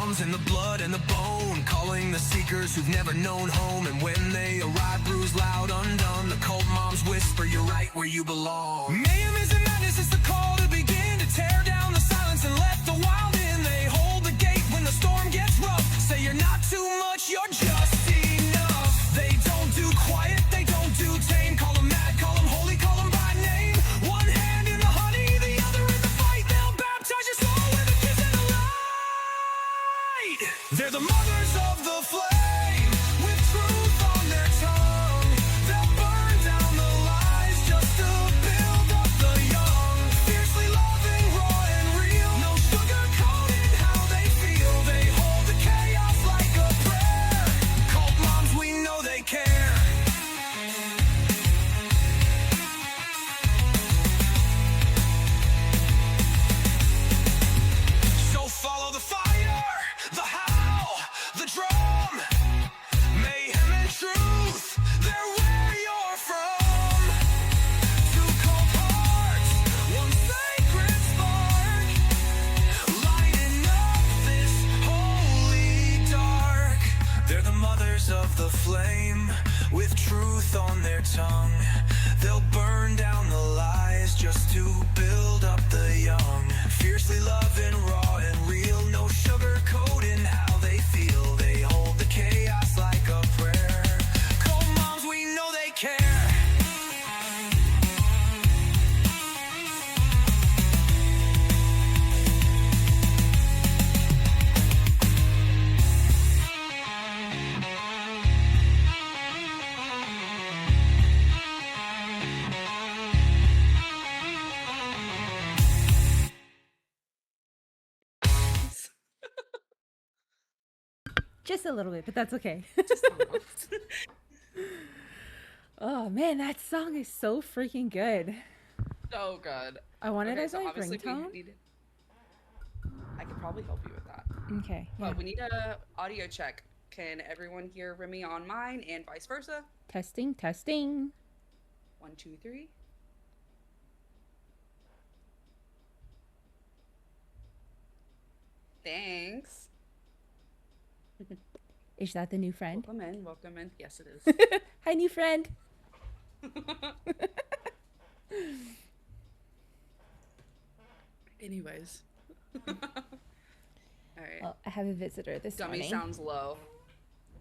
moms in the blood and the bone, calling the seekers who've never known home. And when they arrive, bruised, loud, undone, the cult moms whisper, you're right where you belong. Mayhem is a madness, it's the call to begin, to tear down the silence and let the wild in. They hold the gate when the storm gets rough, say you're not too much, you're just enough. They don't do quiet, they don't do tame, call them mad, call them holy, call them by name. One hand in the honey, the other in the fight, they'll baptize your soul with a kiss and a light. They're the mothers of the flame, with truth on their tongue. They'll burn down the lies just to build up the young. Fiercely loving, raw and real, no sugarcoating how they feel. They hold the chaos like a prayer. Cult moms, we know they care. So follow the fire, the howl, the drum. Mayhem and truth, they're where you're from. Two cold hearts, one sacred spark, lighting up this holy dark. They're the mothers of the flame, with truth on their tongue. They'll burn down the lies just to build up the young. Fiercely loving, raw and real, no sugarcoating how they feel. They hold the chaos like a prayer. Cold moms, we know they care. Just a little bit, but that's okay. Just a little. Oh man, that song is so freaking good. So good. I want it Okay, as so my obviously we ringtone. need- I could probably help you with that. Okay. But Yeah. we need a audio check. Can everyone hear Remy on mine and vice versa? Testing, testing. 1, 2, 3. Thanks. Is that the new friend? Welcome in. Welcome in. Yes, it is. Hi, new friend. Anyways. All right. Well, I have a visitor this Dummy morning. sounds low.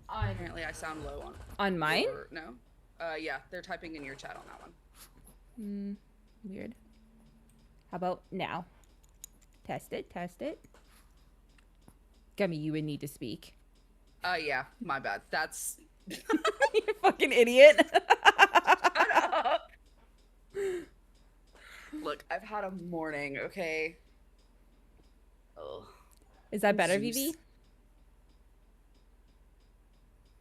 Apparently, I sound low On mine? No. Yeah, they're typing in your chat on that one. Weird. How about now? Test it, test it. Gummy, you would need to speak. Yeah, my bad. That's You fucking idiot. Look, I've had a morning, okay? Oh. Is that better, Zeus. Vivi?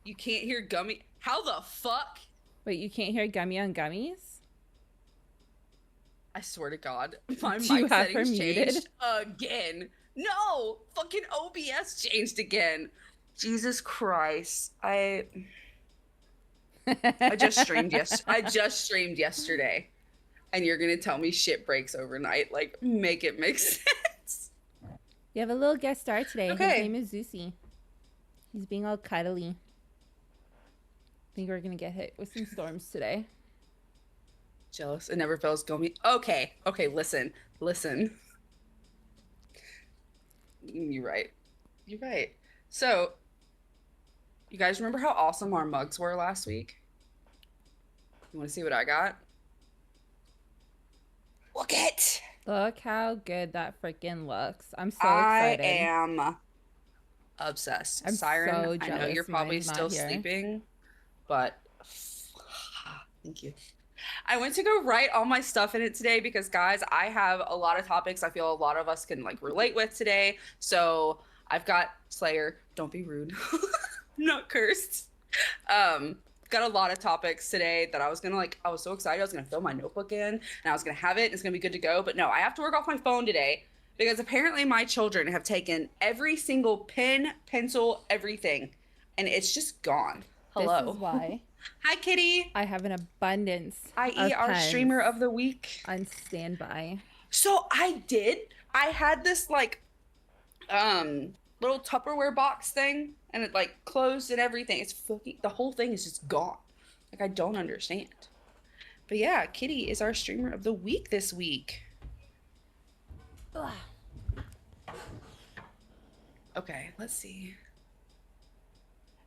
You can't hear Gummy. How the fuck? Wait, you can't hear Gummy on gummies? I swear to God, my Do you mic have her settings muted? changed again. No, fucking OBS changed again. Jesus Christ, I just streamed I just streamed yesterday, and you're gonna tell me shit breaks overnight? Like, make it make sense. You have a little guest star today. Okay. His name is Zeusy. He's being all cuddly. I think we're gonna get hit with some storms today. Jealous. It never fails. Gummy. Okay, listen. You're right. So, you guys remember how awesome our mugs were last week? You want to see what I got? Look it! Look how good that freaking looks. I'm so I excited. am obsessed. I'm Siren, so I know jealous you're probably mine's not still here. sleeping, but thank you. I went to go write all my stuff in it today because, guys, I have a lot of topics I feel a lot of us can like relate with today. So I've got Slayer. Don't be rude. I'm not cursed. Got a lot of topics today that I was gonna I was so excited. I was gonna fill my notebook in and I was gonna have it. And it's gonna be good to go. But no, I have to work off my phone today because apparently my children have taken every single pen, pencil, everything, and it's just gone. Hello. This is why Hi, Kitty. I have an abundance I.e. of our pens streamer of the week. on standby. So I had this little Tupperware box thing, and it like closed and everything. It's fucking, the whole thing is just gone. Like, I don't understand. But yeah, Kitty is our streamer of the week this week. Ugh. Okay, let's see.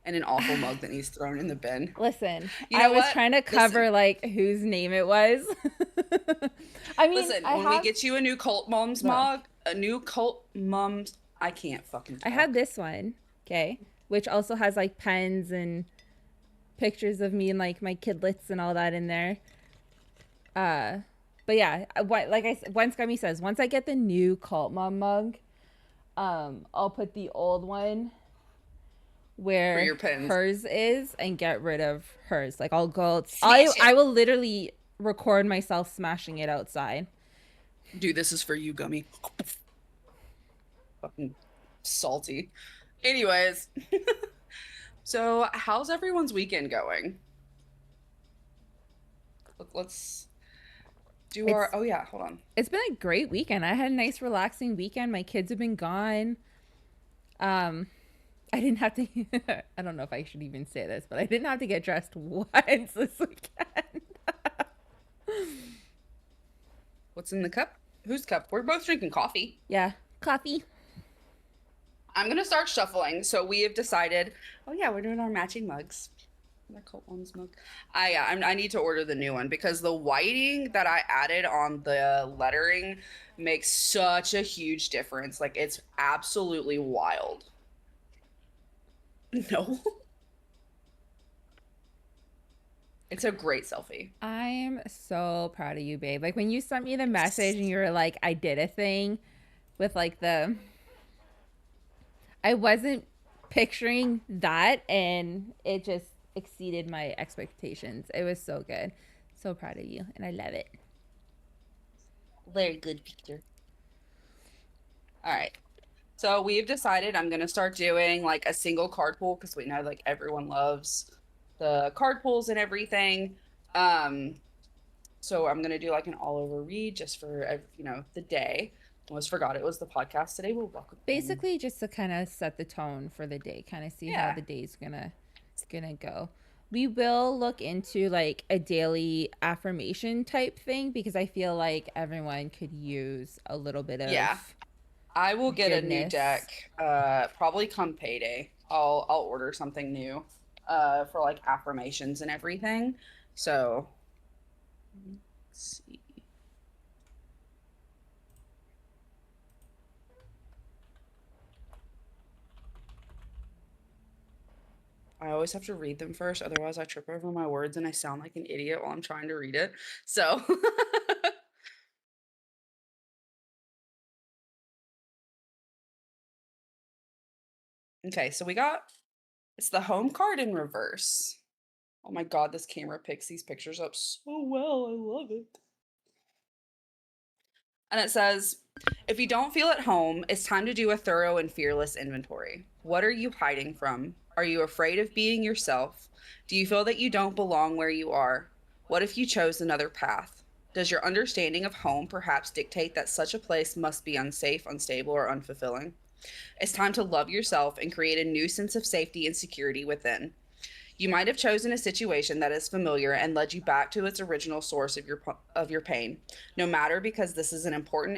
And an awful mug that he's thrown in the bin. Listen, You I know was what? trying to cover Listen. like whose name it was. I mean, Listen, I when we get you a new Cult Mums Look. mug, a new Cult Mums, I can't fucking talk. I had this one, okay, which also has like pens and pictures of me and like my kidlets and all that in there. But yeah, what like I once Gummy says, once I get the new Cult Mom mug, I'll put the old one where For your pens. hers is and get rid of hers. Like I'll go, Smash it. I will literally record myself smashing it outside. Dude, this is for you, Gummy. Fucking salty. Anyways, so how's everyone's weekend going? Let's do our. Oh yeah, hold on. It's been a great weekend. I had a nice relaxing weekend. My kids have been gone. I didn't have to I don't know if I should even say this, but I didn't have to get dressed once this weekend. What's in the cup? Whose cup? We're both drinking coffee. Yeah, coffee. I'm gonna start shuffling. So we have decided. Oh yeah, we're doing our matching mugs. My Cult Mom's mug. I need to order the new one because the whiting that I added on the lettering makes such a huge difference. Like, it's absolutely wild. No. It's a great selfie. I'm so proud of you, babe. Like when you sent me the message and you were like, I did a thing with like I wasn't picturing that, and it just exceeded my expectations. It was so good. So proud of you, and I love it. Very good picture. All right. So we've decided I'm gonna start doing like a single card pool because we know like everyone loves the card pools and everything. So I'm gonna do like an all over read just for the day. Almost forgot it was the podcast today. We'll welcome Basically, just to kind of set the tone for the day, kind of see how the day's gonna go. We will look into like a daily affirmation type thing because I feel like everyone could use a little bit of I will get a new goodness. deck probably come payday. I'll order something new for like affirmations and everything. So let's see. I always have to read them first, otherwise I trip over my words and I sound like an idiot while I'm trying to read it. So okay, so it's the home card in reverse. Oh my god, this camera picks these pictures up so well. I love it. And it says, if you don't feel at home, it's time to do a thorough and fearless inventory. What are you hiding from? Are you afraid of being yourself? Do you feel that you don't belong where you are? What if you chose another path? Does your understanding of home perhaps dictate that such a place must be unsafe, unstable, or unfulfilling? It's time to love yourself and create a new sense of safety and security within. You might have chosen a situation that is familiar and led you back to its original source of your pain. No matter, because this is an important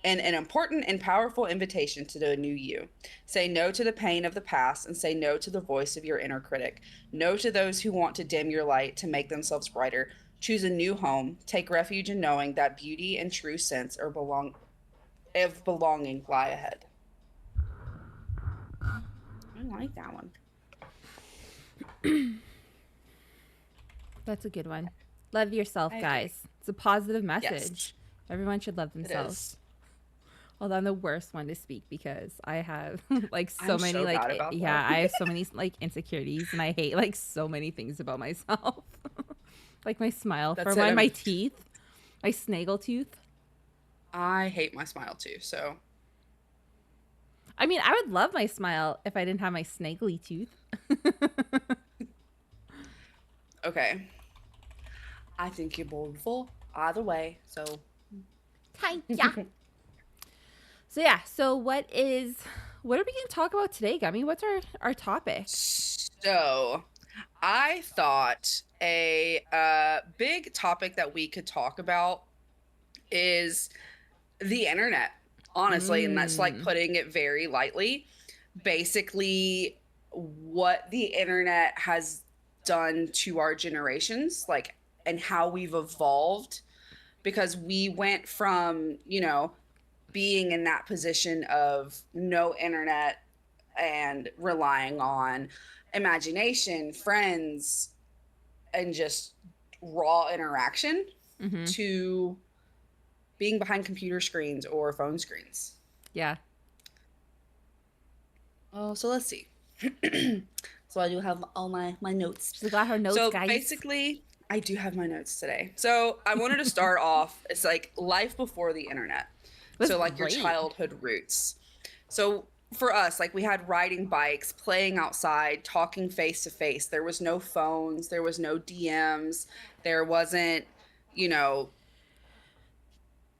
an important and powerful invitation to the new you. Say no to the pain of the past and say no to the voice of your inner critic. No to those who want to dim your light to make themselves brighter. Choose a new home. Take refuge in knowing that beauty and true sense of belonging lie ahead. I like that one. That's a good one. Love yourself, guys. It's a positive message. Everyone should love themselves. Although I'm the worst one to speak because I have like so many so like I have so many like insecurities and I hate like so many things about myself. Like my smile, for one, my teeth, my snaggle tooth. I hate my smile too, so. I mean, I would love my smile if I didn't have my snaggly tooth. Okay. I think you're beautiful either way, so. Hi, yeah. So yeah, so what are we going to talk about today, Gummy? What's our topic? So I thought a big topic that we could talk about is the internet, honestly, and that's like putting it very lightly. Basically, what the internet has done to our generations, like, and how we've evolved, because we went from, being in that position of no internet and relying on imagination, friends, and just raw interaction Mm-hmm. to being behind computer screens or phone screens. Yeah. Oh, so let's see. So I do have all my notes. She's got her notes, So guys. basically, I do have my notes today. So I wanted to start off, it's like life before the internet. That's So like great. your childhood roots. So for us, like we had riding bikes, playing outside, talking face to face. There was no phones, there was no DMs, there wasn't, you know,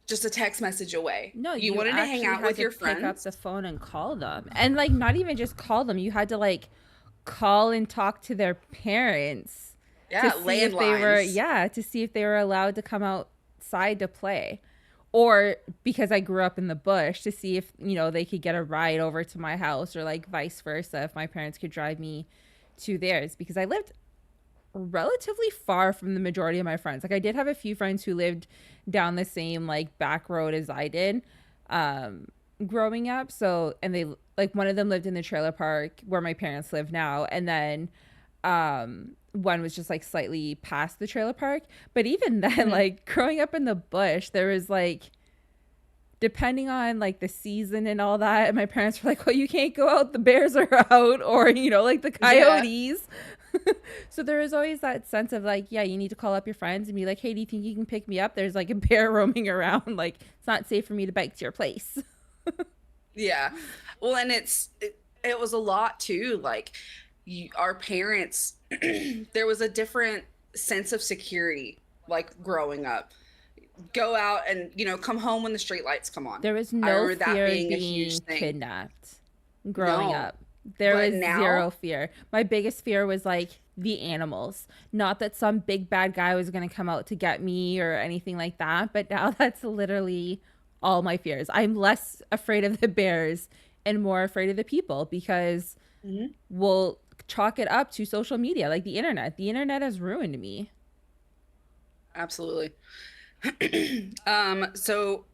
just a text message away. No, You wanted to hang actually out had with to your pick up friends. the phone and call them. And like not even just call them. You had to like call and talk to their parents Yeah, to see if they were landlines. to see if they were allowed to come outside to play. Or because I grew up in the bush to see if, they could get a ride over to my house or like vice versa if my parents could drive me to theirs because I lived relatively far from the majority of my friends. Like I did have a few friends who lived down the same like back road as I did growing up. So and they like one of them lived in the trailer park where my parents live now and then one was just like slightly past the trailer park. But even then like growing up in the bush there was like depending on like the season and all that and my parents were like, well, you can't go out, the bears are out, or like the Yeah. coyotes. So there was always that sense of like, yeah, you need to call up your friends and be like, hey, do you think you can pick me up? There's like a bear roaming around. Like it's not safe for me to bike to your place. Yeah. Well, and it was a lot too. Like our parents, there was a different sense of security, like growing up. Go out and, come home when the street lights come on. There was I no remember that fear of being a huge being thing. kidnapped growing No. up. There But was zero now, fear. My biggest fear was like the animals. Not that some big bad guy was going to come out to get me or anything like that, but now that's literally all my fears. I'm less afraid of the bears and more afraid of the people because Mhm. we'll chalk it up to social media, like the internet. The internet has ruined me. Absolutely. So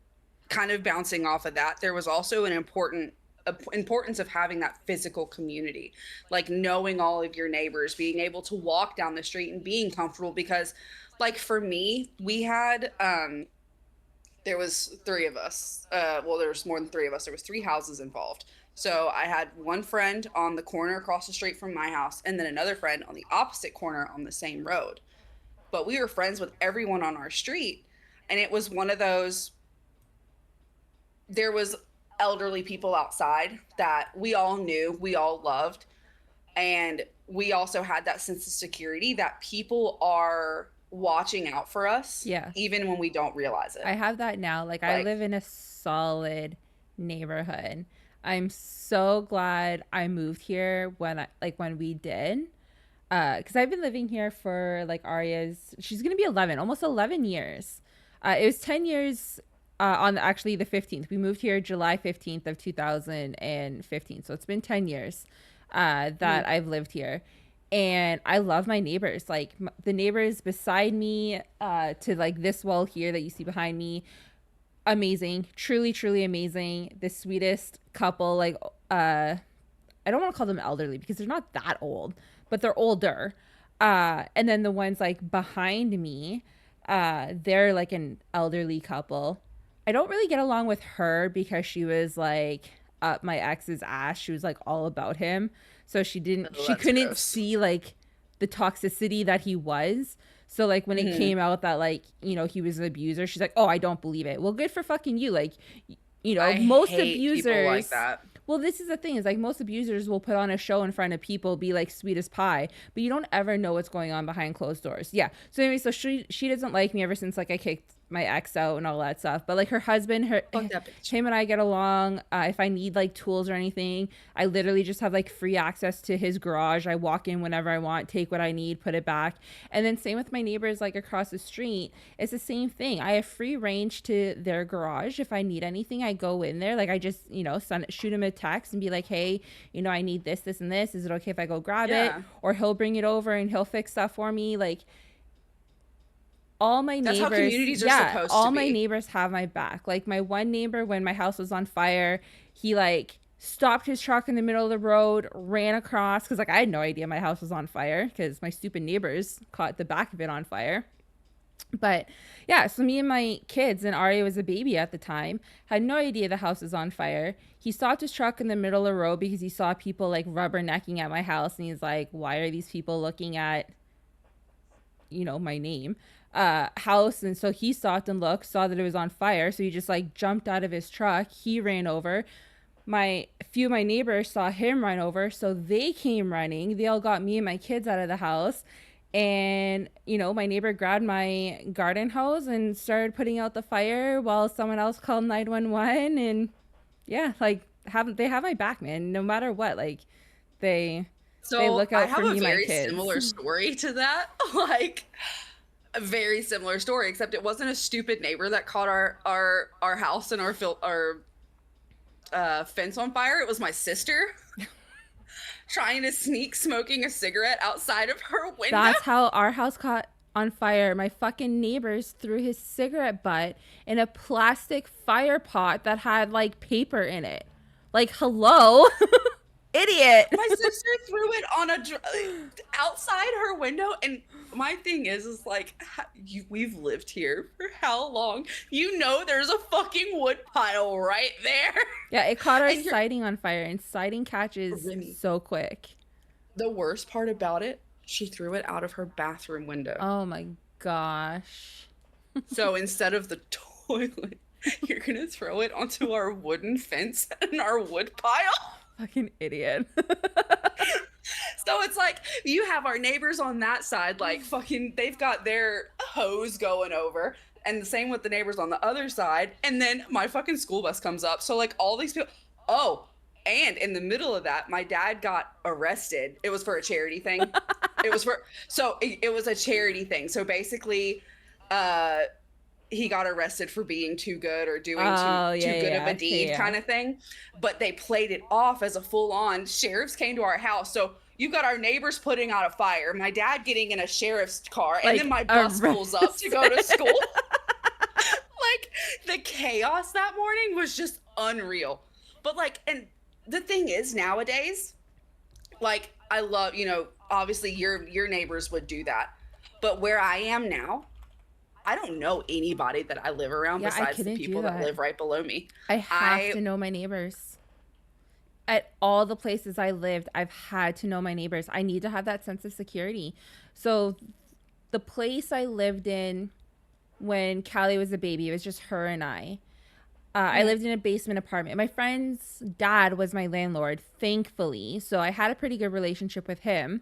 kind of bouncing off of that, there was also an importance of having that physical community, like knowing all of your neighbors, being able to walk down the street and being comfortable because like for me, we had there was three of us. Well, there was more than three of us. There was three houses involved. So I had one friend on the corner across the street from my house and then another friend on the opposite corner on the same road. But we were friends with everyone on our street, and it was one of those, there was elderly people outside that we all knew, we all loved, and we also had that sense of security that people are watching out for us Yeah. even when we don't realize it. I have that now. Like I Like, live in a solid neighborhood. I'm so glad I moved here when we did. Because I've been living here for like Arya's, she's gonna be 11, almost 11 years. It was 10 years on actually the 15th. We moved here July 15th of 2015, so it's been 10 years that I've lived here, and I love my neighbors. Like the neighbors beside me, to like this wall here that you see behind me, amazing, truly, truly amazing. The sweetest couple. Like I don't want to call them elderly because they're not that old, but they're older. And then the ones like behind me, they're like an elderly couple. I don't really get along with her because she was like up my ex's ass. She was like all about him. So oh, she that's couldn't gross. see like the toxicity that he was. So like when it Hmm. came out that like, he was an abuser, she's like, "Oh, I don't believe it." Well, good for fucking you. Like, I most hate people like abusers, that. well, this is the thing is like most abusers will put on a show in front of people, be like sweet as pie, but you don't ever know what's going on behind closed doors. Yeah. So anyway, so she doesn't like me ever since like I kicked my ex out and all that stuff. But like her husband, Fuck that bitch. him and I get along. If I need like tools or anything, I literally just have like free access to his garage. I walk in whenever I want, take what I need, put it back. And then same with my neighbors like across the street. It's the same thing. I have free range to their garage. If I need anything, I go in there. Like I just, you know, shoot him a text and be like, hey, you know, I need this, this, and this. Is it okay if I go grab it? Or he'll bring it over and he'll fix stuff for me. Like, all my neighbors, that's how communities are supposed to be. All my neighbors have my back. Like my one neighbor, when my house was on fire, he like stopped his truck in the middle of the road, ran across, because like I had no idea my house was on fire because my stupid neighbors caught the back of it on fire. But yeah, so me and my kids, and Arya was a baby at the time, had no idea the house was on fire. He stopped his truck in the middle of the road because he saw people like rubbernecking at my house, and he's like, why are these people looking at, you know, my name? House. And so he stopped and looked, saw that it was on fire, so he just like jumped out of his truck. He ran over. A few of my neighbors saw him run over, so they came running. They all got me and my kids out of the house, and you know, my neighbor grabbed my garden hose and started putting out the fire while someone else called 911. And yeah, like they have my back, man, no matter what. Like they look out for me and my kids. I have a very similar story to that. Like a very similar story, except it wasn't a stupid neighbor that caught our house and our fence on fire. It was my sister trying to sneak smoking a cigarette outside of her window. That's how our house caught on fire. My fucking neighbors threw his cigarette butt in a plastic fire pot that had like paper in it. Like, hello. Idiot. My sister threw it on outside her window, and my thing is like, we've lived here for how long? You know, there's a fucking wood pile right there. Yeah, it caught our siding on fire, and siding catches so quick. The worst part about it, she threw it out of her bathroom window. Oh my gosh. So instead of the toilet, you're gonna throw it onto our wooden fence and our wood pile? Fucking idiot. So it's like, you have our neighbors on that side, like fucking, they've got their hose going over, and the same with the neighbors on the other side. And then my fucking school bus comes up. So like all these people, and in the middle of that, my dad got arrested. It was for a charity thing. It was a charity thing. So basically, he got arrested for being too good or doing too good of a deed kind of thing. But they played it off as a full-on, sheriffs came to our house. So you've got our neighbors putting out a fire, my dad getting in a sheriff's car, and then my bus pulls up to go to school. Like, the chaos that morning was just unreal. But like, and the thing is, nowadays, like, I love, you know, obviously your neighbors would do that. But where I am now, I don't know anybody that I live around besides the people that live right below me. I have to know my neighbors. At all the places I lived, I've had to know my neighbors. I need to have that sense of security. So the place I lived in when Callie was a baby, it was just her and I. I lived in a basement apartment. My friend's dad was my landlord, thankfully. So I had a pretty good relationship with him.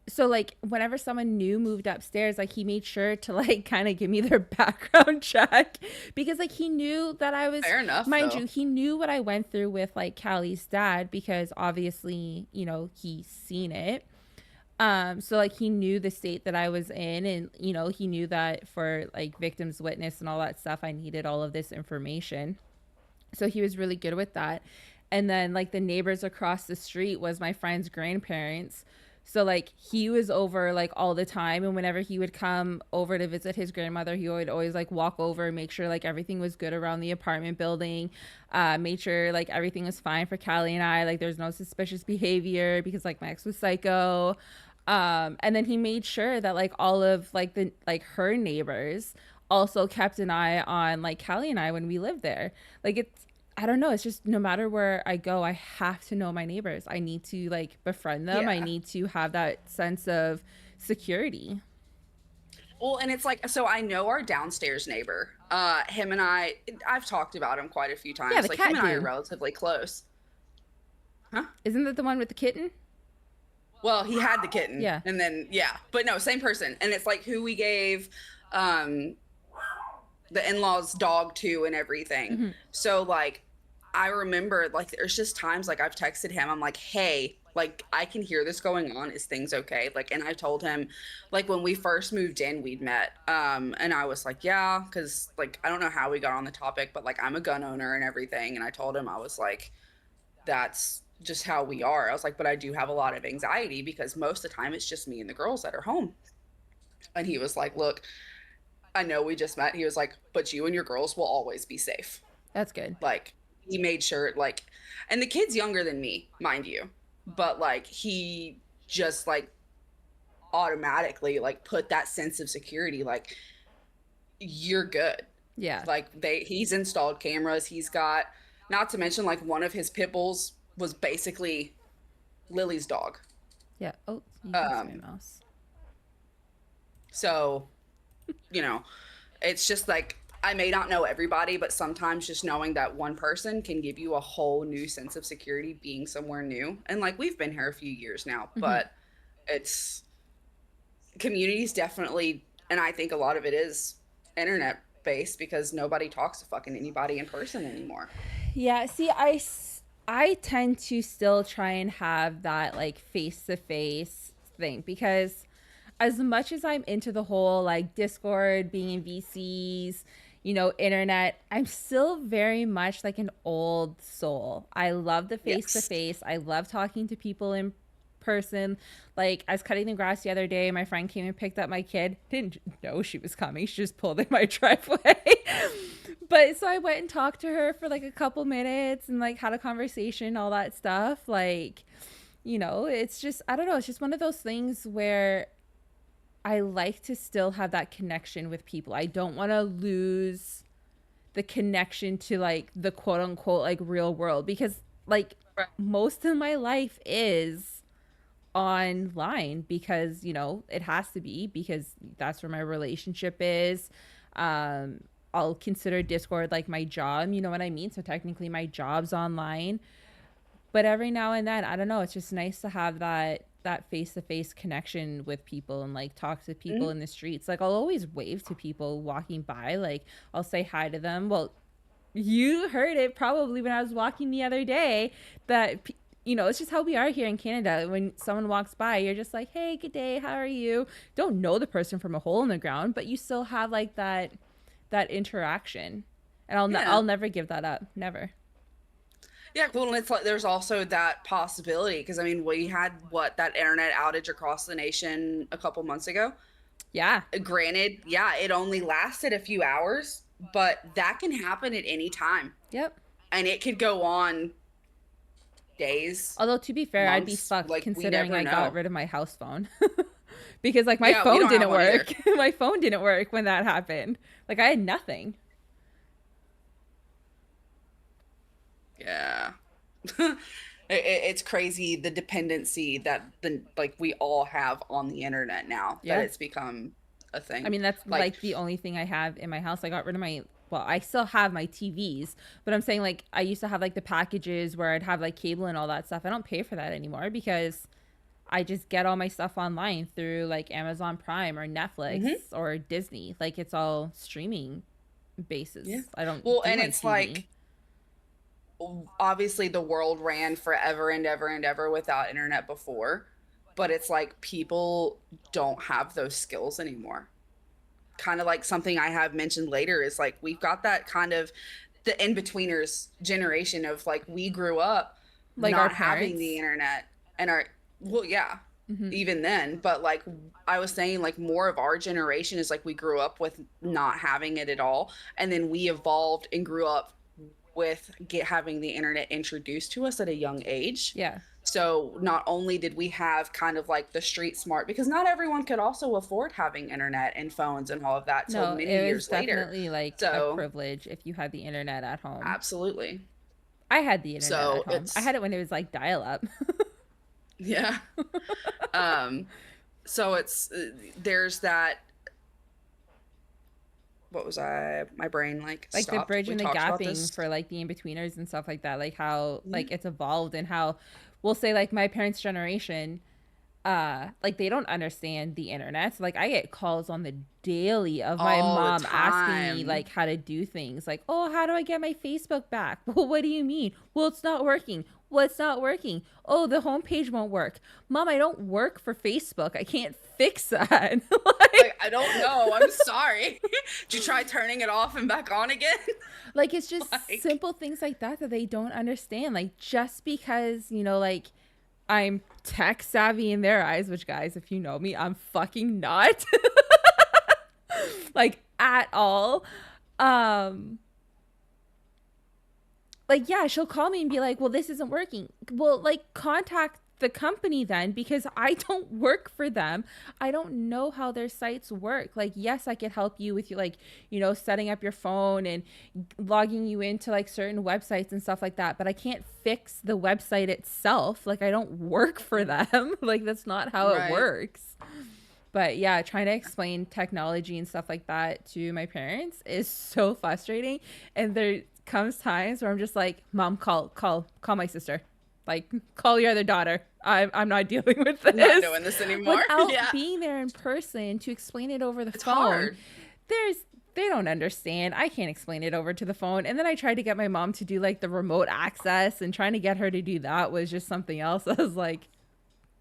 So like whenever someone new moved upstairs, like he made sure to like kind of give me their background check, because like he knew that I was, fair enough, mind you, he knew what I went through with like Callie's dad, because obviously, you know, he's seen it. So like he knew the state that I was in, and you know, he knew that for like victims witness and all that stuff, I needed all of this information. So he was really good with that. And then like the neighbors across the street was my friend's grandparents. So like he was over like all the time, and whenever he would come over to visit his grandmother, he would always like walk over and make sure like everything was good around the apartment building, made sure like everything was fine for Callie and I, like there's no suspicious behavior, because like my ex was psycho. And then he made sure that like all of like the like her neighbors also kept an eye on like Callie and I when we lived there. Like it's, I don't know, it's just no matter where I go, I have to know my neighbors. I need to like befriend them. I need to have that sense of security. Well, and it's like, so I know our downstairs neighbor. Him and I've talked about him quite a few times. Yeah, the like cat him and I are dude. relatively close. Huh? Isn't that the one with the kitten? Well, he had the kitten. Yeah. And then, but no, same person. And it's like who we gave the in-laws dog too and everything. Mm-hmm. So like I remember like there's just times like I've texted him, I'm like, hey, like I can hear this going on, is things okay? Like, and I told him like when we first moved in we'd met, and I was like, yeah, because like I don't know how we got on the topic, but like I'm a gun owner and everything, and I told him, I was like, that's just how we are. I was like, but I do have a lot of anxiety because most of the time it's just me and the girls that are home. And he was like, look, I know we just met. He was like, but you and your girls will always be safe. That's good. Like, he made sure, like, and the kid's younger than me, mind you, but like, he just like automatically like put that sense of security, like, you're good. Yeah. Like, he's installed cameras. He's got, not to mention, like, one of his pit bulls was basically Lily's dog. Yeah. Oh, you can see my mouse. So, you know, it's just like I may not know everybody, but sometimes just knowing that one person can give you a whole new sense of security being somewhere new. And like we've been here a few years now, but it's communities definitely, and I think a lot of it is internet based because nobody talks to fucking anybody in person anymore. Yeah, see, I tend to still try and have that like face to face thing because as much as I'm into the whole like Discord, being in VCs, you know, internet, I'm still very much like an old soul. I love the face to face. I love talking to people in person. Like I was cutting the grass the other day, my friend came and picked up my kid. Didn't know she was coming. She just pulled in my driveway. But so I went and talked to her for like a couple minutes and like had a conversation, all that stuff. Like, you know, it's just, I don't know, it's just one of those things where I like to still have that connection with people. I don't want to lose the connection to like the quote unquote like real world because like most of my life is online because, you know, it has to be because that's where my relationship is. I'll consider Discord like my job, you know what I mean? So technically my job's online. But every now and then, I don't know, it's just nice to have that face-to-face connection with people and like talk to people in the streets. Like I'll always wave to people walking by, like I'll say hi to them. Well, you heard it probably when I was walking the other day that you know, it's just how we are here in Canada. When someone walks by, you're just like, hey, good day, how are you? Don't know the person from a hole in the ground, but you still have like that interaction. And I'll never give that up. Never. Yeah, well, and it's like there's also that possibility because I mean, we had that internet outage across the nation a couple months ago. Yeah. Granted, yeah, it only lasted a few hours, but that can happen at any time. Yep. And it could go on days. Although to be fair, I'd be months, fucked like, considering I know. got rid of my house phone. Because like my phone didn't work. My phone didn't work when that happened. Like I had nothing. Yeah. It's crazy the dependency that we all have on the internet now. Yeah. That it's become a thing. I mean, that's like the only thing I have in my house. I got rid of my, well, I still have my TVs, but I'm saying like I used to have like the packages where I'd have like cable and all that stuff. I don't pay for that anymore because I just get all my stuff online through like Amazon Prime or Netflix or Disney. Like it's all streaming basis. Yeah. I don't. Well, do and my it's TV. like, obviously the world ran forever and ever and ever without internet before, but it's like people don't have those skills anymore. Kind of like something I have mentioned later is like we've got that kind of the in-betweeners generation of like we grew up like not our having the internet and even then, but like I was saying, like more of our generation is like we grew up with not having it at all, and then we evolved and grew up with having the internet introduced to us at a young age. Yeah. So not only did we have kind of like the street smart, because not everyone could also afford having internet and phones and all of that till many years later. Definitely like a privilege if you had the internet at home. Absolutely. I had the internet at home. I had it when it was like dial up. Yeah. So there's that. What was my brain like stopped. The bridge and the gapping for like the in-betweeners and stuff like that, like how like it's evolved and how we'll say like my parents' generation, like they don't understand the internet. So like I get calls on the daily of my All the mom asking me time. like how to do things. Like, oh, how do I get my Facebook back? Well, what do you mean? Well, it's not working. Well, it's not working. Oh, the homepage won't work. Mom, I don't work for Facebook. I can't fix that. Like, I don't know. I'm sorry. Did you try turning it off and back on again? Like it's just Like- simple things like that that they don't understand. Like just because, you know, like I'm tech savvy in their eyes, which guys, if you know me, I'm fucking not. Like at all. Like yeah, she'll call me and be like, "Well, this isn't working." Well, like contact the company then because I don't work for them. I don't know how their sites work. Like yes, I could help you with you like, you know, setting up your phone and logging you into like certain websites and stuff like that, but I can't fix the website itself. Like I don't work for them. Like that's not how it works. But yeah, trying to explain technology and stuff like that to my parents is so frustrating. And there comes times where I'm just like, Mom, call my sister. Like, call your other daughter. I'm not dealing with this. Not doing this anymore. Without being there in person to explain it over the phone. Hard. They don't understand. I can't explain it over to the phone. And then I tried to get my mom to do like the remote access, and trying to get her to do that was just something else. I was like,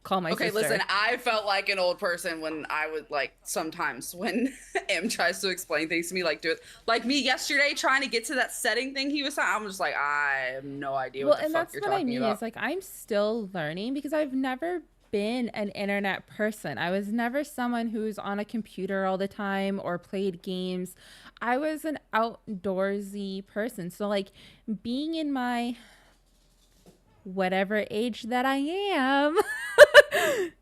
call my sister. Listen, I felt like an old person when I would like sometimes when M tries to explain things to me, like do it like me yesterday trying to get to that setting thing he was saying. I'm just like, I have no idea what the fuck you're talking about. Well, and that's what I mean is like I'm still learning because I've never been an internet person. I was never someone who's on a computer all the time or played games. I was an outdoorsy person. So like being in my whatever age that I am,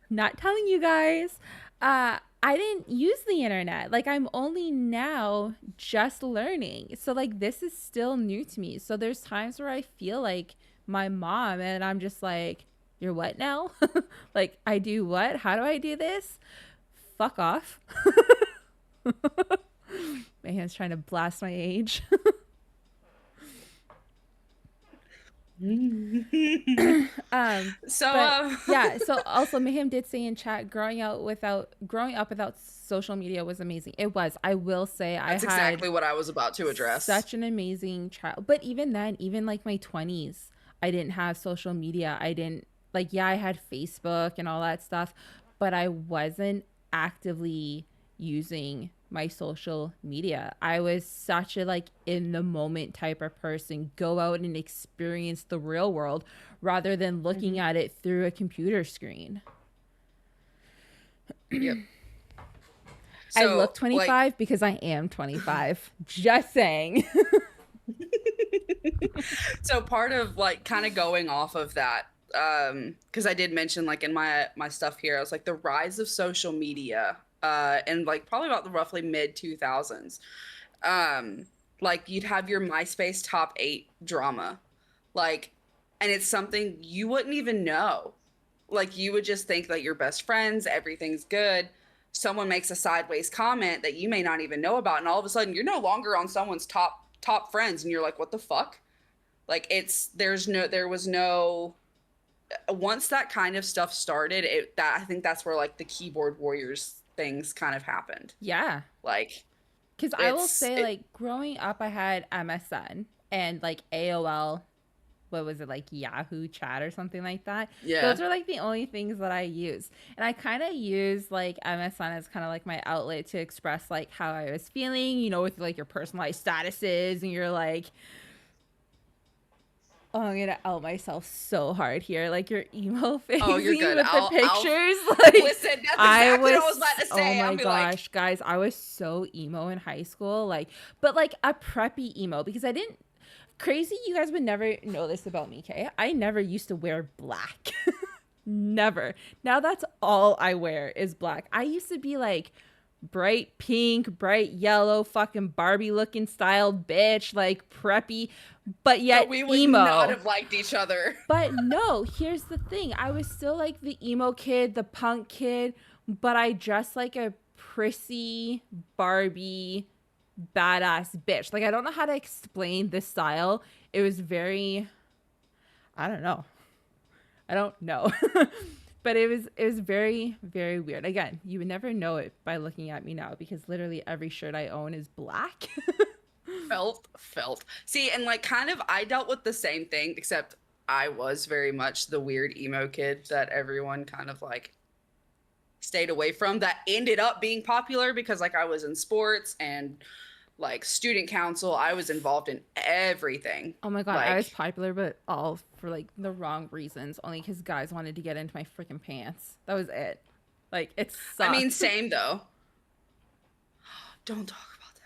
not telling you guys, I didn't use the internet. Like I'm only now just learning. So like this is still new to me. So there's times where I feel like my mom and I'm just like, you're what now? Like I do what? How do I do this? Fuck off. Mayhem's trying to blast my age. Yeah, so also Mayhem did say in chat growing up without social media was amazing. It was. I will say that's exactly what I was about to address. Such an amazing child. But even then, even like my 20s, I didn't have social media. I didn't like I had Facebook and all that stuff, but I wasn't actively using my social media. I was such a like in the moment type of person, go out and experience the real world rather than looking at it through a computer screen. Yep. I look 25 like, because I am 25. Just saying. So part of like kind of going off of that, because I did mention like in my stuff here, I was like the rise of social media and like probably about the roughly mid 2000s. Like you'd have your MySpace top 8 drama, like, and it's something you wouldn't even know. Like you would just think that you're best friends, everything's good. Someone makes a sideways comment that you may not even know about, and all of a sudden you're no longer on someone's top friends, and you're like, what the fuck? Like there was no. Once that kind of stuff started, I think that's where like the keyboard warriors things kind of happened. Yeah. Like, because I will say like growing up, I had MSN and like AOL. What was it, like Yahoo chat or something like that? Yeah. Those are like the only things that I use. And I kind of use like MSN as kind of like my outlet to express like how I was feeling, you know, with like your personalized statuses and you're like, oh, I'm gonna out myself so hard here. Like your emo face you're good. With the pictures. Like listen, that's exactly what I was about to say. Oh my gosh, guys, I was so emo in high school. Like, but like a preppy emo because I didn't. Crazy, you guys would never know this about me, okay? I never used to wear black. Never. Now that's all I wear is black. I used to be like bright pink, bright yellow, fucking Barbie looking style bitch, like preppy, but yet we would emo. Not have liked each other. But no, here's the thing. I was still like the emo kid, the punk kid, but I dressed like a prissy Barbie badass bitch. Like I don't know how to explain this style. It was very, I don't know. But But it was very, very weird. Again, you would never know it by looking at me now because literally every shirt I own is black. Felt. See, and like kind of I dealt with the same thing, except I was very much the weird emo kid that everyone kind of like stayed away from, that ended up being popular because like I was in sports and like student council. I was involved in everything. Oh my god, like, I was popular, but all for like the wrong reasons. Only because guys wanted to get into my freaking pants. That was it. Like it sucked. I mean, same though. Don't talk about that.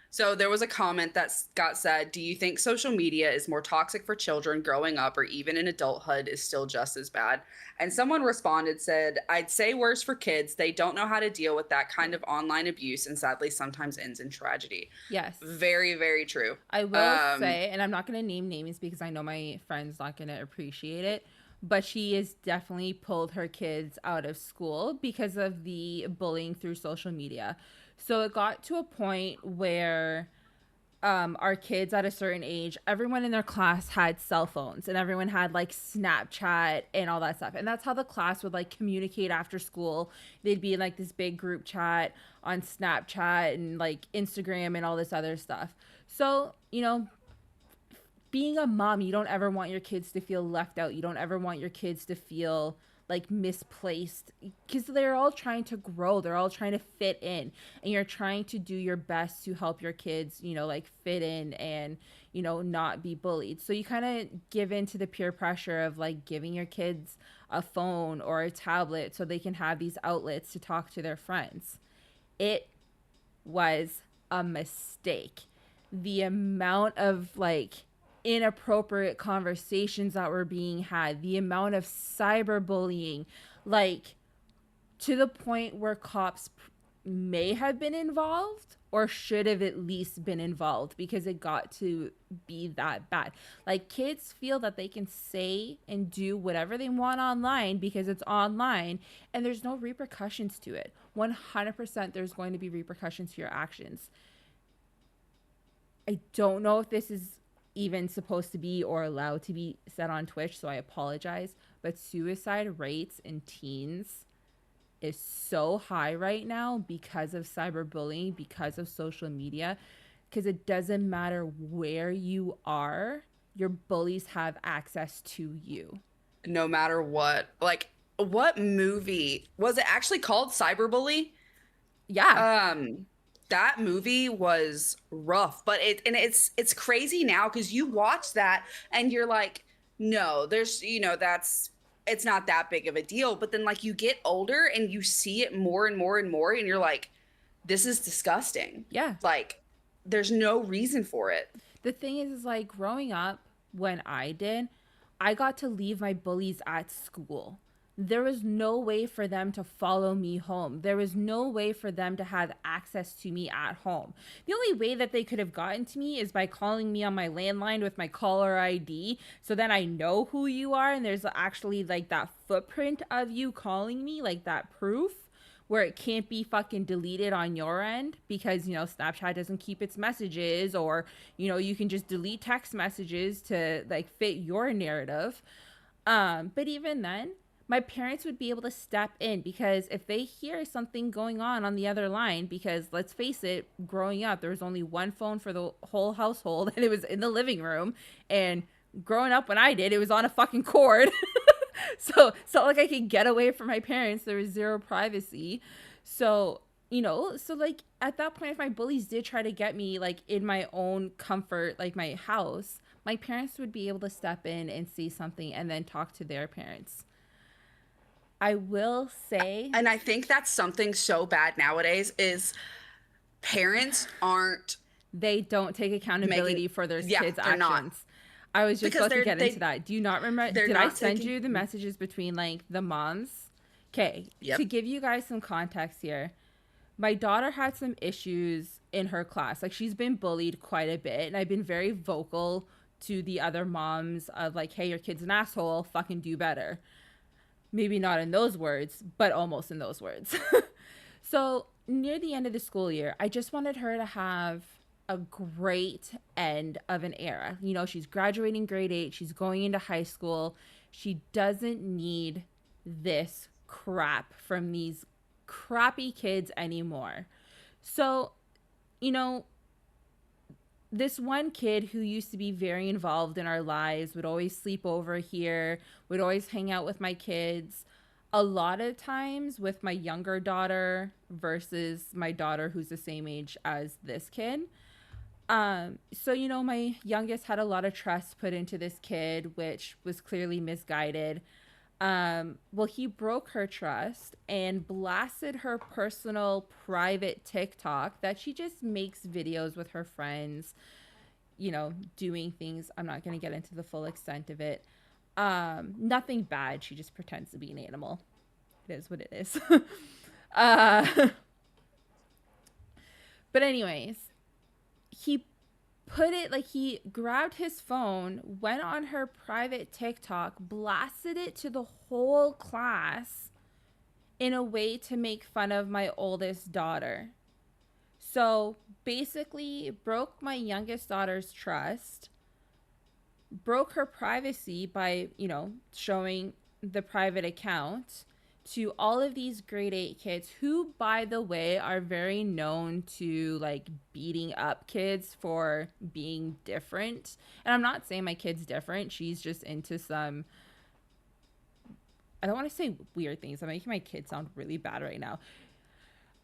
So there was a comment that got said, do you think social media is more toxic for children growing up or even in adulthood is still just as bad? And someone responded, said, I'd say worse for kids. They don't know how to deal with that kind of online abuse and sadly sometimes ends in tragedy. Yes. Very, very true. I will say, and I'm not going to name names because I know my friend's not going to appreciate it, but she has definitely pulled her kids out of school because of the bullying through social media. So it got to a point where our kids at a certain age, everyone in their class had cell phones and everyone had like Snapchat and all that stuff. And that's how the class would like communicate after school. They'd be in like this big group chat on Snapchat and like Instagram and all this other stuff. So, being a mom, you don't ever want your kids to feel left out. You don't ever want your kids to feel like misplaced because they're all trying to grow. They're all trying to fit in, and you're trying to do your best to help your kids, like fit in and, not be bullied. So you kind of give in to the peer pressure of like giving your kids a phone or a tablet so they can have these outlets to talk to their friends. It was a mistake. The amount of like inappropriate conversations that were being had, the amount of cyberbullying, like to the point where cops may have been involved or should have at least been involved because it got to be that bad. Like kids feel that they can say and do whatever they want online because it's online and there's no repercussions to it. 100% there's going to be repercussions to your actions. I don't know if this is even supposed to be or allowed to be said on Twitch, so I apologize, but suicide rates in teens is so high right now because of cyberbullying, because of social media, because it doesn't matter where you are, your bullies have access to you. No matter what. Like, what movie was it actually called? Cyberbully? Yeah. That movie was rough, but it's crazy now because you watch that and you're like, no, there's it's not that big of a deal. But then like you get older and you see it more and more and more, and you're like, this is disgusting. Yeah. Like there's no reason for it. The thing is like growing up when I did, I got to leave my bullies at school. There was no way for them to follow me home. There was no way for them to have access to me at home. The only way that they could have gotten to me is by calling me on my landline with my caller ID. So then I know who you are. And there's actually like that footprint of you calling me, like that proof where it can't be fucking deleted on your end because, Snapchat doesn't keep its messages or, you can just delete text messages to like fit your narrative. But even then, my parents would be able to step in because if they hear something going on the other line, because let's face it, growing up, there was only one phone for the whole household and it was in the living room. And growing up when I did, it was on a fucking cord. So it's not like I could get away from my parents. There was zero privacy. So, so like at that point, if my bullies did try to get me like in my own comfort, like my house, my parents would be able to step in and see something and then talk to their parents. I will say, and I think that's something so bad nowadays is parents they don't take accountability for their kids' actions. Not. I was just about to get into that. Do you not remember? Did I send you the messages between like the moms? Okay. Yep. To give you guys some context here, my daughter had some issues in her class. Like she's been bullied quite a bit, and I've been very vocal to the other moms of like, hey, your kid's an asshole, fucking do better. Maybe not in those words, but almost in those words. So near the end of the school year, I just wanted her to have a great end of an era. She's graduating grade 8. She's going into high school. She doesn't need this crap from these crappy kids anymore. So, you know, this one kid who used to be very involved in our lives would always sleep over here, would always hang out with my kids. A lot of times with my younger daughter versus my daughter who's the same age as this kid. So, you know, my youngest had a lot of trust put into this kid, which was clearly misguided. Well, he broke her trust and blasted her personal private TikTok that she just makes videos with her friends, you know, doing things. I'm not going to get into the full extent of it. Nothing bad. She just pretends to be an animal. It is what it is. But anyways, he put it like he grabbed his phone, went on her private TikTok, blasted it to the whole class in a way to make fun of my oldest daughter. So basically broke my youngest daughter's trust, broke her privacy by, you know, showing the private account to all of these grade 8 kids who, by the way, are very known to like beating up kids for being different. And I'm not saying my kid's different. She's just into some, I don't want to say weird things. I'm making my kid sound really bad right now.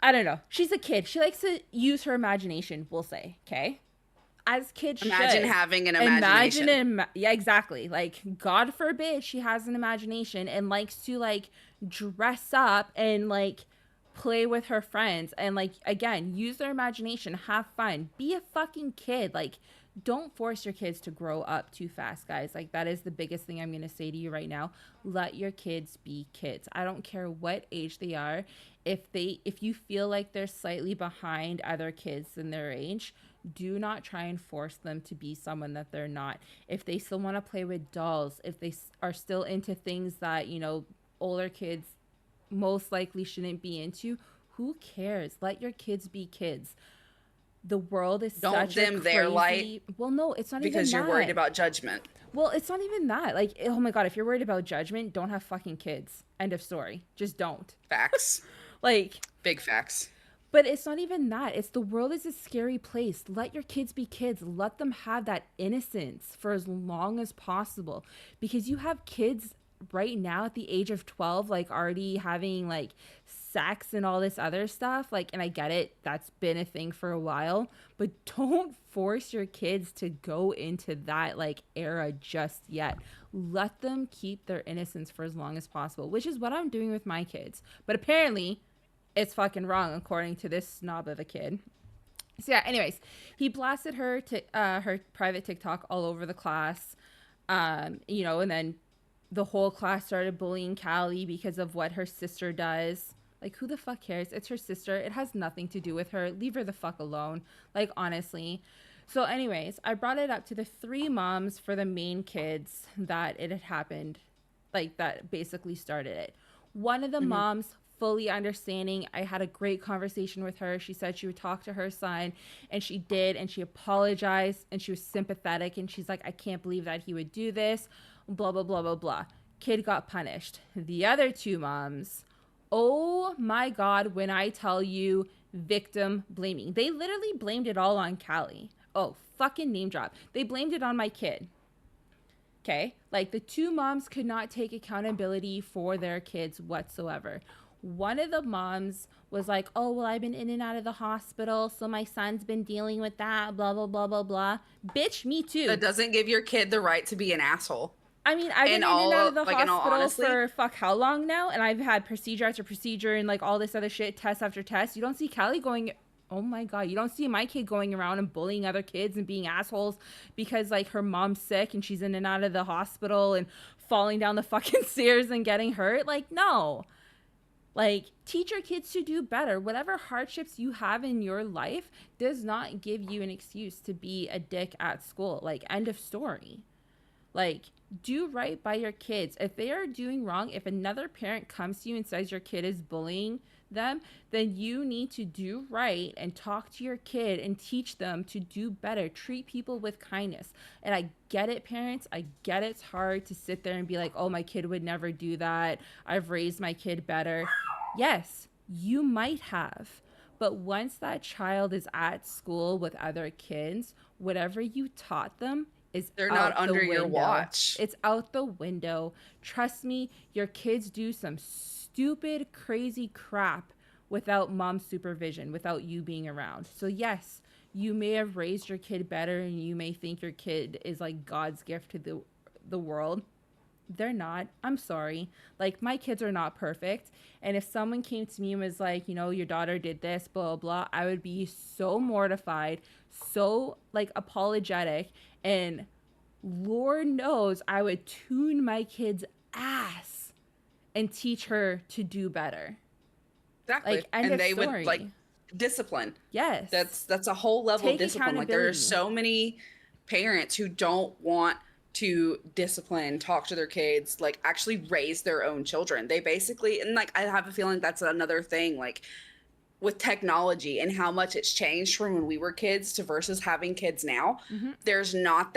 I don't know. She's a kid. She likes to use her imagination, we'll say. Okay. As kids Imagine should. having an imagination. Yeah, exactly. Like, God forbid she has an imagination and likes to like dress up and like play with her friends and like, again, use their imagination, have fun, be a fucking kid. Like, don't force your kids to grow up too fast, guys. Like, that is the biggest thing I'm going to say to you right now. Let your kids be kids. I don't care what age they are. If you feel like they're slightly behind other kids in their age, do not try and force them to be someone that they're not. If they still want to play with dolls, if they are still into things that, you know, older kids most likely shouldn't be into, who cares? Let your kids be kids. The world is Don't such dim a their crazy... light. Well, no, it's not even that. Because you're worried about judgment. Well, it's not even that. Like, oh my God, if you're worried about judgment, don't have fucking kids. End of story. Just don't. Facts. Like... Big facts. But it's not even that. It's the world is a scary place. Let your kids be kids. Let them have that innocence for as long as possible. Because you have kids right now at the age of 12, like already having like sex and all this other stuff. Like, and I get it. That's been a thing for a while. But don't force your kids to go into that like era just yet. Let them keep their innocence for as long as possible, which is what I'm doing with my kids. But apparently... it's fucking wrong according to this snob of a kid. So yeah, anyways, he blasted her to her private TikTok all over the class. You know, and then the whole class started bullying Callie because of what her sister does. Like, who the fuck cares? It's her sister. It has nothing to do with her. Leave her the fuck alone. Like, honestly. So anyways, I brought it up to the 3 moms for the main kids that it had happened, like that basically started it. One of the moms fully understanding. I had a great conversation with her. She said she would talk to her son, and she did, and she apologized, and she was sympathetic, and she's like, I can't believe that he would do this, blah, blah, blah, blah, blah. Kid got punished. The other 2 moms, oh my God, when I tell you, victim blaming. They literally blamed it all on Callie. Oh, fucking name drop. They blamed it on my kid. Okay? Like, the 2 moms could not take accountability for their kids whatsoever. One of the moms was like, oh, well, I've been in and out of the hospital, so my son's been dealing with that, blah, blah, blah, blah, blah. Bitch, me too. That doesn't give your kid the right to be an asshole. I mean, I've been in and out of the hospital for fuck how long now, and I've had procedure after procedure and like all this other shit, test after test. You don't see Callie going, oh my God, you don't see my kid going around and bullying other kids and being assholes because like her mom's sick and she's in and out of the hospital and falling down the fucking stairs and getting hurt. Like, no. Like, teach your kids to do better. Whatever hardships you have in your life does not give you an excuse to be a dick at school. Like, end of story. Like, do right by your kids. If they are doing wrong, if another parent comes to you and says your kid is bullying them, then you need to do right and talk to your kid and teach them to do better. Treat people with kindness. And I get it, parents. I get it's hard to sit there and be like, oh, my kid would never do that. I've raised my kid better. Yes, you might have. But once that child is at school with other kids, whatever you taught them is They're out not the under your window. watch. It's out the window. Trust me, your kids do some stupid, crazy crap without mom's supervision, without you being around. So yes, you may have raised your kid better and you may think your kid is like God's gift to the world. They're not. I'm sorry. Like, my kids are not perfect. And if someone came to me and was like, you know, your daughter did this, blah, blah, blah, I would be so mortified, so, like, apologetic. And Lord knows I would tune my kid's ass and teach her to do better. Exactly. Like, end and of they story. would, like, discipline. Yes. That's a whole level Take of discipline. Like, there are accountability. so many parents who don't want to discipline, talk to their kids, like actually raise their own children. They basically, and like I have a feeling that's another thing, like with technology and how much it's changed from when we were kids to versus having kids now. There's not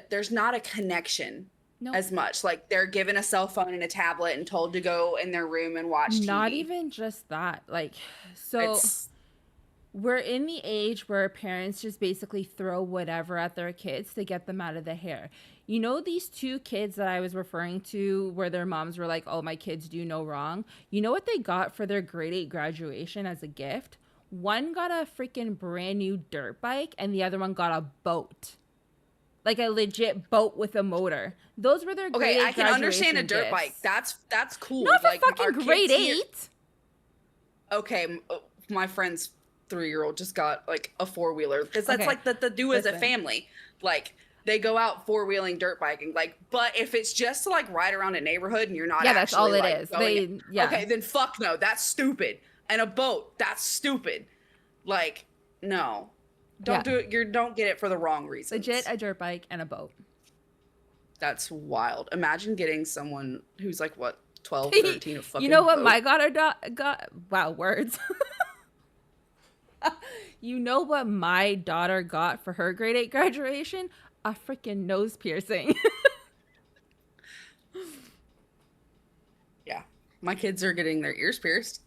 there's not a connection as much. Like, they're given a cell phone and a tablet and told to go in their room and watch TV. Not even just that. Like, so we're in the age where parents just basically throw whatever at their kids to get them out of the hair. You know, these two kids that I was referring to where their moms were like, oh, my kids do no wrong. You know what they got for their grade 8 graduation as a gift? One got a freaking brand new dirt bike and the other one got a boat. Like a legit boat with a motor. Those were their grade 8 I can understand a dirt gifts. bike. That's cool. Not for like, fucking grade 8. Okay, my friend's 3-year-old just got like a 4-wheeler because that's Okay. like the do as a Listen. family. Like, they go out 4-wheeling dirt biking. Like, but if it's just to like ride around a neighborhood and you're not That's all it like, is. Okay, then fuck no, that's stupid. And a boat, that's stupid. Like, no, don't do it. You don't get it for the wrong reasons. Legit a dirt bike and a boat. That's wild. Imagine getting someone who's like what 12, 13, a fucking You know what boat. my daughter got? Wow, words. You know what my daughter got for her grade 8 graduation? A freaking nose piercing. Yeah, my kids are getting their ears pierced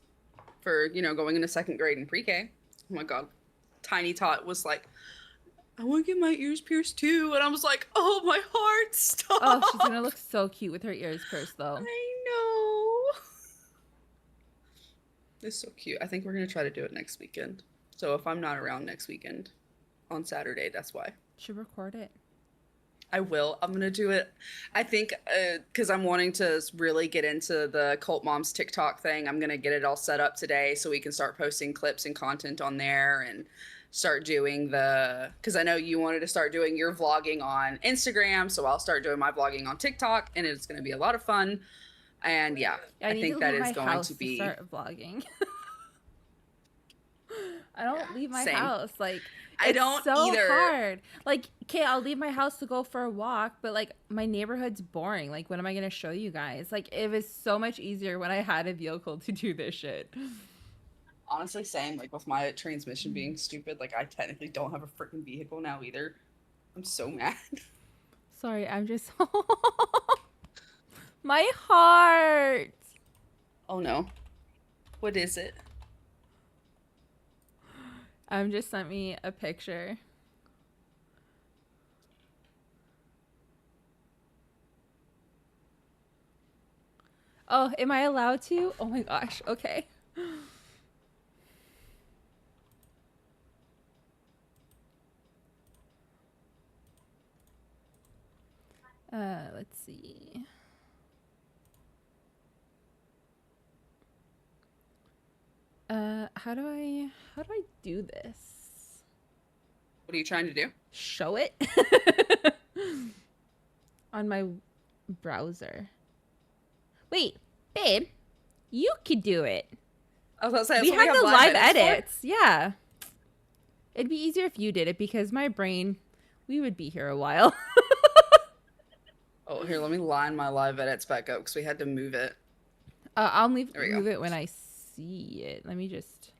for, you know, going into 2nd grade in pre-K. Oh my god, Tiny Tot was like, I want to get my ears pierced too, and I was like, oh, my heart, stop. Oh, she's gonna look so cute with her ears pierced though. I know. It's so cute. I think we're gonna try to do it next weekend. So if I'm not around next weekend on Saturday, that's why. Should record it. I will. I'm gonna do it. I think because I'm wanting to really get into the Cult Moms TikTok thing. I'm gonna get it all set up today so we can start posting clips and content on there and start doing because I know you wanted to start doing your vlogging on Instagram, so I'll start doing my vlogging on TikTok, and it's gonna be a lot of fun. And yeah, I think that is going to be. Start vlogging. I don't leave my same. house. Like, I don't so either. hard. Like, okay, I'll leave my house to go for a walk, but like my neighborhood's boring. Like, what am I gonna show you guys? Like, it was so much easier when I had a vehicle to do this shit. Honestly, same. Like, with my transmission being stupid, like I technically don't have a freaking vehicle now either. I'm so mad. Sorry, I'm just my heart. Oh no. What is it? Just sent me a picture. Oh, am I allowed to? Oh my gosh. Okay. Let's see. How do I do this? What are you trying to do? Show it on my browser. Wait, babe, you could do it. I was about to say, We that's what have the live edits for. edits. Yeah. It'd be easier if you did it because my brain, we would be here a while. Oh, here, let me line my live edits back up because we had to move it. I'll move There we go. it when I see it. Let me just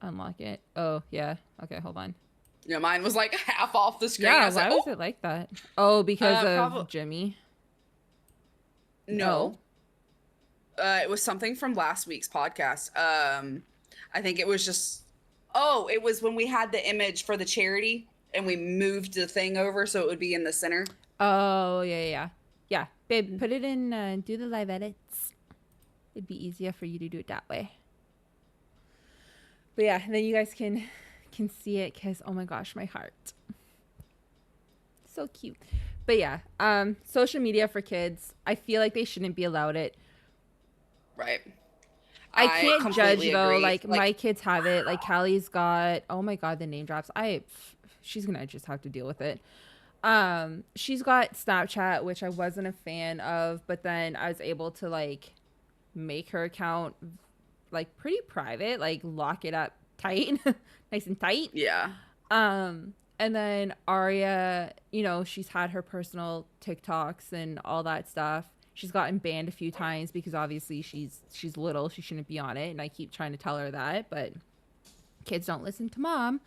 unlock it. Oh, yeah. Okay, hold on. Yeah, mine was like half off the screen. Yeah, Was why like, was it like that? Oh, because of Jimmy? No. It was something from last week's podcast. I think it was just... Oh, it was when we had the image for the charity and we moved the thing over so it would be in the center. Oh, yeah. Yeah, babe, put it in, do the live edits. It'd be easier for you to do it that way. But yeah, then you guys can see it because, oh my gosh, my heart. So cute. But yeah, social media for kids, I feel like they shouldn't be allowed it. Right. I can't judge though. Agree. Like my kids have it. Like Callie's got, oh my God, the name drops. She's going to just have to deal with it. She's got Snapchat, which I wasn't a fan of, but then I was able to like make her account like pretty private, like lock it up tight, nice and tight. Yeah. And then Aria, you know, she's had her personal TikToks and all that stuff. She's gotten banned a few times because obviously she's little, she shouldn't be on it, and I keep trying to tell her that, but kids don't listen to mom.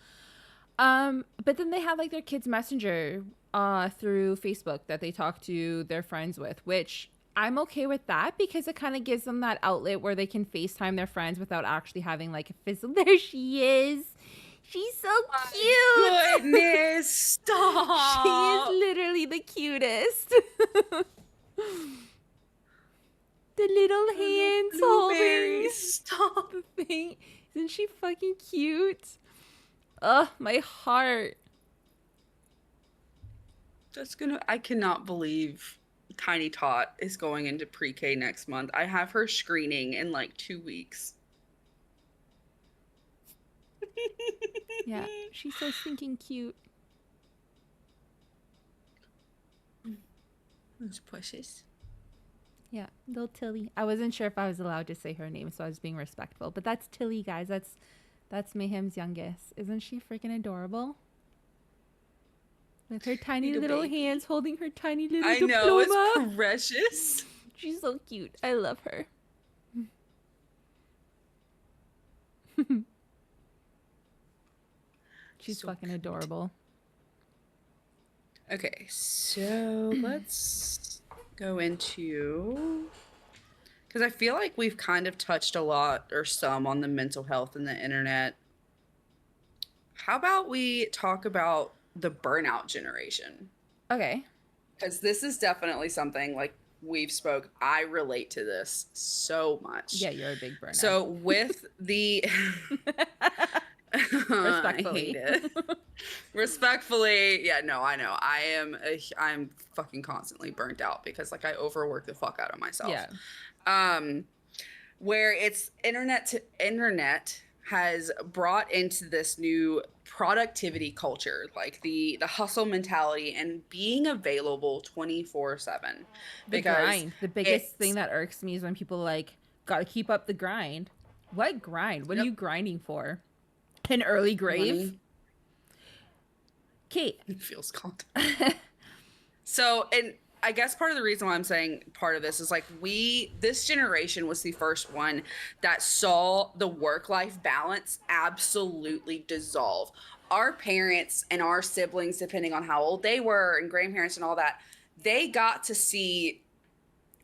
But then they have like their kids messenger through Facebook that they talk to their friends with, which I'm okay with that because it kind of gives them that outlet where they can FaceTime their friends without actually having like a physical. There she is. She's so cute. Goodness, stop. She is literally the cutest. The little hands holding stop the thing. Isn't she fucking cute? Ugh, my heart. I cannot believe Tiny Tot is going into pre-K next month. I have her screening in like 2 weeks. Yeah, she's so stinking cute. Those precious. Yeah, little Tilly. I wasn't sure if I was allowed to say her name, so I was being respectful. But that's Tilly, guys. That's Mayhem's youngest. Isn't she freaking adorable? With her tiny little hands holding her tiny little diploma. I know, it's precious. She's so cute. I love her. She's so fucking adorable. Okay, so let's go into... Because I feel like we've kind of touched a lot or some on the mental health and the internet. How about we talk about the burnout generation? Okay. Because this is definitely something like we've spoke. I relate to this so much. Yeah, you're a big burnout. So with the... Respectfully. I hate it. Respectfully, yeah, no, I know. I'm fucking constantly burnt out because like I overwork the fuck out of myself. Yeah. Where it's internet has brought into this new productivity culture, like the hustle mentality and being available 24/7. The grind. The biggest thing that irks me is when people like gotta keep up the grind. What grind? What are you grinding for? An early grave? Kate. It feels cold. So, and I guess part of the reason why I'm saying part of this is like this generation was the first one that saw the work-life balance absolutely dissolve. Our parents and our siblings, depending on how old they were, and grandparents and all that, they got to see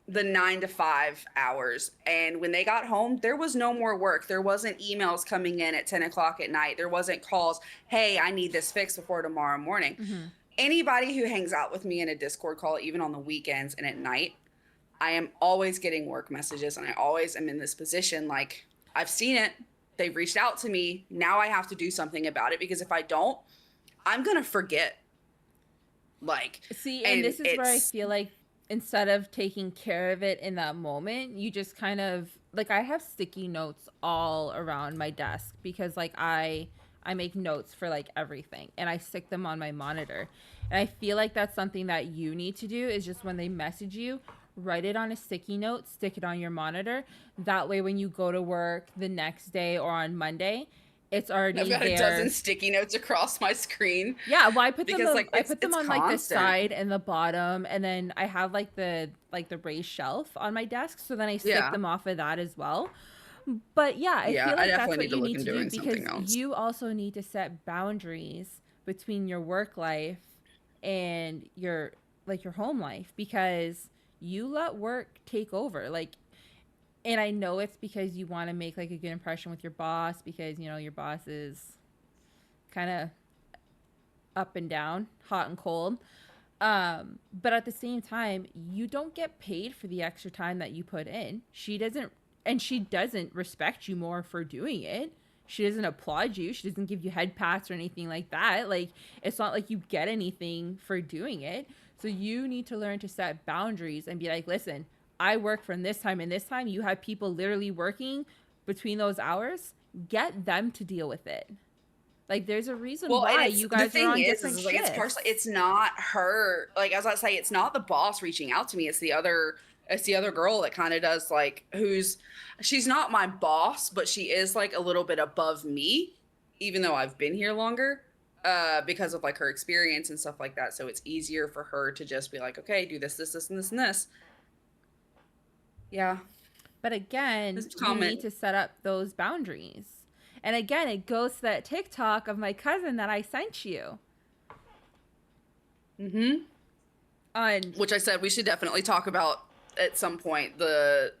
the 9 to 5 hours. And when they got home, there was no more work. There wasn't emails coming in at 10 o'clock at night. There wasn't calls. Hey, I need this fixed before tomorrow morning. Mm-hmm. Anybody who hangs out with me in a Discord call, even on the weekends and at night, I am always getting work messages. And I always am in this position. Like, I've seen it. They've reached out to me. Now I have to do something about it, because if I don't, I'm going to forget. Like, see, and this is where I feel like instead of taking care of it in that moment, you just kind of like, I have sticky notes all around my desk because like I make notes for like everything and I stick them on my monitor. And I feel like that's something that you need to do, is just when they message you, write it on a sticky note, stick it on your monitor. That way when you go to work the next day or on Monday, it's already there. I've got a dozen sticky notes across my screen. Yeah, well, I put them like, on like the side and the bottom, and then I have like the like the raised shelf on my desk, so then I stick Yeah. them off of that as well. But yeah, I Yeah, feel I like that's definitely what need to you look need to into do doing because something else. you also need to set boundaries between your work life and your home life, because you let work take over. Like, and I know it's because you want to make like a good impression with your boss, because you know your boss is kind of up and down, hot and cold. But at the same time, you don't get paid for the extra time that you put in. She doesn't respect you more for doing it. She doesn't applaud you. She doesn't give you head pats or anything like that. Like, it's not like you get anything for doing it. So you need to learn to set boundaries and be like, listen, I work from this time and this time. You have people literally working between those hours. Get them to deal with it. Like, there's a reason Well, and why it's you the guys are thing on is, different like it's shifts. partially, it's not her. Like as I say, it's not the boss reaching out to me. It's the other girl that kind of does like she's not my boss, but she is like a little bit above me, even though I've been here longer, because of like her experience and stuff like that. So it's easier for her to just be like, okay, do this, this, this, and this, and this. Yeah. But again, This you need comment. to set up those boundaries. And again, it goes to that TikTok of my cousin that I sent you. Mm-hmm. Which I said we should definitely talk about at some point. The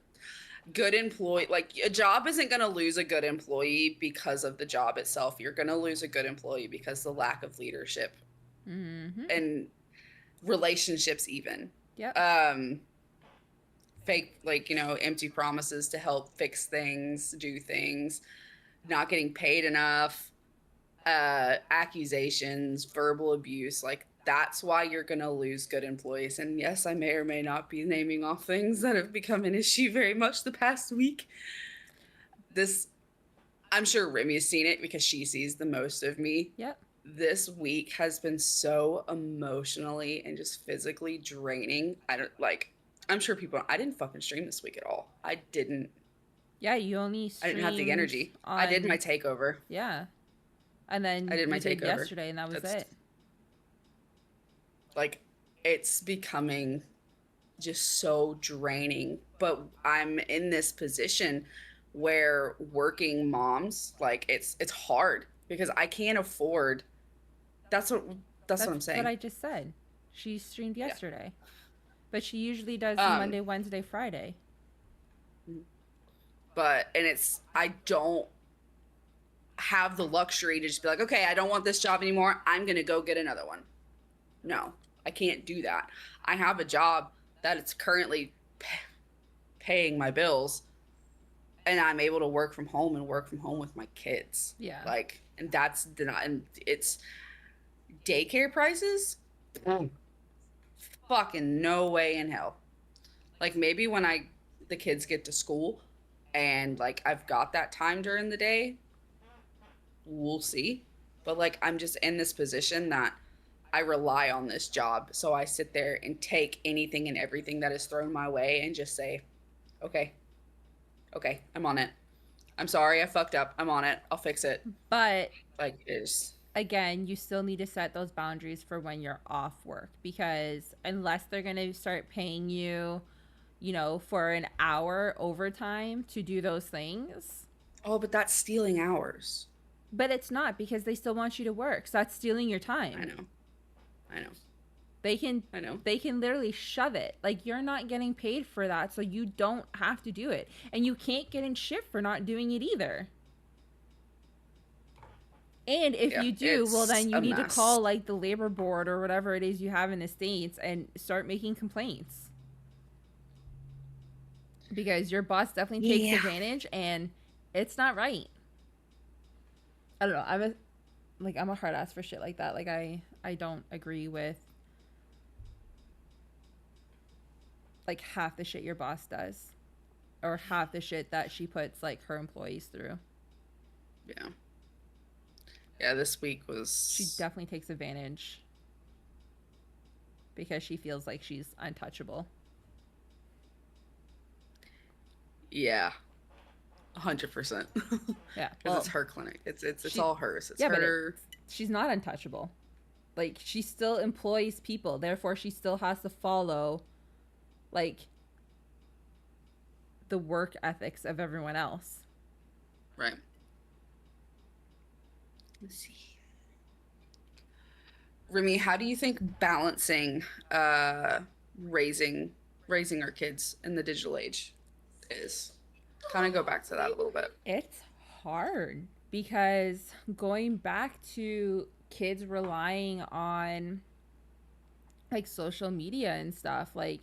good employee, like a job isn't going to lose a good employee because of the job itself. You're going to lose a good employee because the lack of leadership and relationships even. Yep. Fake, like, empty promises to help fix things, do things, not getting paid enough, accusations, verbal abuse. Like, that's why you're going to lose good employees. And yes, I may or may not be naming off things that have become an issue very much the past week. I'm sure Remy's seen it because she sees the most of me. Yep. This week has been so emotionally and just physically draining. I'm sure I didn't fucking stream this week at all. I didn't. Yeah, you only I didn't have the energy. I did my takeover. Yeah. And then I did my you did takeover yesterday, and that was it. Like, it's becoming just so draining. But I'm in this position where working moms, like, it's hard because I can't afford. That's what I'm saying. That's what I just said. She streamed yesterday. Yeah. But she usually does Monday, Wednesday, Friday. I don't have the luxury to just be like, okay, I don't want this job anymore. I'm going to go get another one. No, I can't do that. I have a job that it's currently paying my bills, and I'm able to work from home with my kids. Yeah. Like, and it's daycare prices. Fucking no way in hell. Like, maybe when the kids get to school and like I've got that time during the day, we'll see. But like, I'm just in this position that I rely on this job. So I sit there and take anything and everything that is thrown my way and just say, okay, I'm on it. I'm sorry, I fucked up. I'm on it. I'll fix it. But like, it's again, you still need to set those boundaries for when you're off work, because unless they're going to start paying you, for an hour overtime to do those things. Oh, but that's stealing hours. But it's not, because they still want you to work. So that's stealing your time. I know. They can literally shove it. Like, you're not getting paid for that, so you don't have to do it. And you can't get in shift for not doing it either. And if you do, well, then you need to call like the labor board or whatever it is you have in the States and start making complaints. Because your boss definitely takes advantage, and it's not right. I don't know. I'm a hard ass for shit like that. Like, I don't agree with like half the shit your boss does, or half the shit that she puts like her employees through. Yeah, this week was... She definitely takes advantage because she feels like she's untouchable. Yeah, 100%. Yeah, because it's her clinic. It's all hers. It's her. She's not untouchable. Like, she still employs people. Therefore, she still has to follow like the work ethics of everyone else. Right. Let's see. Remy, how do you think balancing raising our kids in the digital age is? Kind of go back to that a little bit. It's hard because going back to kids relying on like social media and stuff, like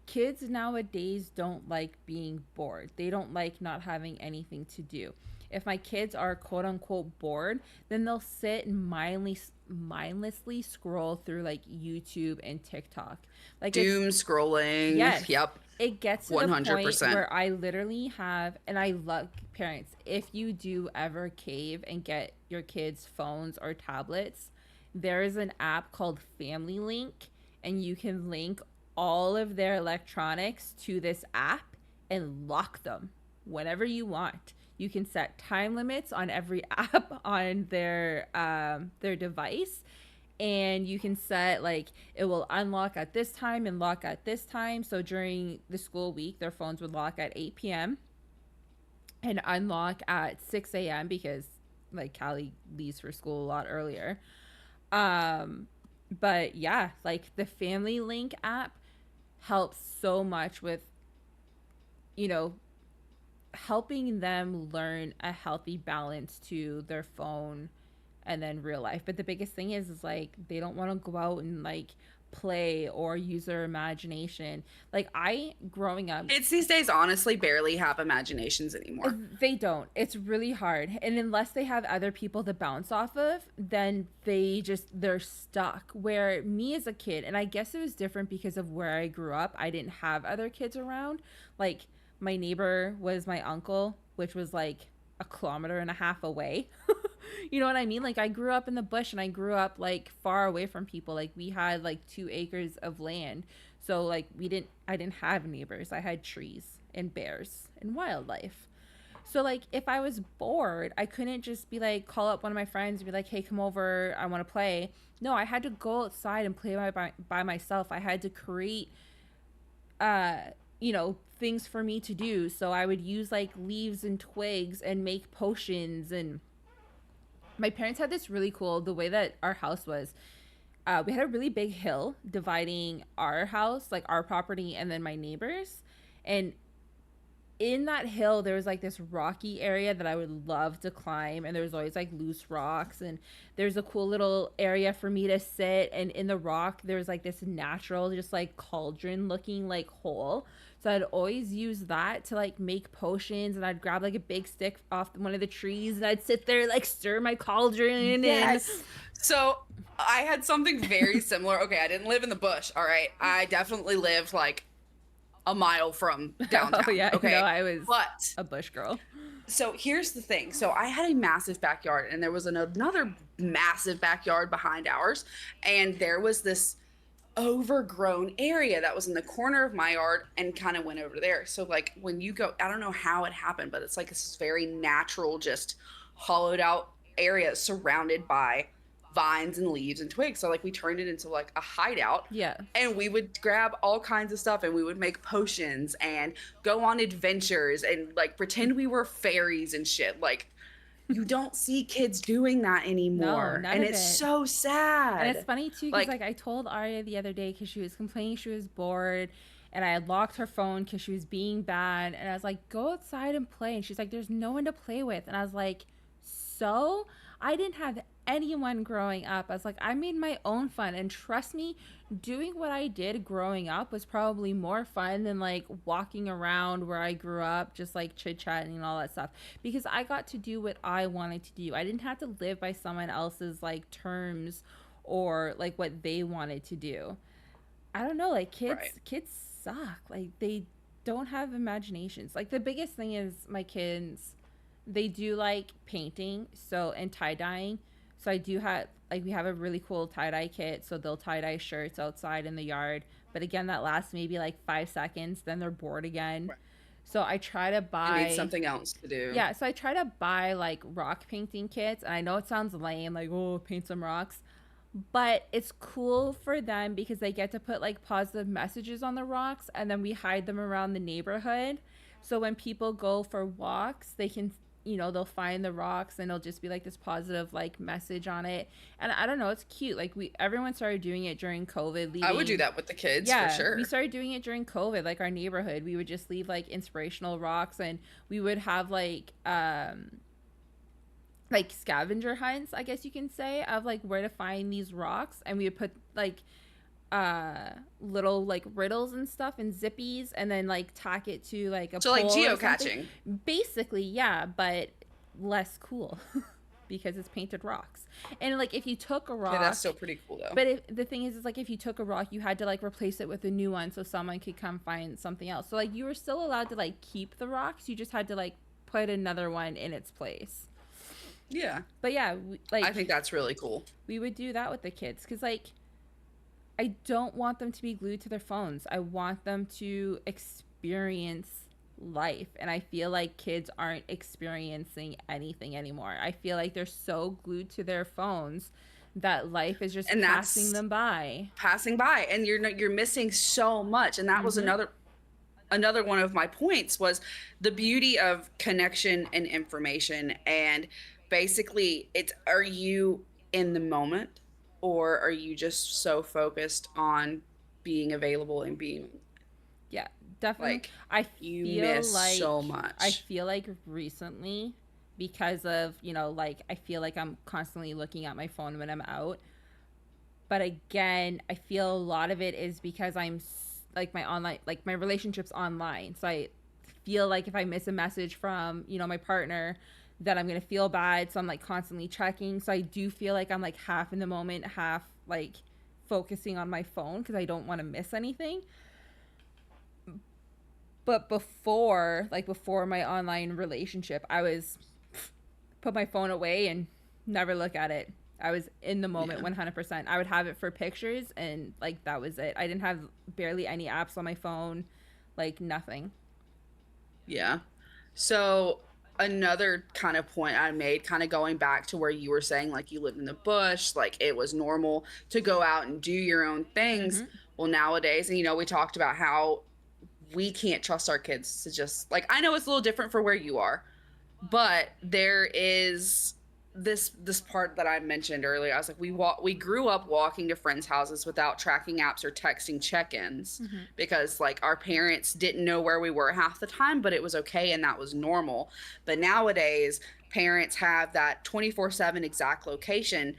kids nowadays don't like being bored. They don't like not having anything to do. If my kids are quote unquote bored, then they'll sit and mindlessly scroll through like YouTube and TikTok. Like doom scrolling. Yes. Yep. It gets to 100%. The point where I literally have, and I love parents, if you do ever cave and get your kids phones or tablets, there is an app called Family Link, and you can link all of their electronics to this app and lock them whenever you want. You can set time limits on every app on their device, and you can set like it will unlock at this time and lock at this time. So during the school week, their phones would lock at 8 p.m. and unlock at 6 a.m. because like Callie leaves for school a lot earlier. But yeah, like the Family Link app helps so much with, you know, helping them learn a healthy balance to their phone and then real life. But the biggest thing is like they don't want to go out and like play or use their imagination. Like I, growing up, kids these days honestly barely have imaginations anymore. They don't. It's really hard. And unless they have other people to bounce off of, then they're stuck. Where me as a kid, and I guess it was different because of where I grew up, I didn't have other kids around. Like my neighbor was my uncle, which was like 1.5 kilometers away. You know what I mean? Like I grew up in the bush, and I grew up like far away from people. Like we had like 2 acres of land. So like I didn't have neighbors. I had trees and bears and wildlife. So like if I was bored, I couldn't just be like call up one of my friends and be like, "Hey, come over, I want to play." No, I had to go outside and play by myself. I had to create things for me to do. So I would use like leaves and twigs and make potions. And my parents had this really cool, the way that our house was, we had a really big hill dividing our house, like our property, and then my neighbors. And in that hill, there was like this rocky area that I would love to climb. And there was always like loose rocks. And there's a cool little area for me to sit. And in the rock, there's like this natural, just like cauldron looking like hole. So I'd always use that to like make potions, and I'd grab like a big stick off one of the trees, and I'd sit there like stir my cauldron. Yes. And so I had something very similar. Okay, I didn't live in the bush. All right, I definitely lived like a mile from downtown. Oh yeah, okay, I was a bush girl. So here's the thing. So I had a massive backyard, and there was another massive backyard behind ours, and there was this overgrown area that was in the corner of my yard and kind of went over there. So like when you go, I don't know how it happened, but it's like this very natural, just hollowed out area surrounded by vines and leaves and twigs. So like we turned it into like a hideout. Yeah. And we would grab all kinds of stuff, and we would make potions and go on adventures and like pretend we were fairies and shit. Like you don't see kids doing that anymore. No, and it's so sad. And it's funny too, because like I told Arya the other day, because she was complaining she was bored, and I had locked her phone because she was being bad, and I was like, go outside and play. And she's like, there's no one to play with. And I was like, so I didn't have anyone growing up. I was like, I made my own fun, and trust me, doing what I did growing up was probably more fun than like walking around where I grew up, just like chit-chatting and all that stuff, because I got to do what I wanted to do. I didn't have to live by someone else's like terms or like what they wanted to do. I don't know, like kids suck. Like they don't have imaginations. Like the biggest thing is my kids, they do like painting, so, and tie-dyeing. So I do have, like, we have a really cool tie-dye kit, so they'll tie-dye shirts outside in the yard. But again, that lasts maybe like 5 seconds, then they're bored again. Right. So I try to buy... need something else to do. Yeah, so I try to buy, like, rock painting kits. And I know it sounds lame, like, oh, paint some rocks. but it's cool for them because they get to put like positive messages on the rocks, and then we hide them around the neighborhood. So when people go for walks, they can, they'll find the rocks and it'll just be like this positive like message on it. And I don't know, it's cute. Like everyone started doing it during COVID. I would do that with the kids, Yeah, for sure. we started doing it during COVID. Like our neighborhood, we would just leave like inspirational rocks, and we would have like scavenger hunts, I guess you can say, of like where to find these rocks, and we would put like little like riddles and stuff and zippies, and then like tack it to like a So like pole or geocaching. something. Basically, yeah, but less cool because it's painted rocks. And like if you took a rock, Yeah, that's still pretty cool though. but the thing is like if you took a rock, you had to like replace it with a new one so someone could come find something else. So like you were still allowed to like keep the rocks, you just had to like put another one in its place. Yeah. But yeah, like I think that's really cool. we would do that with the kids because like I don't want them to be glued to their phones. I want them to experience life, and I feel like kids aren't experiencing anything anymore. I feel like they're so glued to their phones that life is just And passing them by. Passing by, and you're missing so much. And that was another one of my points, was the beauty of connection and information. And basically it's, are you in the moment, or are you just so focused on being available and being, Yeah, definitely. like, I you feel miss like so much. I feel like recently, because of, like I feel like I'm constantly looking at my phone when I'm out. But again, I feel a lot of it is because like my online, like my relationship's online. So I feel like if I miss a message from, my partner, that I'm going to feel bad. So I'm like constantly checking. So I do feel like I'm like half in the moment, half like focusing on my phone because I don't want to miss anything. But before my online relationship, I was put my phone away and never look at it. I was in the moment, 100%. I would have it for pictures, and like that was it. I didn't have barely any apps on my phone, like nothing. Yeah. So another kind of point I made, kind of going back to where you were saying like you lived in the bush, like it was normal to go out and do your own things. Well, nowadays, and we talked about how we can't trust our kids to just, like, I know it's a little different for where you are, but there is this part that I mentioned earlier. I was like, we grew up walking to friends' houses without tracking apps or texting check-ins, because like our parents didn't know where we were half the time, but it was okay and that was normal. But nowadays, parents have that 24/7 exact location.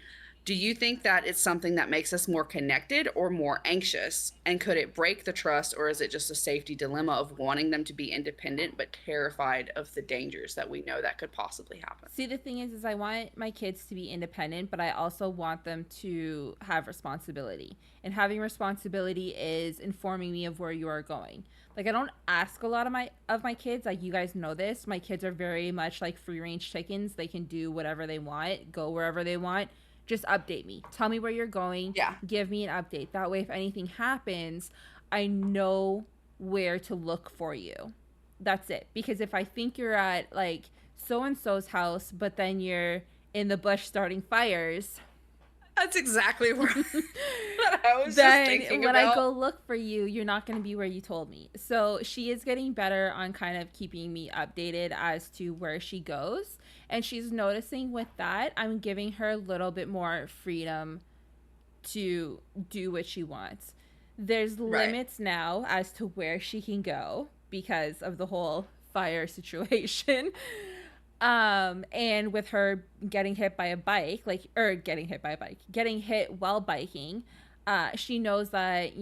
Do you think that it's something that makes us more connected or more anxious? And could it break the trust, or is it just a safety dilemma of wanting them to be independent but terrified of the dangers that we know that could possibly happen? See, the thing is I want my kids to be independent, but I also want them to have responsibility. And having responsibility is informing me of where you are going. Like I don't ask a lot of my kids, like you guys know this. My kids are very much like free range chickens. They can do whatever they want, go wherever they want. Just update me. Tell me where you're going. Yeah. Give me an update. That way, if anything happens, I know where to look for you. That's it. Because if I think you're at like so and so's house, but then you're in the bush starting fires, That's exactly where that I was then just thinking when about. I go look for you, you're not going to be where you told me. So she is getting better on kind of keeping me updated as to where she goes. And she's noticing with that, I'm giving her a little bit more freedom to do what she wants. There's limits now as to where she can go because of the whole fire situation. And with her getting hit by a bike, getting hit while biking, she knows that,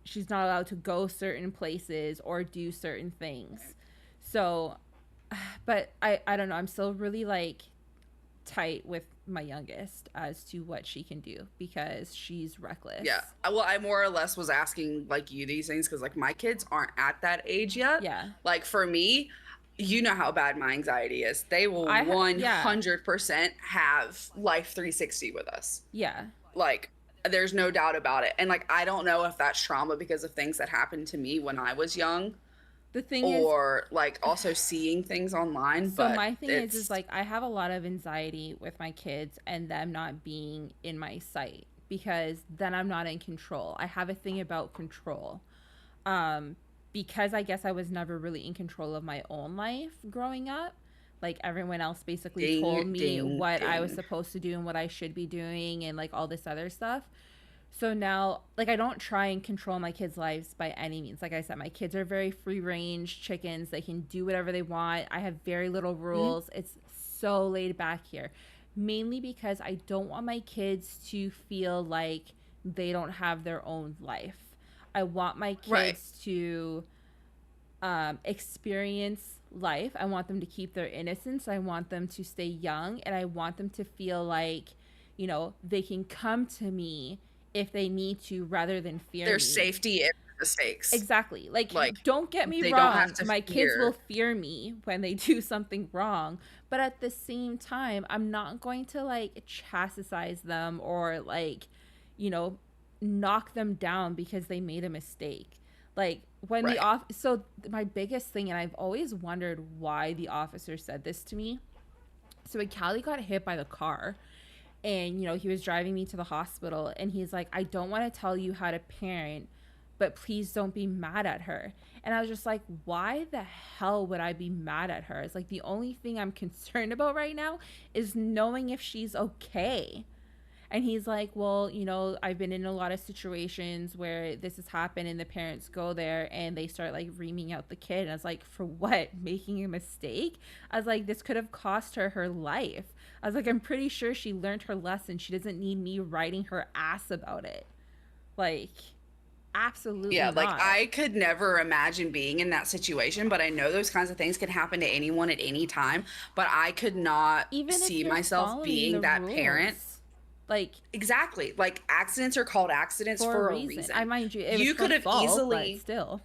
she's not allowed to go certain places or do certain things. So, but I don't know. I'm still really like tight with my youngest as to what she can do because she's reckless. Yeah. Well, I more or less was asking like you these things because like my kids aren't at that age yet. Yeah. Like for me, you know how bad my anxiety is. They will 100% have Life 360 with us. Yeah. Like, there's no doubt about it. And like, I don't know if that's trauma because of things that happened to me when I was young. The thing is, or like also seeing things online. so But my thing is it's like I have a lot of anxiety with my kids and them not being in my sight because then I'm not in control. I have a thing about control. Um because I guess I was never really in control of my own life growing up. Like everyone else basically ding, told me ding, what I was ding. supposed to do and what I should be doing and like all this other stuff. So now, like, I don't try and control my kids' lives by any means. Like I said, my kids are very free range chickens. They can do whatever they want. I have very little Mhm. rules. It's so laid back here. Mainly because I don't want my kids to feel like they don't have their own life. I want my Right, kids to experience life. I want them to keep their innocence. I want them to stay young. And I want them to feel like, they can come to me if they need to rather than fear there's me. safety in mistakes. Exactly. Like, Like don't get me they don't have wrong. to My kids will fear. fear me when they do something wrong. But at the same time, I'm not going to like chastise them or like, you know, knock them down because they made a mistake. Like when the Right. off so my biggest thing, and I've always wondered why the officer said this to me. So when Callie got hit by the car, and he was driving me to the hospital, and he's like, I don't want to tell you how to parent, but please don't be mad at her. And I was just like, why the hell would I be mad at her? It's like the only thing I'm concerned about right now is knowing if she's okay. And he's like, well, I've been in a lot of situations where this has happened and the parents go there and they start like reaming out the kid. And I was like, for what? Making a mistake? I was like, this could have cost her life. I was like, I'm pretty sure she learned her lesson. She doesn't need me writing her ass about it. Like, absolutely Yeah, like not. I could never imagine being in that situation, but I know those kinds of things can happen to anyone at any time. But I could not Even if see you're myself following being the that parent. rules, like, Exactly. Like accidents are called accidents for a for a reason. I reason. mind you, it was You her could have fault, but easily, still.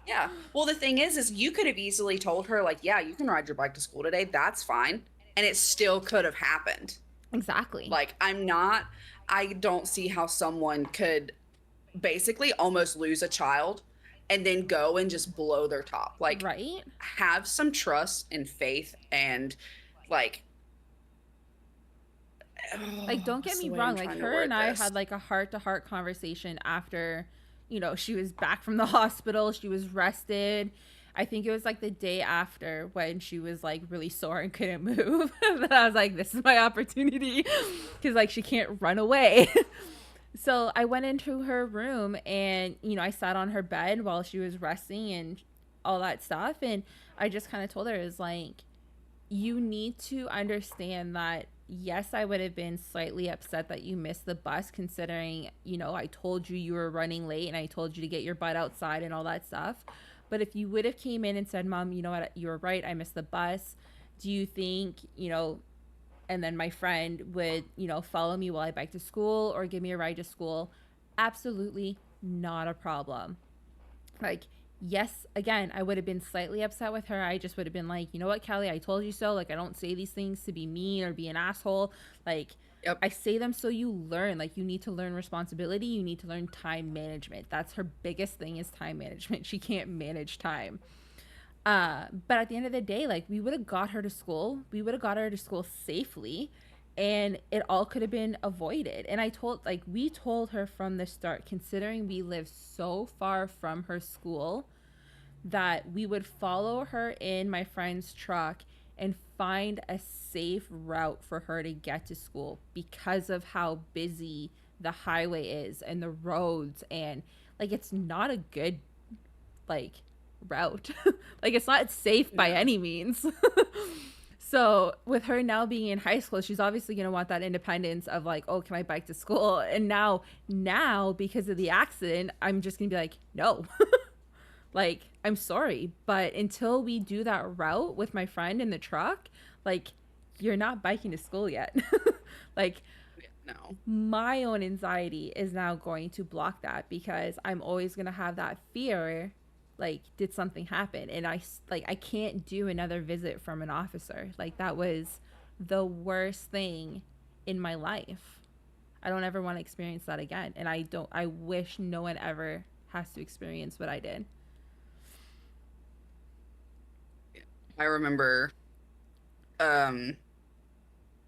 yeah. Well, the thing is you could have easily told her, like, yeah, you can ride your bike to school today. That's fine. And it still could have happened. Exactly. Like, I don't see how someone could basically almost lose a child and then go and just blow their top. Like, Right? have some trust and faith and, like, Like, oh, don't get what's me the way I'm wrong, like trying to her and word I this? had like a heart to heart conversation after she was back from the hospital. She was rested. I think it was like the day after when she was like really sore and couldn't move. That I was like, this is my opportunity because like she can't run away. So I went into her room and I sat on her bed while she was resting and all that stuff. And I just kind of told her, is like, you need to understand that yes, I would have been slightly upset that you missed the bus, considering I told you were running late and I told you to get your butt outside and all that stuff. But if you would have came in and said, Mom, you know what, you were right, I missed the bus, do you think and then my friend would follow me while I bike to school or give me a ride to school? Absolutely not a problem. Like, yes, again, I would have been slightly upset with her. I just would have been like, you know what, Kelly, I told you so. Like, I don't say these things to be mean or be an asshole. Like, Yep. I say them so you learn. Like, you need to learn responsibility. You need to learn time management. That's her biggest thing, is time management. She can't manage time. But at the end of the day, like, we would have got her to school. We would have got her to school safely, and it all could have been avoided. And we told her from the start, considering we live so far from her school, that we would follow her in my friend's truck and find a safe route for her to get to school because of how busy the highway is and the roads, and like it's not a good like route. Like it's not safe by No. any means. So with her now being in high school, she's obviously going to want that independence of like, oh, can I bike to school? And now because of the accident, I'm just going to be like, no. Like, I'm sorry, but until we do that route with my friend in the truck, like, you're not biking to school yet. Like, No. my own anxiety is now going to block that because I'm always going to have that fear, like, did something happen? And I can't do another visit from an officer. Like, that was the worst thing in my life. I don't ever want to experience that again. And I wish no one ever has to experience what I did. I remember, um,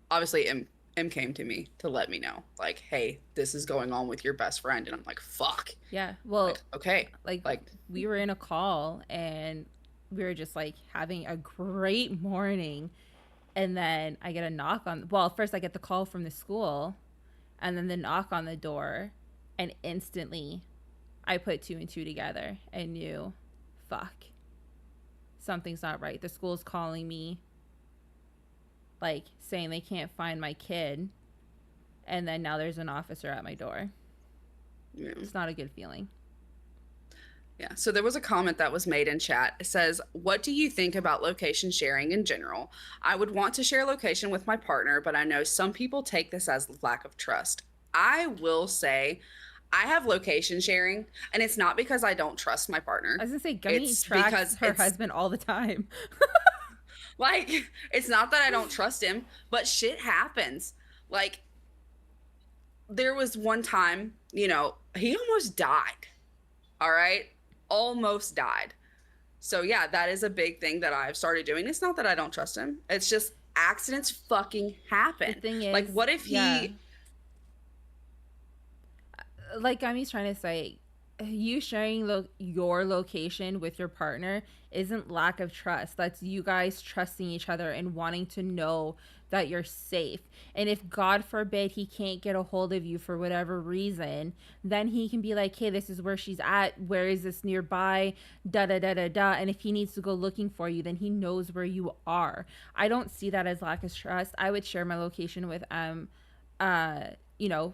obviously M came to me to let me know, like, hey, this is going on with your best friend, and I'm like, fuck. Yeah. Well, Like, okay, like like, we were in a call and we were just like having a great morning, and then I get a knock on, well, first I get the call from the school, and then the knock on the door, and instantly I put two and two together and knew, fuck, something's not right. The school's calling me, like saying they can't find my kid, and then now there's an officer at my door. yeah. It's not a good feeling. Yeah. So there was a comment that was made in chat. It says, "What do you think about location sharing in general? I would want to share location with my partner, but I know some people take this as lack of trust." I will say, I have location sharing, and it's not because I don't trust my partner. I was gonna say, Gummy It's tracks because her husband all the time. like, it's not that I don't trust him, but shit happens. Like, there was one time, he almost died. All right? Almost died. So yeah, that is a big thing that I've started doing. It's not that I don't trust him. It's just accidents fucking happen. The thing is, like, what if he like Gummy's trying to say, you sharing your location with your partner isn't lack of trust. That's you guys trusting each other and wanting to know that you're safe. And if God forbid he can't get a hold of you for whatever reason, then he can be like, hey, this is where she's at. Where is this nearby? Da da da da da. And if he needs to go looking for you, then he knows where you are. I don't see that as lack of trust. I would share my location with you know,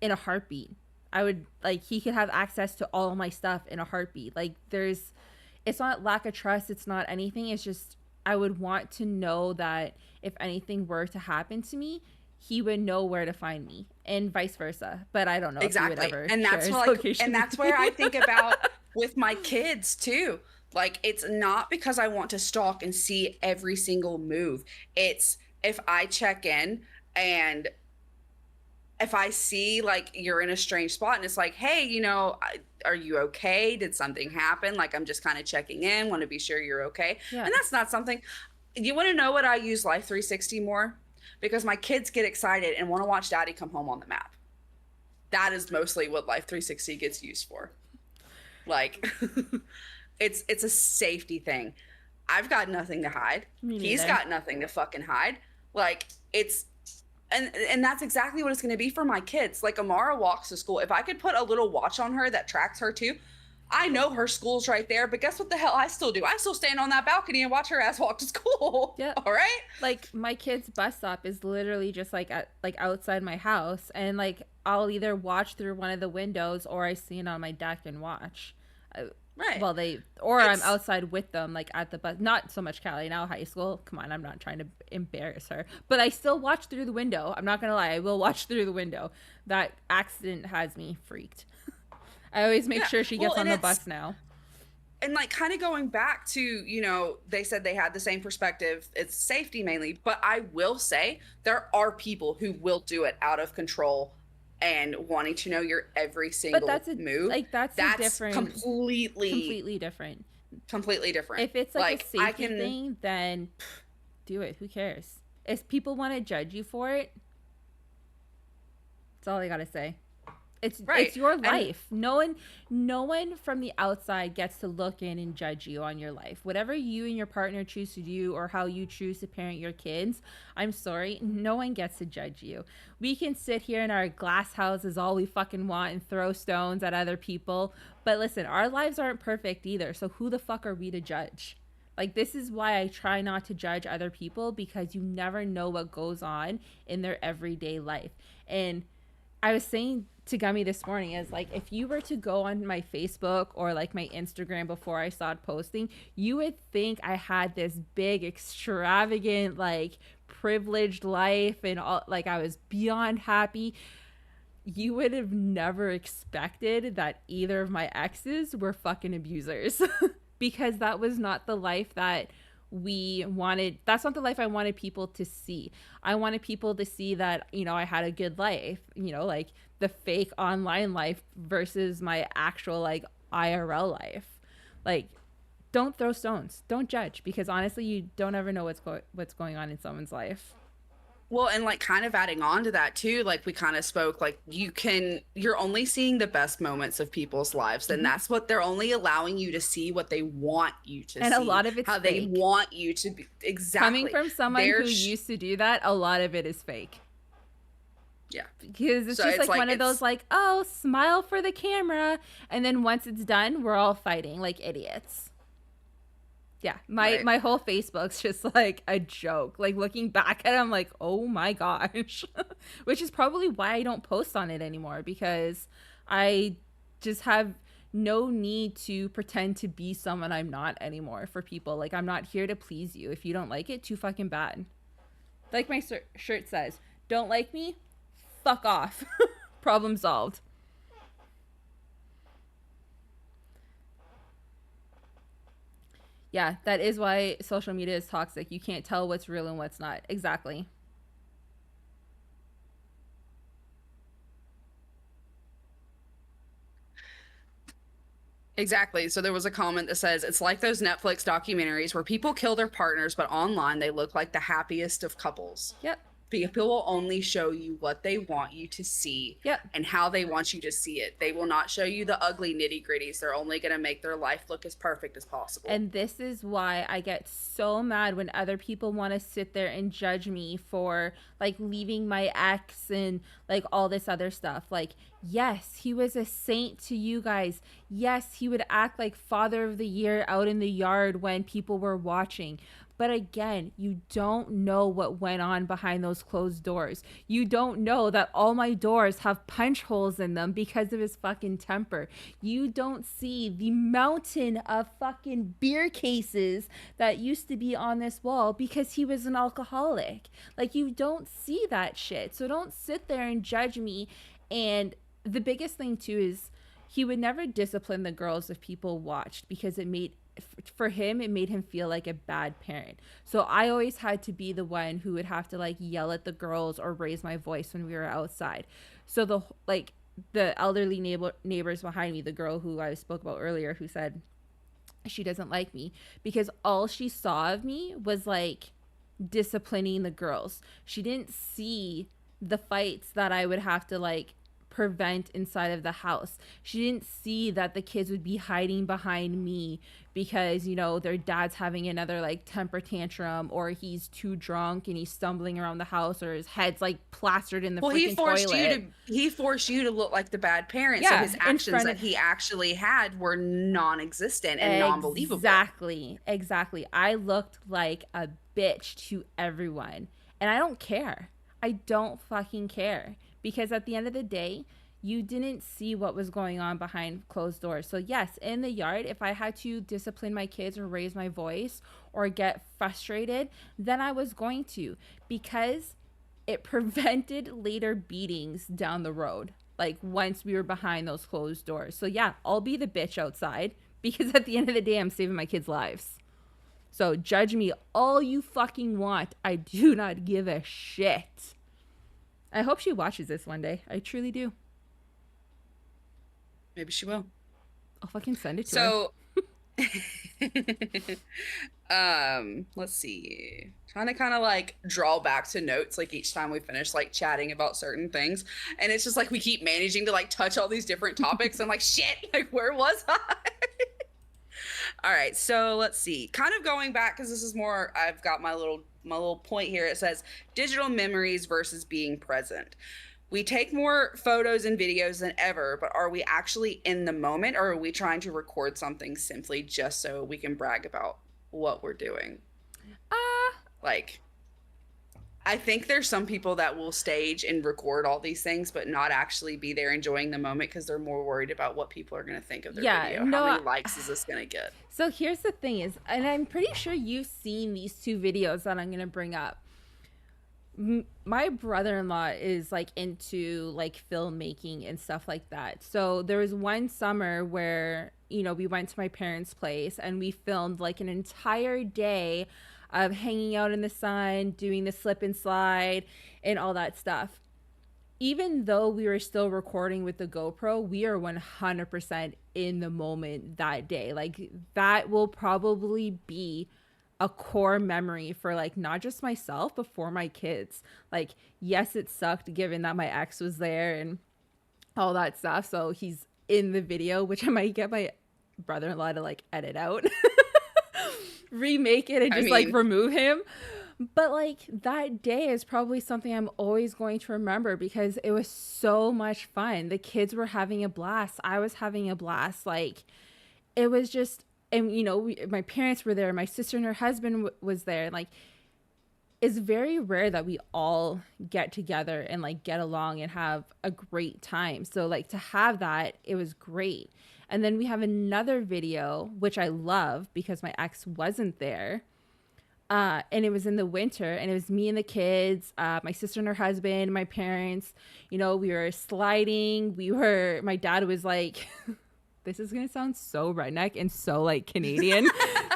in a heartbeat. I would, like, he could have access to all of my stuff in a heartbeat. Like, it's not lack of trust. It's not anything. It's just, I would want to know that if anything were to happen to me, he would know where to find me, and vice versa. But I don't know exactly. if he would ever And that's share his location and that's where I think about with my kids too. Like, it's not because I want to stalk and see every single move. It's if I check in and if I see like you're in a strange spot and it's like, hey, are you okay? Did something happen? Like, I'm just kind of checking in, want to be sure you're okay. Yeah. And that's not something. You want to know what I use Life 360 more? Because my kids get excited and want to watch daddy come home on the map. That is mostly what Life 360 gets used for. Like, it's a safety thing. I've got nothing to hide. He's got nothing to fucking hide. Like, it's and that's exactly what it's going to be for my kids. Like, Amara walks to school. If I could put a little watch on her that tracks her too, I know her school's right there. But guess what the hell I still do? I still stand on that balcony and watch her ass walk to school. Yeah. All right. Like, my kid's bus stop is literally just like outside my house, and like I'll either watch through one of the windows or I stand on my deck and watch. Right. Well, I'm outside with them, like at the bus. Not so much Callie now, high school. Come on, I'm not trying to embarrass her, but I still watch through the window. I'm not gonna lie, I will watch through the window. That accident has me freaked. I always make sure she gets on the bus now. And like, kind of going back to, they said they had the same perspective. It's safety mainly, but I will say there are people who will do it out of control and wanting to know your every single move. Like, that's different. Completely different. Completely different. If it's like a safety thing, then do it. Who cares? If people want to judge you for it, that's all I gotta say. It's your life. No one from the outside gets to look in and judge you on your life. Whatever you and your partner choose to do, or how you choose to parent your kids, I'm sorry, no one gets to judge you. We can sit here in our glass houses all we fucking want and throw stones at other people, but listen, our lives aren't perfect either, so who the fuck are we to judge? Like, this is why I try not to judge other people, because you never know what goes on in their everyday life. And I was saying to Gummy this morning, is like, if you were to go on my Facebook or like my Instagram before I started posting, you would think I had this big, extravagant, like, privileged life and all, like, I was beyond happy. You would have never expected that either of my exes were fucking abusers. Because that was not the life that we wanted. That's not the life I wanted people to see. I wanted people to see that, I had a good life, like the fake online life versus my actual, like, IRL life. Like, don't throw stones. Don't judge, because honestly, you don't ever know what's going on in someone's life. Well, and like kind of adding on to that too, like we kind of spoke, like you're only seeing the best moments of people's lives, and that's what they're only allowing you to see, what they want you to And see. a lot of it's how fake. they want you to be. Exactly. Coming from someone who used to do that, a lot of it is fake. Yeah. Because it's just like one of those like, oh, smile for the camera, and then once it's done, we're all fighting like idiots. Yeah, my whole Facebook's just like a joke. Like looking back at it, I'm like, oh my gosh. Which is probably why I don't post on it anymore, because I just have no need to pretend to be someone I'm not anymore for people. Like, I'm not here to please you. If you don't like it, too fucking bad. Like my shirt says, don't like me? Fuck off. Problem solved. Yeah, that is why social media is toxic. You can't tell what's real and what's not. Exactly. Exactly. So there was a comment that says, it's like those Netflix documentaries where people kill their partners, but online they look like the happiest of couples. Yep. People will only show you what they want you to see, yep, and how they want you to see it. They will not show you the ugly nitty gritties. They're only going to make their life look as perfect as possible. And this is why I get so mad when other people want to sit there and judge me for like leaving my ex and like all this other stuff. Like, yes, he was a saint to you guys. Yes, he would act like father of the year out in the yard when people were watching. But again, you don't know what went on behind those closed doors. You don't know that all my doors have punch holes in them because of his fucking temper. You don't see the mountain of fucking beer cases that used to be on this wall because he was an alcoholic. Like, you don't see that shit. So don't sit there and judge me. And the biggest thing too is he would never discipline the girls if people watched, because it made him feel like a bad parent. So I always had to be the one who would have to like yell at the girls or raise my voice when we were outside. So the elderly neighbors behind me, the girl who I spoke about earlier, who said she doesn't like me because all she saw of me was like disciplining the girls. She didn't see the fights that I would have to like prevent inside of the house. She didn't see that the kids would be hiding behind me because, you know, their dad's having another like temper tantrum, or he's too drunk and he's stumbling around the house, or his head's like plastered in the freaking toilet. He forced you to look like the bad parent. Yeah, so his actions that he actually had were non-existent and non-believable. Exactly. I looked like a bitch to everyone, and I don't care. I don't fucking care. Because at the end of the day, you didn't see what was going on behind closed doors. So yes, in the yard, if I had to discipline my kids or raise my voice or get frustrated, then I was going to, because it prevented later beatings down the road. Like once we were behind those closed doors. So yeah, I'll be the bitch outside, because at the end of the day, I'm saving my kids' lives. So judge me all you fucking want. I do not give a shit. I hope she watches this one day. I truly do. Maybe she will. I'll fucking send it to her. Let's see. Trying to kind of like draw back to notes like each time we finish like chatting about certain things. And it's just like we keep managing to like touch all these different topics. I'm like, shit, like where was I? All right, so let's see. Kind of going back, because this is more, I've got my little point here. It says digital memories versus being present. We take more photos and videos than ever, but are we actually in the moment, or are we trying to record something simply just so we can brag about what we're doing? Like, I think there's some people that will stage and record all these things, but not actually be there enjoying the moment because they're more worried about what people are going to think of their video. How many likes is this going to get? So here's the thing is, and I'm pretty sure you've seen these two videos that I'm going to bring up. My brother-in-law is like into like filmmaking and stuff like that. So there was one summer where, you know, we went to my parents' place and we filmed like an entire day of hanging out in the sun, doing the slip and slide and all that stuff. even though we were still recording with the GoPro, we are 100% in the moment that day. Like, that will probably be a core memory for, like, not just myself, but for my kids. Like, yes, it sucked given that my ex was there and all that stuff. So he's in the video, which I might get my brother-in-law to, like, edit out, remake it, and just, like, remove him. But, like, that day is probably something I'm always going to remember because it was so much fun. The kids were having a blast. I was having a blast. Like, it was just, and, you know, my parents were there. My sister and her husband was there. Like, it's very rare that we all get together and, like, get along and have a great time. So, like, to have that, it was great. And then we have another video, which I love because my ex wasn't there. And it was in the winter, and it was me and the kids, my sister and her husband, my parents. You know, we were sliding. My dad was like, this is going to sound so redneck and so, like, Canadian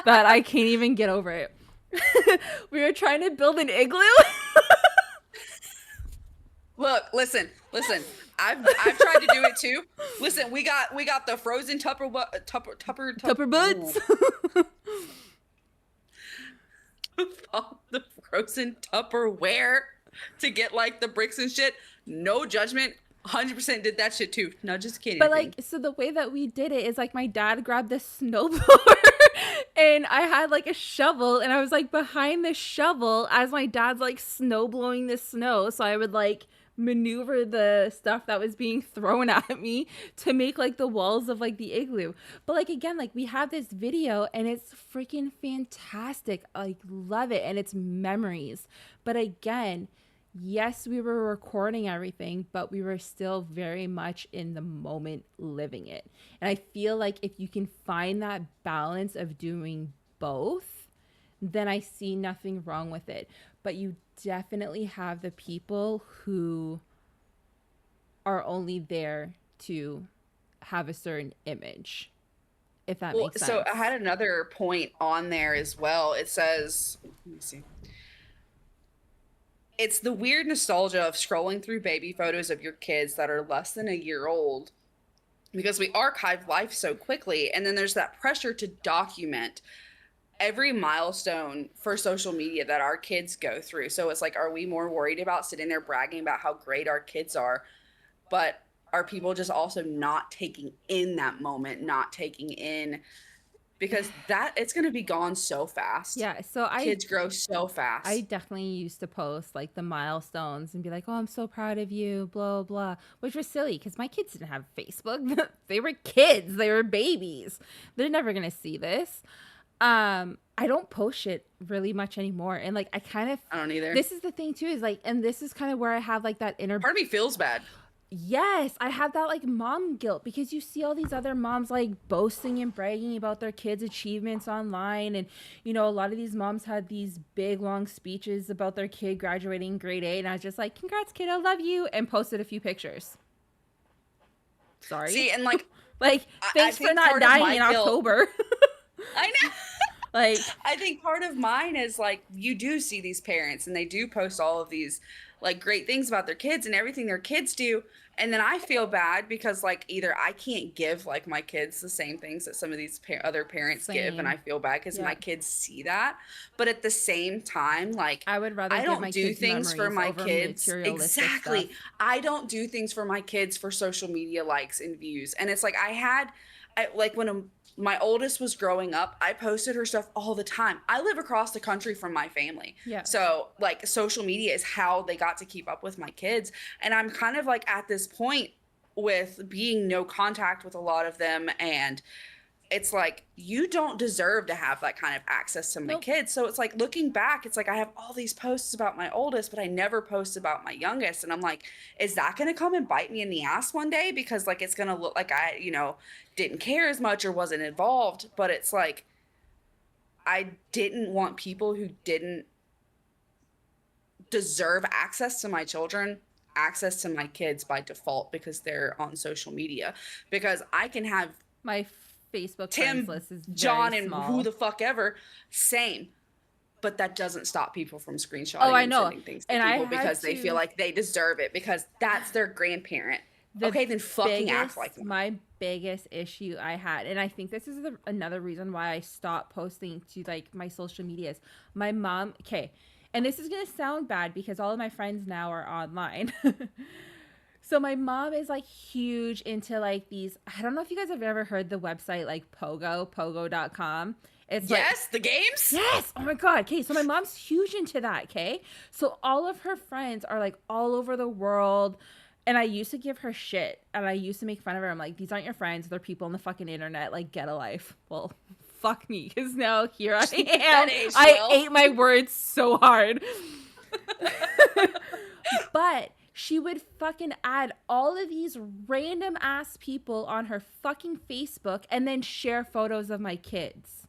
that I can't even get over it. We were trying to build an igloo. Look, listen. I've tried to do it too. Listen, we got the frozen Tupper butts. The frozen Tupperware to get, like, the bricks and shit. No judgment. 100% did that shit too. No, just kidding. But, like, so the way that we did it is, like, my dad grabbed the snowblower and I had, like, a shovel, and I was, like, behind the shovel as my dad's, like, snow blowing the snow. So I would, like, maneuver the stuff that was being thrown at me to make, like, the walls of, like, the igloo. But, like, again, like, we have this video and it's freaking fantastic. I, like, love it, and it's memories. But again, yes, we were recording everything, but we were still very much in the moment living it. And I feel like if you can find that balance of doing both, then I see nothing wrong with it. But you definitely have the people who are only there to have a certain image, if that makes sense. So I had another point on there as well. It says, let me see. It's the weird nostalgia of scrolling through baby photos of your kids that are less than a year old because we archive life so quickly. And then there's that pressure to document every milestone for social media that our kids go through. So it's like, are we more worried about sitting there bragging about how great our kids are? But are people just also not taking in that moment, not taking in, because that it's going to be gone so fast. Yeah. So kids grow so fast. I definitely used to post, like, the milestones and be like, oh, I'm so proud of you, blah, blah, which was silly because my kids didn't have Facebook. They were kids. They were babies. They're never going to see this. I don't post shit really much anymore. And, like, I don't either. This is the thing too, is, like, and this is kind of where I have, like, that inner part of me feels bad. Yes, I have that, like, mom guilt because you see all these other moms, like, boasting and bragging about their kids' achievements online. And, you know, a lot of these moms had these big, long speeches about their kid graduating grade 8. And I was just like, congrats, kid, I love you. And posted a few pictures. Sorry. See, and, like, like, thanks for not dying in October. I know. Like, I think part of mine is, like, you do see these parents and they do post all of these, like, great things about their kids and everything their kids do. And then I feel bad because, like, either I can't give, like, my kids the same things that some of these other parents give, and I feel bad because my kids see that. But at the same time, like, I would rather I don't do things for my kids. Exactly. Stuff. I don't do things for my kids for social media likes and views. And it's like like when my oldest was growing up, I posted her stuff all the time. I live across the country from my family. Yeah. So, like, social media is how they got to keep up with my kids. And I'm kind of, like, at this point with being no contact with a lot of them. And it's like, you don't deserve to have that kind of access to my kids. So it's like, looking back, it's like I have all these posts about my oldest, but I never post about my youngest. And I'm like, is that going to come and bite me in the ass one day? Because, like, it's going to look like I, you know, didn't care as much or wasn't involved. But it's like, I didn't want people who didn't deserve access to my children access to my kids by default because they're on social media. Because I can have my Facebook Tim, friends list is John, very and small. who the fuck ever, same. but that doesn't stop people from screenshotting I and know. sending things to And people because they feel like they deserve it because that's their grandparent. Okay, then fucking act like them. My biggest issue I had, and I think this is another reason why I stopped posting to like my social medias. My mom, okay, and this is gonna sound bad because all of my friends now are online. So my mom is like huge into like these, I don't know if you guys have ever heard the website like pogo.com. It's yes, the games? Yes. Oh my God. Okay. So my mom's huge into that. Okay. So all of her friends are like all over the world. And I used to give her shit and I used to make fun of her. I'm like, these aren't your friends. They're people on the fucking internet. Like, get a life. Well, fuck me. Because now here I am. I ate my words so hard. But she would fucking add all of these random ass people on her fucking Facebook and then share photos of my kids.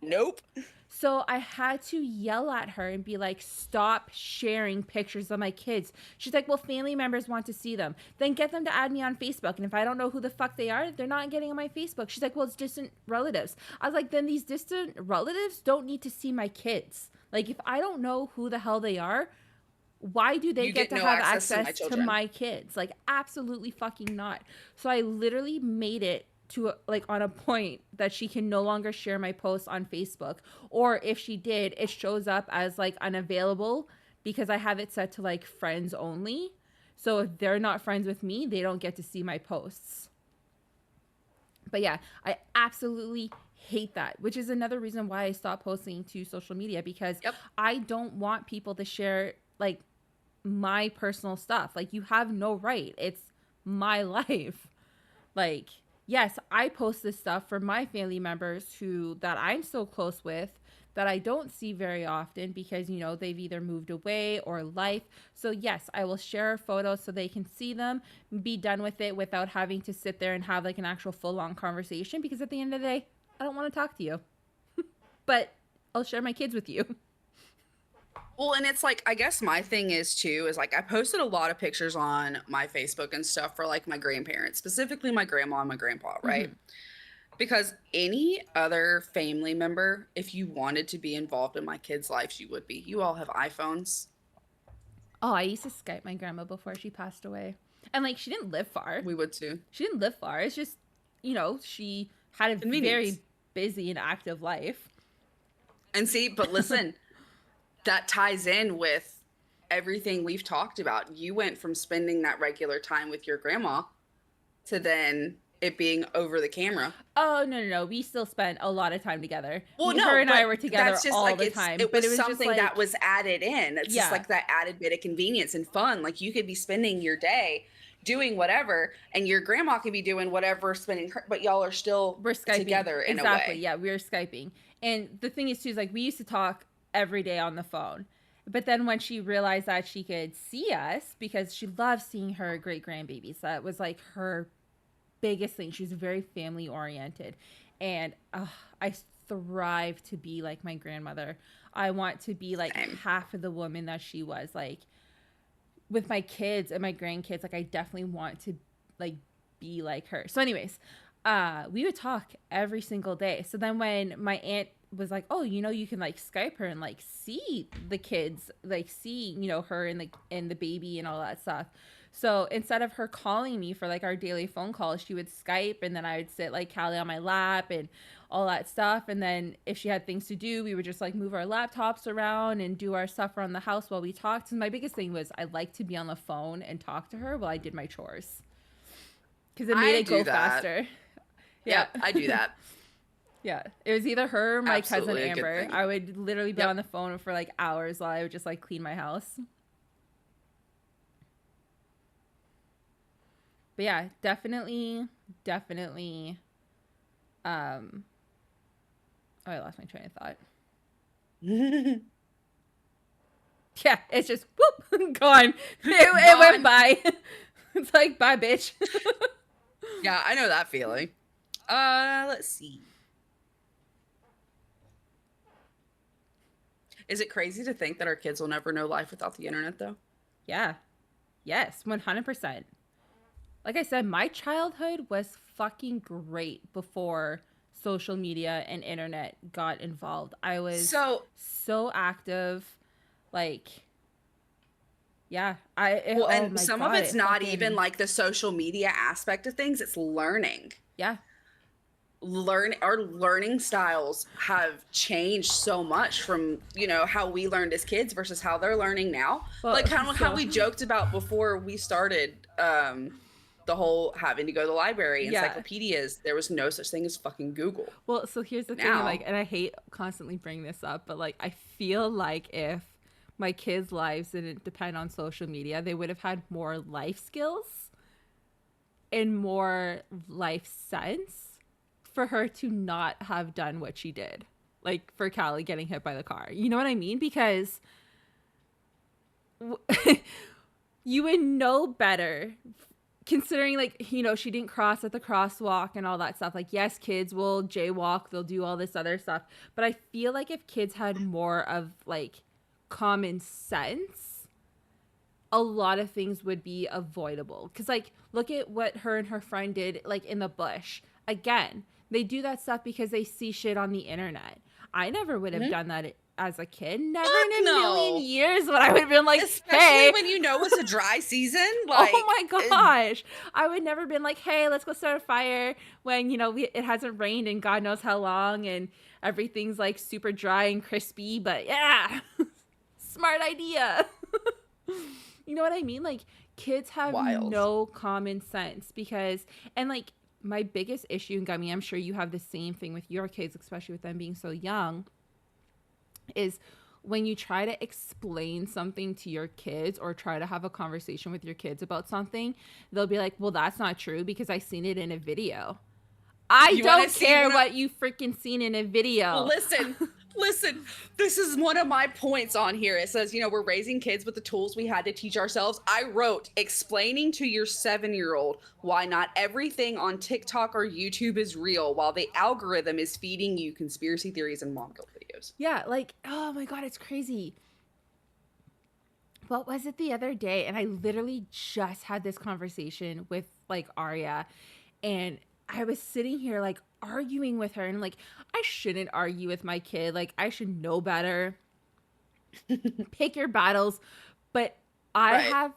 Nope. So I had to yell at her and be like, stop sharing pictures of my kids. She's like, well, family members want to see them. Then get them to add me on Facebook. And if I don't know who the fuck they are, they're not getting on my Facebook. She's like, well, it's distant relatives. I was like, then these distant relatives don't need to see my kids. Like, if I don't know who the hell they are, why do they get to have access to my kids? Like, absolutely fucking not. So I literally made it to like on a point that she can no longer share my posts on Facebook, or if she did, it shows up as like unavailable because I have it set to like friends only. So if they're not friends with me, they don't get to see my posts. But yeah, I absolutely hate that, which is another reason why I stopped posting to social media, because I don't want people to share like my personal stuff. Like, you have no right. It's my life. Like, yes, I post this stuff for my family members that I'm so close with that I don't see very often because, you know, they've either moved away or life. So yes, I will share photos so they can see them, be done with it without having to sit there and have like an actual full-on conversation, because at the end of the day, I don't want to talk to you. But I'll share my kids with you. Well, and it's like, I guess my thing is too, is like I posted a lot of pictures on my Facebook and stuff for like my grandparents, specifically my grandma and my grandpa, right? Mm-hmm. Because any other family member, if you wanted to be involved in my kids' lives, you would be. You all have iPhones. Oh, I used to Skype my grandma before she passed away. And like, she didn't live far. We would too. She didn't live far. It's just, you know, she had a very busy and active life. And see, but listen, that ties in with everything we've talked about. You went from spending that regular time with your grandma to then it being over the camera. Oh, no. We still spent a lot of time together. Well, her and I were together all like the time. It was something that was added in. It's just like that added bit of convenience and fun. Like, you could be spending your day doing whatever, and your grandma could be doing whatever, but y'all are still Skyping together in a way. Exactly, yeah, we were Skyping. And the thing is, too, is like, we used to talk every day on the phone. But then when she realized that she could see us, because she loves seeing her great grandbabies, that was like her biggest thing. She was very family oriented, and I thrive to be like my grandmother. I want to be like half of the woman that she was. Like, with my kids and my grandkids, like, I definitely want to like be like her. So anyways, we would talk every single day. So then when my aunt was like, oh, you know, you can like Skype her and like see the kids, like see, you know, her and the baby and all that stuff. So instead of her calling me for like our daily phone calls, she would Skype, and then I would sit like Callie on my lap and all that stuff. And then if she had things to do, we would just like move our laptops around and do our stuff around the house while we talked. And my biggest thing was I like to be on the phone and talk to her while I did my chores, because it made it go faster. Yeah, I do that. Yeah, it was either her or my cousin Absolutely Amber. I would literally be on the phone for like hours while I would just like clean my house. But yeah, definitely. Oh, I lost my train of thought. Yeah, it's just whoop, gone. It went by. It's like, bye, bitch. Yeah, I know that feeling. Let's see. Is it crazy to think that our kids will never know life without the internet, though? Yeah. Yes, 100%. Like I said, my childhood was fucking great before social media and internet got involved. I was so active, like, yeah. Oh my some God, of it's not fucking, even like the social media aspect of things, it's learning. yeah. Our learning styles have changed so much from, you know, how we learned as kids versus how they're learning now. Well, Like how so, we joked about before we started the whole having to go to the library, yeah. encyclopedias, there was no such thing as fucking Google. Well, so here's the thing, like, and I hate constantly bringing this up, but like, I feel like if my kids' lives didn't depend on social media, they would have had more life skills and more life sense for her to not have done what she did. Like for Callie getting hit by the car. You know what I mean? Because you would know better, considering, like, you know, she didn't cross at the crosswalk and all that stuff. Like, yes, kids will jaywalk, they'll do all this other stuff, but I feel like if kids had more of like common sense, a lot of things would be avoidable. Because, like, look at what her and her friend did, like, in the bush. Again, they do that stuff because they see shit on the internet. I never would have done that as a kid. Never in a million years would I would have been like, especially hey, when you know it's a dry season. Like, oh my gosh. I would never been like, hey, let's go start a fire when, you know, it hasn't rained in God knows how long and everything's like super dry and crispy. But yeah, smart idea. You know what I mean? Like, kids have no common sense because, and like, my biggest issue, and Gummy, I'm sure you have the same thing with your kids, especially with them being so young, is when you try to explain something to your kids or try to have a conversation with your kids about something, they'll be like, well, that's not true because I seen it in a video. I don't care what you freaking seen in a video. Listen, this is one of my points on here. It says, you know, we're raising kids with the tools we had to teach ourselves. I wrote, explaining to your 7-year-old why not everything on TikTok or YouTube is real while the algorithm is feeding you conspiracy theories and mom guilt videos. Yeah, like, oh my God, it's crazy. What was it the other day? And I literally just had this conversation with like Arya, and I was sitting here like arguing with her, and like, I shouldn't argue with my kid. Like, I should know better. Pick your battles. But I have,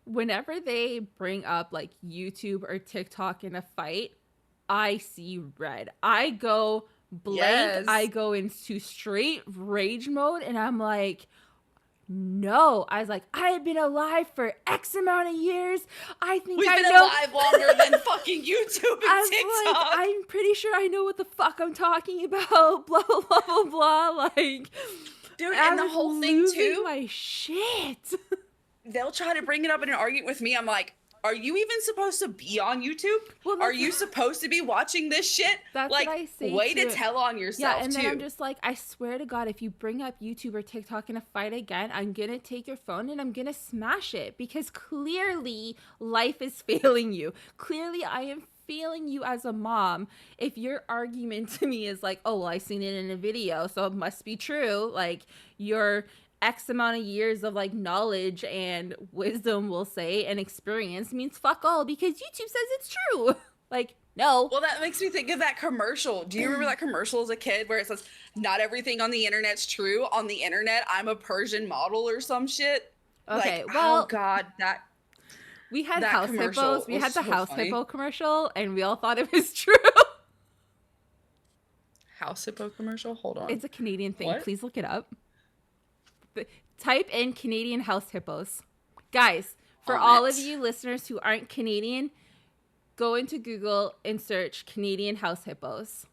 whenever they bring up like YouTube or TikTok in a fight, I see red. I go blank. Yes. I go into straight rage mode, and I'm like, no. I was like, I have been alive for X amount of years. I think we've been alive longer than fucking YouTube and TikTok. Like, I'm pretty sure I know what the fuck I'm talking about. Blah blah blah blah blah. Like, dude, and the whole thing too. My shit. They'll try to bring it up in an argument with me. I'm like, are you even supposed to be on YouTube? Well, are you supposed to be watching this shit? That's like, what I say. Way to tell on yourself, yeah, and then I'm just like, I swear to God, if you bring up YouTube or TikTok in a fight again, I'm going to take your phone and I'm going to smash it, because clearly life is failing you. Clearly I am failing you as a mom. If your argument to me is like, oh, well, I seen it in a video, so it must be true. Like, you're X amount of years of like knowledge and wisdom, will say, and experience means fuck all because YouTube says it's true. Like, no. Well, that makes me think of that commercial. Do you remember that commercial as a kid where it says, not everything on the internet's true. On the internet, I'm a Persian model or some shit? Okay, like, well, oh God, we had house hippos. We had the house hippo commercial, and we all thought it was true. House hippo commercial? Hold on. It's a Canadian thing. What? Please look it up. Type in Canadian house hippos. Guys, for all of you listeners who aren't Canadian, go into Google and search Canadian house hippos.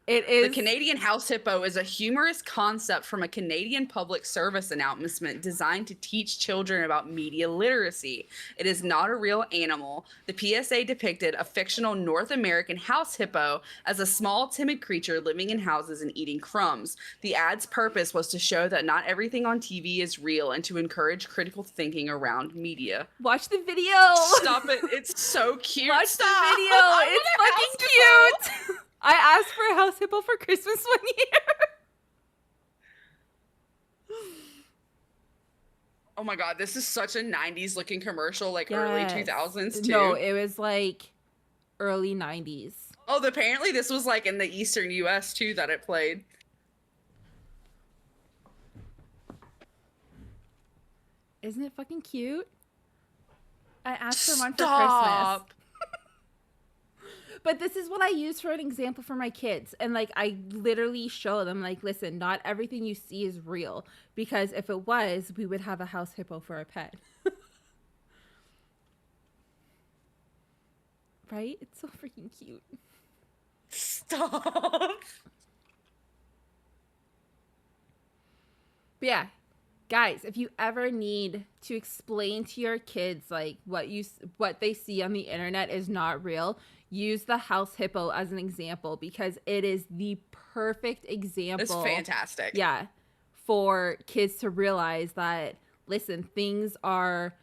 It is. The Canadian house hippo is a humorous concept from a Canadian public service announcement designed to teach children about media literacy. It is not a real animal. The PSA depicted a fictional North American house hippo as a small, timid creature living in houses and eating crumbs. The ad's purpose was to show that not everything on TV is real and to encourage critical thinking around media. Watch the video. Stop it. It's so cute. Watch the video. It's fucking cute. I asked for a house hippo for Christmas one year. Oh my God, this is such a 90s looking commercial, like early 2000s too. No, it was like early 90s. Oh, apparently this was like in the eastern US too that it played. Isn't it fucking cute? I asked for one for Christmas. Stop. But this is what I use for an example for my kids. And like, I literally show them, like, listen, not everything you see is real. Because if it was, we would have a house hippo for a pet. Right? It's so freaking cute. Stop. But yeah, guys, if you ever need to explain to your kids like what they see on the internet is not real, use the house hippo as an example because it is the perfect example. It's fantastic. Yeah, for kids to realize that listen, things are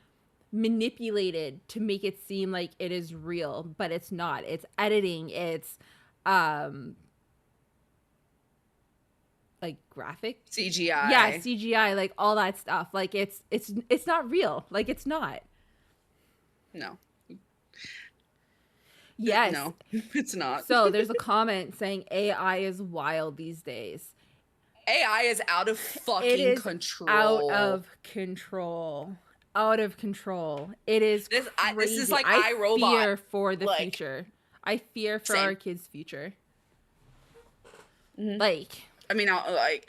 manipulated to make it seem like it is real, but it's not. It's editing, it's like graphic CGI. Yeah, CGI, like all that stuff. Like it's not real. Like it's not. No. Yes. No, it's not. So there's a comment saying AI is wild these days. AI is out of fucking control. Out of control. Out of control. It is crazy. This is like I iRobot. fear for the future. I fear for our kids' future. Mm-hmm. Like, I mean, I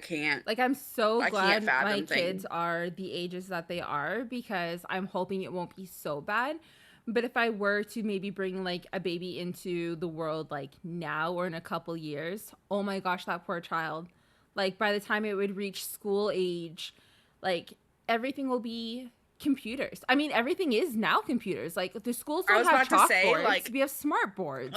can't. Like, I'm so glad my things. kids are the ages that they are because I'm hoping it won't be so bad. But if I were to maybe bring like a baby into the world like now or in a couple years, oh my gosh, that poor child. Like by the time it would reach school age, like everything will be computers. I mean, everything is now computers. Like the schools don't have chalkboards. Like, we have smart boards.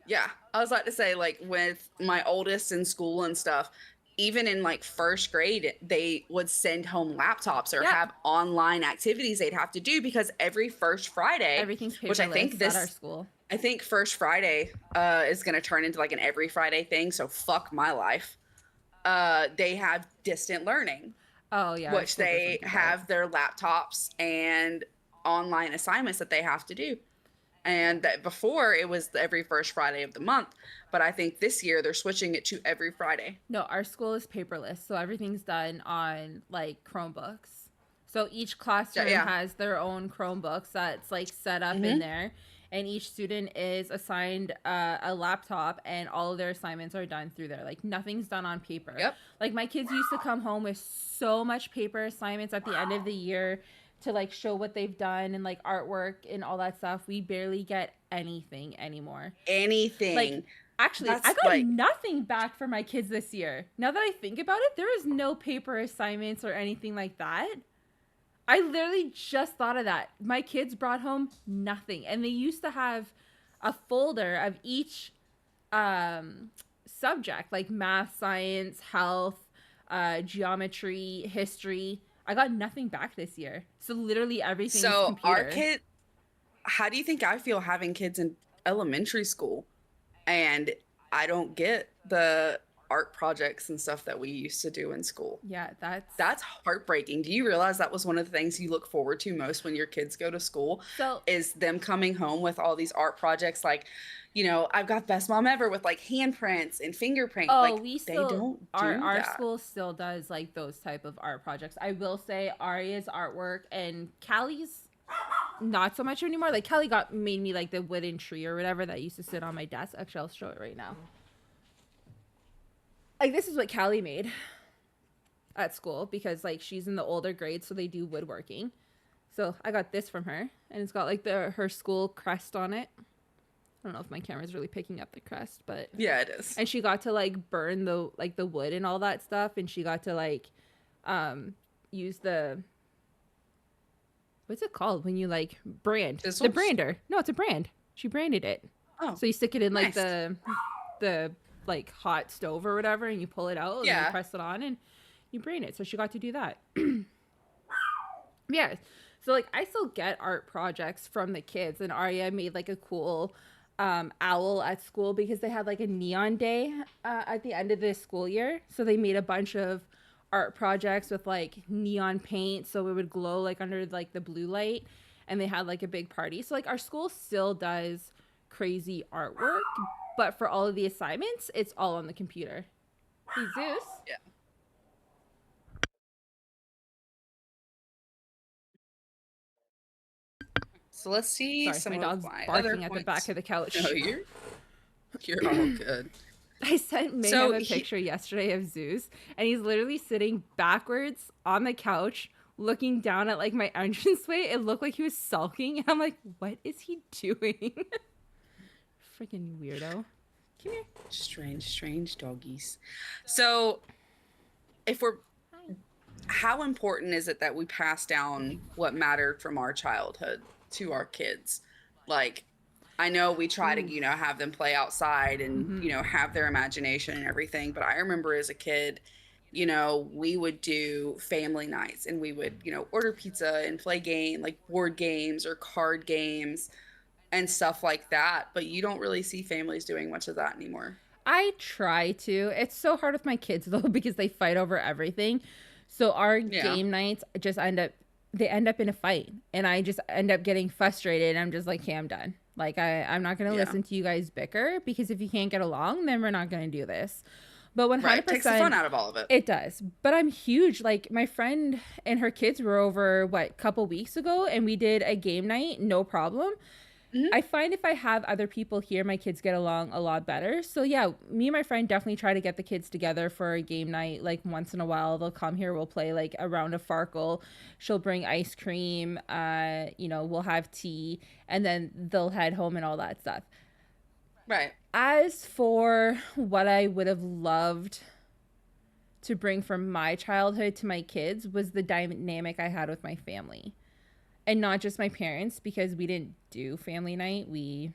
Yeah, I was about to say, like, with my oldest in school and stuff, even in like first grade, they would send home laptops or have online activities they'd have to do because every first Friday, everything's paperless which I think at our school. I think First Friday is going to turn into like an every Friday thing. So fuck my life. They have distant learning. Oh yeah, which they have their laptops and online assignments that they have to do. And that before it was every first Friday of the month, but I think this year they're switching it to every Friday. No, our school is paperless, so everything's done on like Chromebooks. So each classroom has their own Chromebooks that's like set up in there, and each student is assigned a laptop, and all of their assignments are done through there. Like nothing's done on paper. Yep. Like my kids used to come home with so much paper assignments at the end of the year to like show what they've done and like artwork and all that stuff. We barely get anything anymore. Anything. Like actually, I got nothing back for my kids this year. Now that I think about it, there is no paper assignments or anything like that. I literally just thought of that. My kids brought home nothing. And they used to have a folder of each subject, like math, science, health, geometry, history. I got nothing back this year. So literally everything is computer. Our kid, how do you think I feel having kids in elementary school? And I don't get the art projects and stuff that we used to do in school. Yeah, that's heartbreaking. Do you realize that was one of the things you look forward to most when your kids go to school? So is them coming home with all these art projects, like, you know, I've got Best Mom Ever with like handprints and fingerprint. Oh, like, we still, they don't do our that. school still does like those type of art projects. I will say Aria's artwork and Callie's not so much anymore. Like Callie made me like the wooden tree or whatever that used to sit on my desk. Actually, I'll show it right now. Like this is what Callie made at school because like she's in the older grades, so they do woodworking. So I got this from her, and it's got like her school crest on it. I don't know if my camera's really picking up the crest, but yeah, it is. And she got to like burn the wood and all that stuff, and she got to like use the, what's it called when you like brand? This the one's... brander. No, it's a brand. She branded it. Oh, so you stick it in like nice. the like hot stove or whatever, and you pull it out and you press it on and you brand it. So she got to do that. Yeah. So like I still get art projects from the kids, and Aria made like a cool owl at school because they had like a neon day at the end of the school year. So they made a bunch of art projects with like neon paint so it would glow like under like the blue light. and they had like a big party. So like our school still does crazy artwork, but for all of the assignments, it's all on the computer. Hey, Zeus. Yeah. So let's see. Sorry, some my of dog's my barking other at the points. back of the couch. No, you're all good. I sent Mayhem a picture yesterday of Zeus, and he's literally sitting backwards on the couch, looking down at like my entranceway. It looked like he was sulking, and I'm like, what is he doing? Freaking weirdo. Come here. Strange doggies. So, how important is it that we pass down what mattered from our childhood to our kids? Like, I know we try to, have them play outside and, have their imagination and everything. But I remember as a kid, we would do family nights and we would, order pizza and play like board games or card games and stuff like that. But you don't really see families doing much of that anymore. I try to. It's so hard with my kids though, because they fight over everything. So our game nights just end up in a fight, and I just end up getting frustrated. I'm just like, hey, I'm done. Like I'm not going to listen to you guys bicker, because if you can't get along, then we're not going to do this. But 100%, right, takes the fun out of all of it. It does. But I'm huge. Like my friend and her kids were over a couple weeks ago, and we did a game night, no problem. Mm-hmm. I find if I have other people here, my kids get along a lot better. So yeah, me and my friend definitely try to get the kids together for a game night. Like once in a while, they'll come here. We'll play like a round of Farkle. She'll bring ice cream. We'll have tea, and then they'll head home and all that stuff. Right. As for what I would have loved to bring from my childhood to my kids was the dynamic I had with my family. And not just my parents, because we didn't do family night. We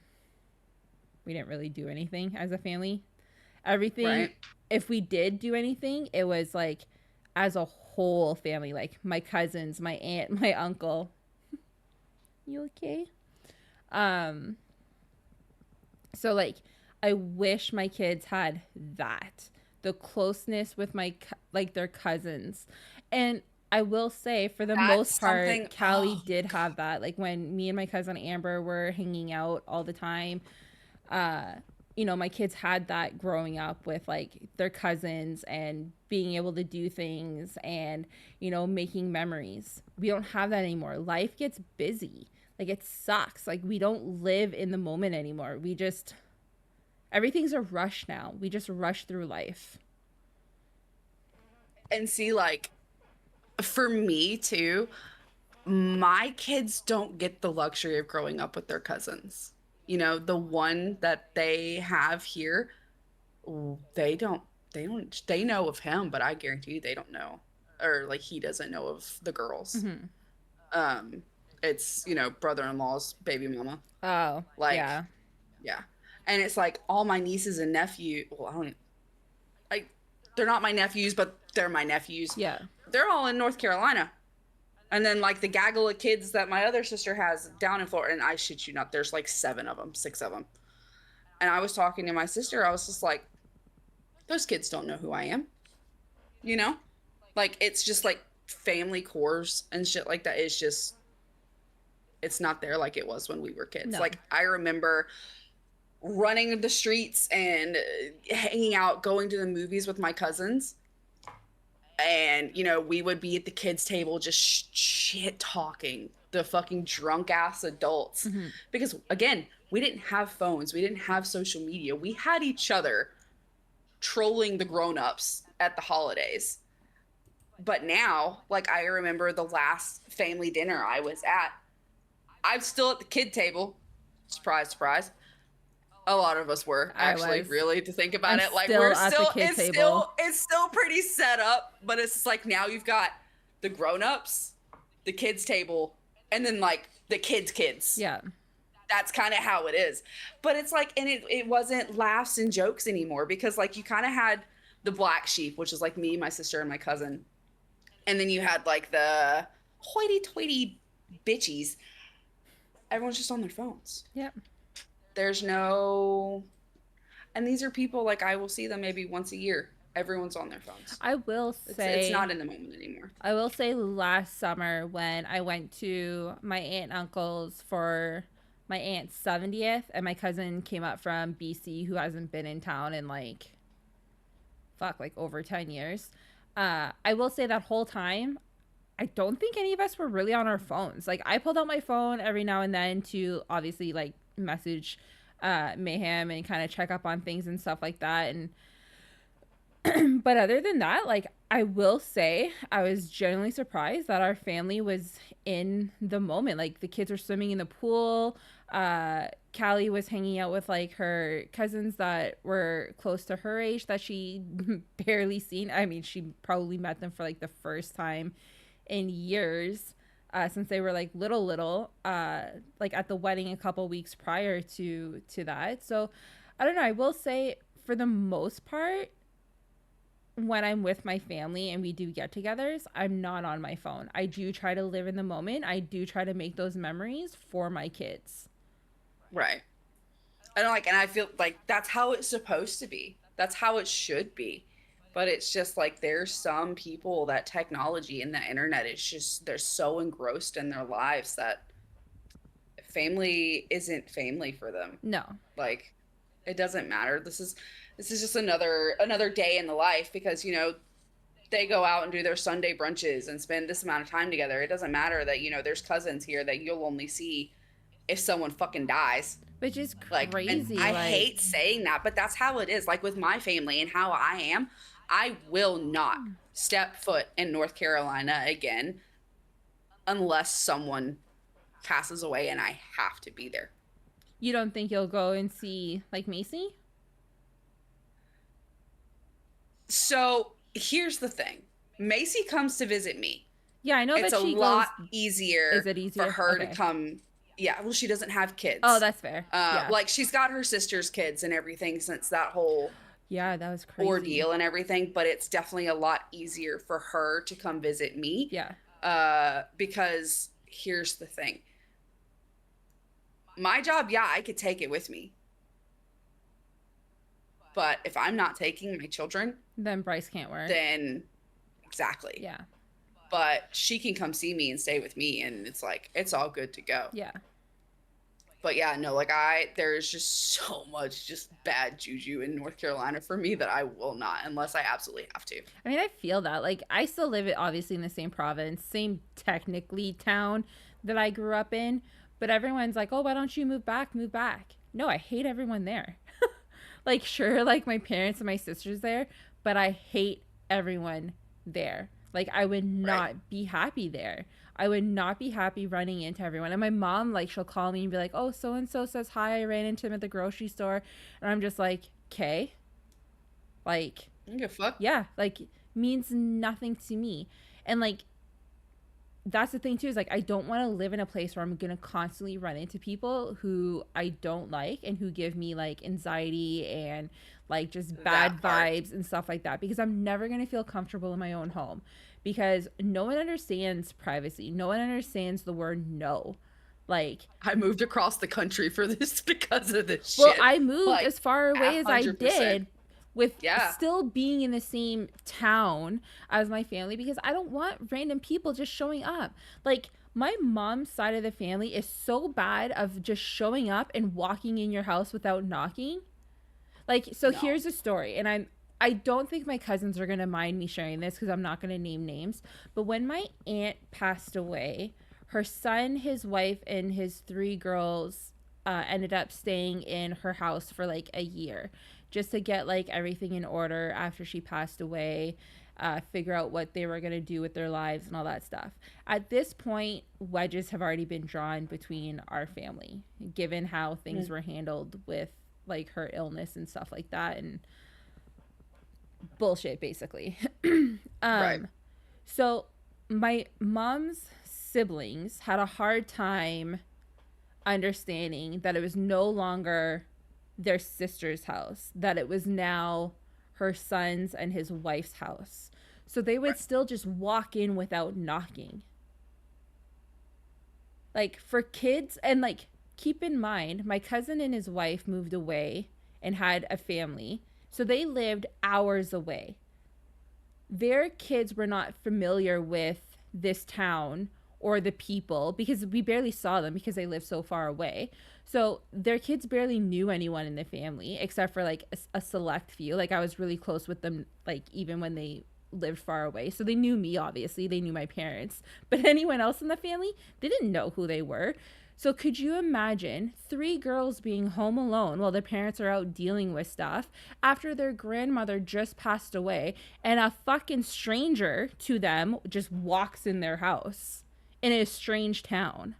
didn't really do anything as a family. Everything, right. If we did do anything, it was like as a whole family, like my cousins, my aunt, my uncle. You okay? So like I wish my kids had that. The closeness with their cousins. And I will say, for the most part, Callie did have that. Like when me and my cousin Amber were hanging out all the time, my kids had that growing up with like their cousins and being able to do things and, making memories. We don't have that anymore. Life gets busy. Like it sucks. Like we don't live in the moment anymore. Everything's a rush now. We just rush through life. And see, like, for me too, my kids don't get the luxury of growing up with their cousins. The one that they have here, they know of him, but I guarantee you they don't know, or like he doesn't know of the girls. Mm-hmm. It's, brother-in-law's baby mama. Oh, like, yeah. Yeah. And it's like all my nieces and nephews, they're not my nephews, but they're my nephews. Yeah. They're all in North Carolina. And then like the gaggle of kids that my other sister has down in Florida, and I shit you not, there's like 6 of them. And I was talking to my sister, I was just like, those kids don't know who I am. Like it's just like family cores and shit like that. It's not there like it was when we were kids. No. Like I remember running the streets and hanging out, going to the movies with my cousins. And, we would be at the kids' table just shit talking, the fucking drunk ass adults. Mm-hmm. Because, again, we didn't have phones. We didn't have social media. We had each other trolling the grown-ups at the holidays. But now, like, I remember the last family dinner I was at, I'm still at the kid table. Surprise, surprise. A lot of us were actually, really, to think about it. Like it's still pretty set up, but it's just like now you've got the grown-ups, the kids table, and then like the kids. Yeah. That's kind of how it is. But it's like, and it wasn't laughs and jokes anymore, because like you kind of had the black sheep, which is like me, my sister, and my cousin. And then you had like the hoity-toity bitchies. Everyone's just on their phones. Yep. There's no, and these are people like I will see them maybe once a year, Everyone's on their phones. I will say it's not in the moment anymore. I will say last summer when I went to my aunt and uncle's for my aunt's 70th, and my cousin came up from BC who hasn't been in town in like over 10 years. I will say that whole time I don't think any of us were really on our phones. Like, I pulled out my phone every now and then to obviously like message Mayhem and kind of check up on things and stuff like that. And but other than that, like, I will say I was genuinely surprised that our family was in the moment. Like, the kids were swimming in the pool. Callie was hanging out with like her cousins that were close to her age that she barely seen. I mean, she probably met them for like the first time in years, since they were like little, like at the wedding a couple weeks prior to that. So I don't know. I will say for the most part, when I'm with my family and we do get-togethers, I'm not on my phone. I do try to live in the moment. I do try to make those memories for my kids. Right. And I feel like that's how it's supposed to be. That's how it should be. But it's just like there's some people that technology and the internet is just, they're so engrossed in their lives that family isn't family for them. No. Like, it doesn't matter. This is just another day in the life, because, you know, they go out and do their Sunday brunches and spend this amount of time together. It doesn't matter that, you know, there's cousins here that you'll only see if someone fucking dies. Which is like, crazy. I hate saying that, but that's how it is. Like, with my family and how I am, I will not step foot in North Carolina again unless someone passes away and I have to be there. You don't think you'll go and see like Macy? So here's the thing. Macy comes to visit me. Yeah, I know it's that a she lot goes... easier, Is it easier for her okay. to come. Yeah, well, she doesn't have kids. Oh, that's fair. Yeah. Like, she's got her sister's kids and everything since that whole yeah, that was crazy ordeal and everything, but it's definitely a lot easier for her to come visit me. Yeah. Because here's the thing. My job, yeah, I could take it with me. But if I'm not taking my children, then Bryce can't work. Then exactly. Yeah. But she can come see me and stay with me, and it's like, it's all good to go. Yeah. But yeah, no, like, there's just so much just bad juju in North Carolina for me that I will not, unless I absolutely have to. I mean, I feel that. Like, I still live obviously in the same province, same technically town that I grew up in, but everyone's like, oh, why don't you move back? Move back. No, I hate everyone there. Like, sure, like my parents and my sisters there, but I hate everyone there. Like, I would not be happy there. I would not be happy running into everyone. And my mom, like, she'll call me and be like, oh, so-and-so says hi. I ran into him at the grocery store. And I'm just like, okay. Like, fuck. Yeah, like, means nothing to me. And, like, that's the thing, too, is, like, I don't want to live in a place where I'm going to constantly run into people who I don't like and who give me, like, anxiety and, like, just bad vibes and stuff like that, because I'm never going to feel comfortable in my own home, because no one understands privacy. No one understands the word no. Like, I moved across the country for this because of this shit. Well, I moved like, as far away 100%. As I did with still being in the same town as my family, because I don't want random people just showing up. Like, my mom's side of the family is so bad of just showing up and walking in your house without knocking. Like, so here's a story, and I don't think my cousins are going to mind me sharing this because I'm not going to name names, but when my aunt passed away, her son, his wife, and his 3 girls ended up staying in her house for like a year just to get like everything in order after she passed away, figure out what they were going to do with their lives and all that stuff. At this point, wedges have already been drawn between our family, given how things were handled with like her illness and stuff like that, and bullshit basically. So my mom's siblings had a hard time understanding that it was no longer their sister's house, that it was now her son's and his wife's house. So they would still just walk in without knocking. Like, for kids, and like, keep in mind, my cousin and his wife moved away and had a family. So they lived hours away. their kids were not familiar with this town or the people because we barely saw them because they live so far away. So their kids barely knew anyone in the family except for like a select few. Like I was really close with them, like even when they lived far away. So they knew me, obviously. They knew my parents. But anyone else in the family, they didn't know who they were. So could you imagine 3 girls being home alone while their parents are out dealing with stuff after their grandmother just passed away and a fucking stranger to them just walks in their house in a strange town?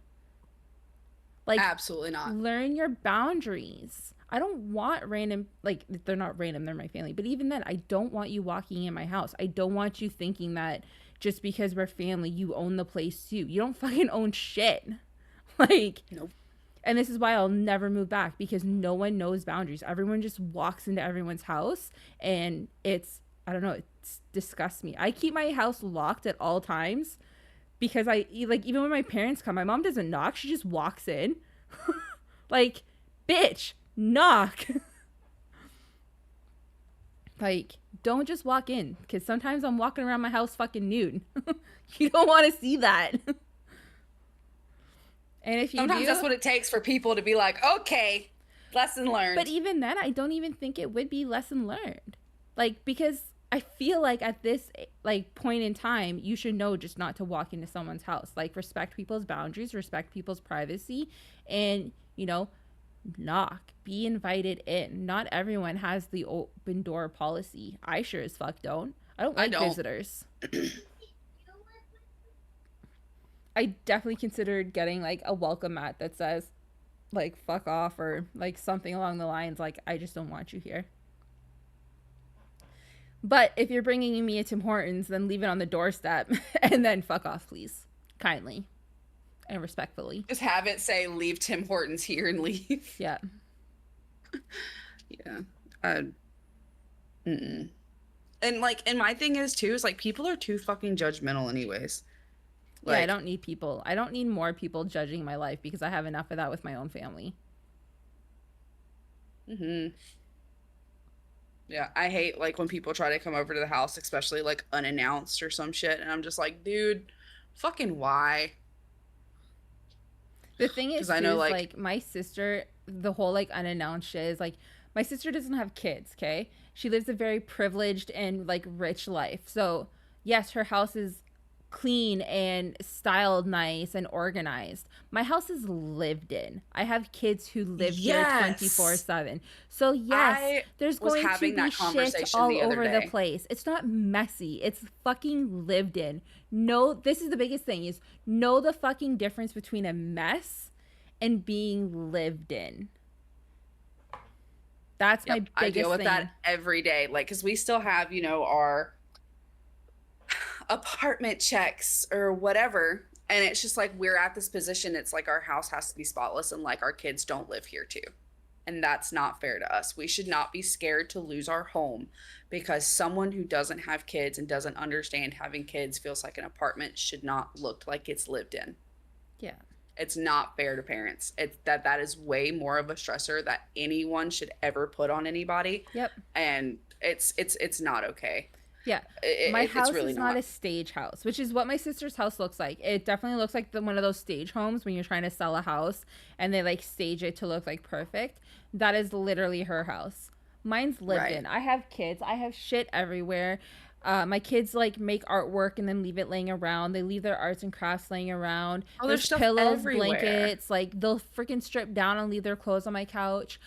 Like, absolutely not. Learn your boundaries. I don't want random, like, they're not random, they're my family. But even then, I don't want you walking in my house. I don't want you thinking that just because we're family, you own the place too. You don't fucking own shit. Like, nope. And this is why I'll never move back, because no one knows boundaries. Everyone just walks into everyone's house, and it's, I don't know, it disgusts me. I keep my house locked at all times because I, like, even when my parents come, my mom doesn't knock. She just walks in. Like, bitch, knock. Like, don't just walk in, because sometimes I'm walking around my house fucking nude. You don't want to see that. And if you sometimes that's what it takes for people to be like, okay, lesson learned. But even then, I don't even think it would be lesson learned. Like, because I feel like at this, like, point in time, you should know just not to walk into someone's house. Like, respect people's boundaries, respect people's privacy, and, you know, knock. Be invited in. Not everyone has the open door policy. I sure as fuck don't. I don't like visitors. I definitely considered getting, like, a welcome mat that says, like, fuck off, or, like, something along the lines, like, I just don't want you here. But if you're bringing me a Tim Hortons, then leave it on the doorstep, and then fuck off, please. Kindly. And respectfully. Just have it say, leave Tim Hortons here and leave. Yeah. Yeah. And, like, and my thing is, too, is, like, people are too fucking judgmental anyways. Like, yeah, I don't need people. I don't need more people judging my life because I have enough of that with my own family. Yeah, I hate, like, when people try to come over to the house, especially, like, unannounced or some shit, and I'm just like, dude, fucking why? The thing is, I know, like, my sister, the whole, like, unannounced shit is, like, my sister doesn't have kids, okay? She lives a very privileged and, like, rich life. So, yes, her house is clean and styled nice and organized. My house is lived in. I have kids who live here 24/7. So yes, there's going to be shit all over the place. It's not messy. It's fucking lived in. No, this is the biggest thing, is know the fucking difference between a mess and being lived in. That's my biggest thing. I deal with that every day. Like, because we still have, you know, our apartment checks or whatever, and it's just like, we're at this position, it's like our house has to be spotless, and like our kids don't live here too, and that's not fair to us. We should not be scared to lose our home because someone who doesn't have kids and doesn't understand having kids feels like an apartment should not look like it's lived in. Yeah, it's not fair to parents. It's that is way more of a stressor that anyone should ever put on anybody. Yep. And it's not okay. Yeah, my house really is not a stage house, which is what my sister's house looks like. It definitely looks like one of those stage homes when you're trying to sell a house and they like stage it to look like perfect. That is literally her house. Mine's lived in. I have kids. I have shit everywhere. My kids like make artwork and then leave it laying around. They leave their arts and crafts laying around. Oh, there's pillows, everywhere. Blankets. Like, they'll freaking strip down and leave their clothes on my couch.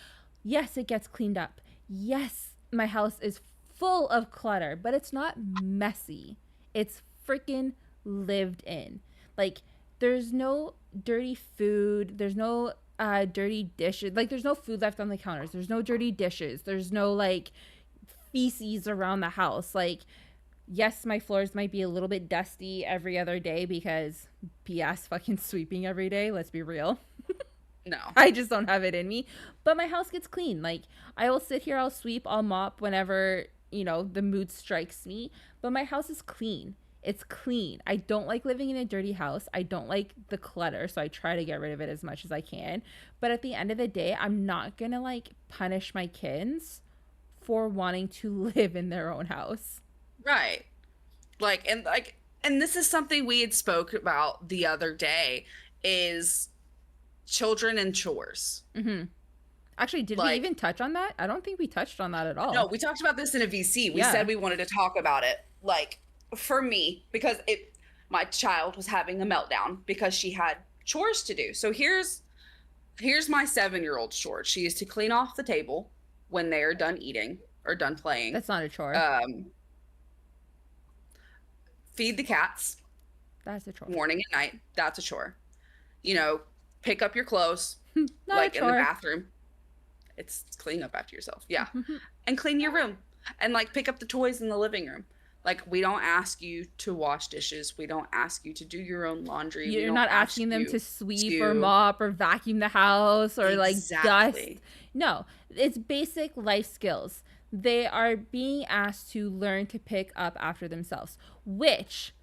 Yes, it gets cleaned up. Yes, my house is full of clutter, but it's not messy. It's freaking lived in. Like, there's no dirty food. There's no dirty dishes. Like, there's no food left on the counters. There's no dirty dishes. There's no like feces around the house. Like, yes, my floors might be a little bit dusty every other day because BS fucking sweeping every day. Let's be real. No, I just don't have it in me. But my house gets clean. Like, I will sit here, I'll sweep, I'll mop whenever, you know, the mood strikes me. But my house is clean. It's clean. I don't like living in a dirty house. I don't like the clutter, so I try to get rid of it as much as I can. But at the end of the day, I'm not gonna like punish my kids for wanting to live in their own house. Right. And this is something we had spoke about the other day, is children and chores. Mm-hmm. Actually, did we even touch on that? I don't think we touched on that at all. No, we talked about this in a VC. We said we wanted to talk about it. Like, for me, because my child was having a meltdown because she had chores to do. So here's my 7-year-old chore. She is to clean off the table when they are done eating or done playing. That's not a chore. Feed the cats. That's a chore. Morning and night. That's a chore. Pick up your clothes. Not a chore. In the bathroom. It's clean up after yourself. Yeah. And clean your room. And pick up the toys in the living room. We don't ask you to wash dishes. We don't ask you to do your own laundry. You're not asking them to sweep or mop or vacuum the house or dust. No, it's basic life skills. They are being asked to learn to pick up after themselves, which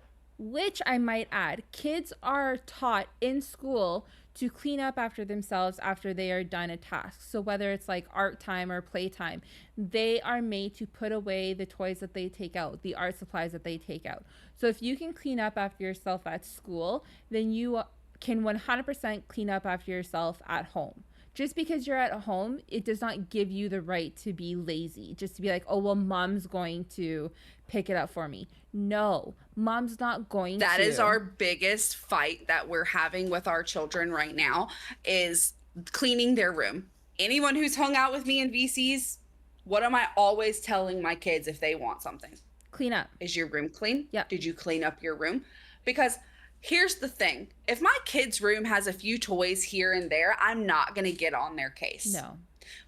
I might add, kids are taught in school to clean up after themselves after they are done a task. So whether it's art time or playtime, they are made to put away the toys that they take out, the art supplies that they take out. So if you can clean up after yourself at school, then you can 100% clean up after yourself at home. Just because you're at home, it does not give you the right to be lazy. Just to be oh, well, mom's going to pick it up for me. No, mom's not going to. That is our biggest fight that we're having with our children right now, is cleaning their room. Anyone who's hung out with me in VCs, what am I always telling my kids if they want something? Clean up. Is your room clean? Yeah. Did you clean up your room? Because here's the thing. If my kid's room has a few toys here and there, I'm not going to get on their case. No.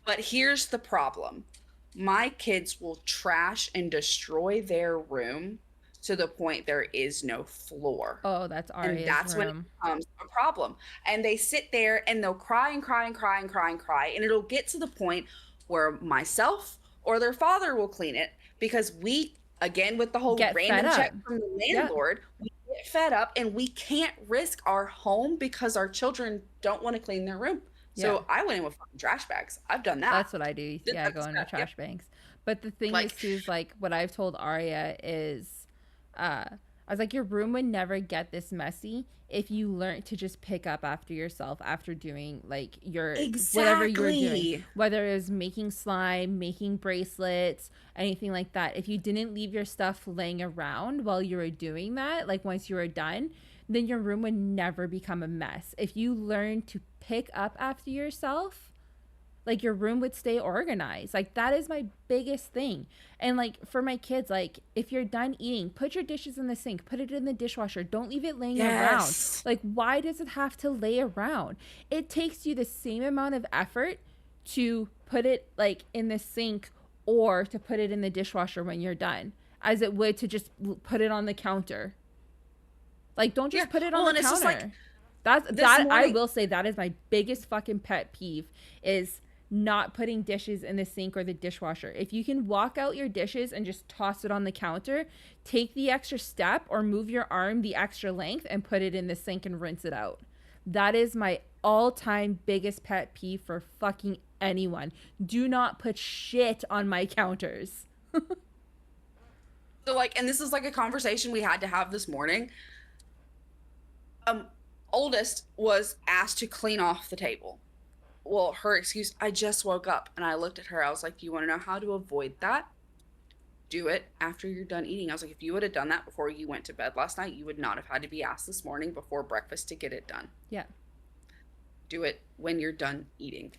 But here's the problem. My kids will trash and destroy their room to the point there is no floor. Oh, that's Arya's And that's room. when it becomes a problem. And they sit there and they'll cry and cry and cry and cry and cry. And it'll get to the point where myself or their father will clean it, because we, again, with the whole random check from the landlord, we get fed up and we can't risk our home because our children don't want to clean their room. So I went in with fucking trash bags. I've done that. That's what I do. Yeah, go in with trash bags. But the thing is, too, is what I've told Arya is, I was your room would never get this messy if you learned to just pick up after yourself after doing your whatever you were doing, whether it was making slime, making bracelets, anything like that. If you didn't leave your stuff laying around while you were doing that, once you were done, then your room would never become a mess. If you learn to pick up after yourself, your room would stay organized. That is my biggest thing. And for my kids, if you're done eating, put your dishes in the sink, put it in the dishwasher. Don't leave it laying around. Why does it have to lay around? It takes you the same amount of effort to put it in the sink or to put it in the dishwasher when you're done as it would to just put it on the counter. Don't just put it on the counter. I will say that is my biggest fucking pet peeve, is not putting dishes in the sink or the dishwasher. If you can walk out your dishes and just toss it on the counter, take the extra step or move your arm the extra length and put it in the sink and rinse it out. That is my all-time biggest pet peeve for fucking anyone. Do not put shit on my counters. So and this is a conversation we had to have this morning. Oldest was asked to clean off the table. Well, her excuse, I just woke up. And I looked at her. I was like, you want to know how to avoid that? Do it after you're done eating. I was like, if you would have done that before you went to bed last night, you would not have had to be asked this morning before breakfast to get it done. Yeah. Do it when you're done eating.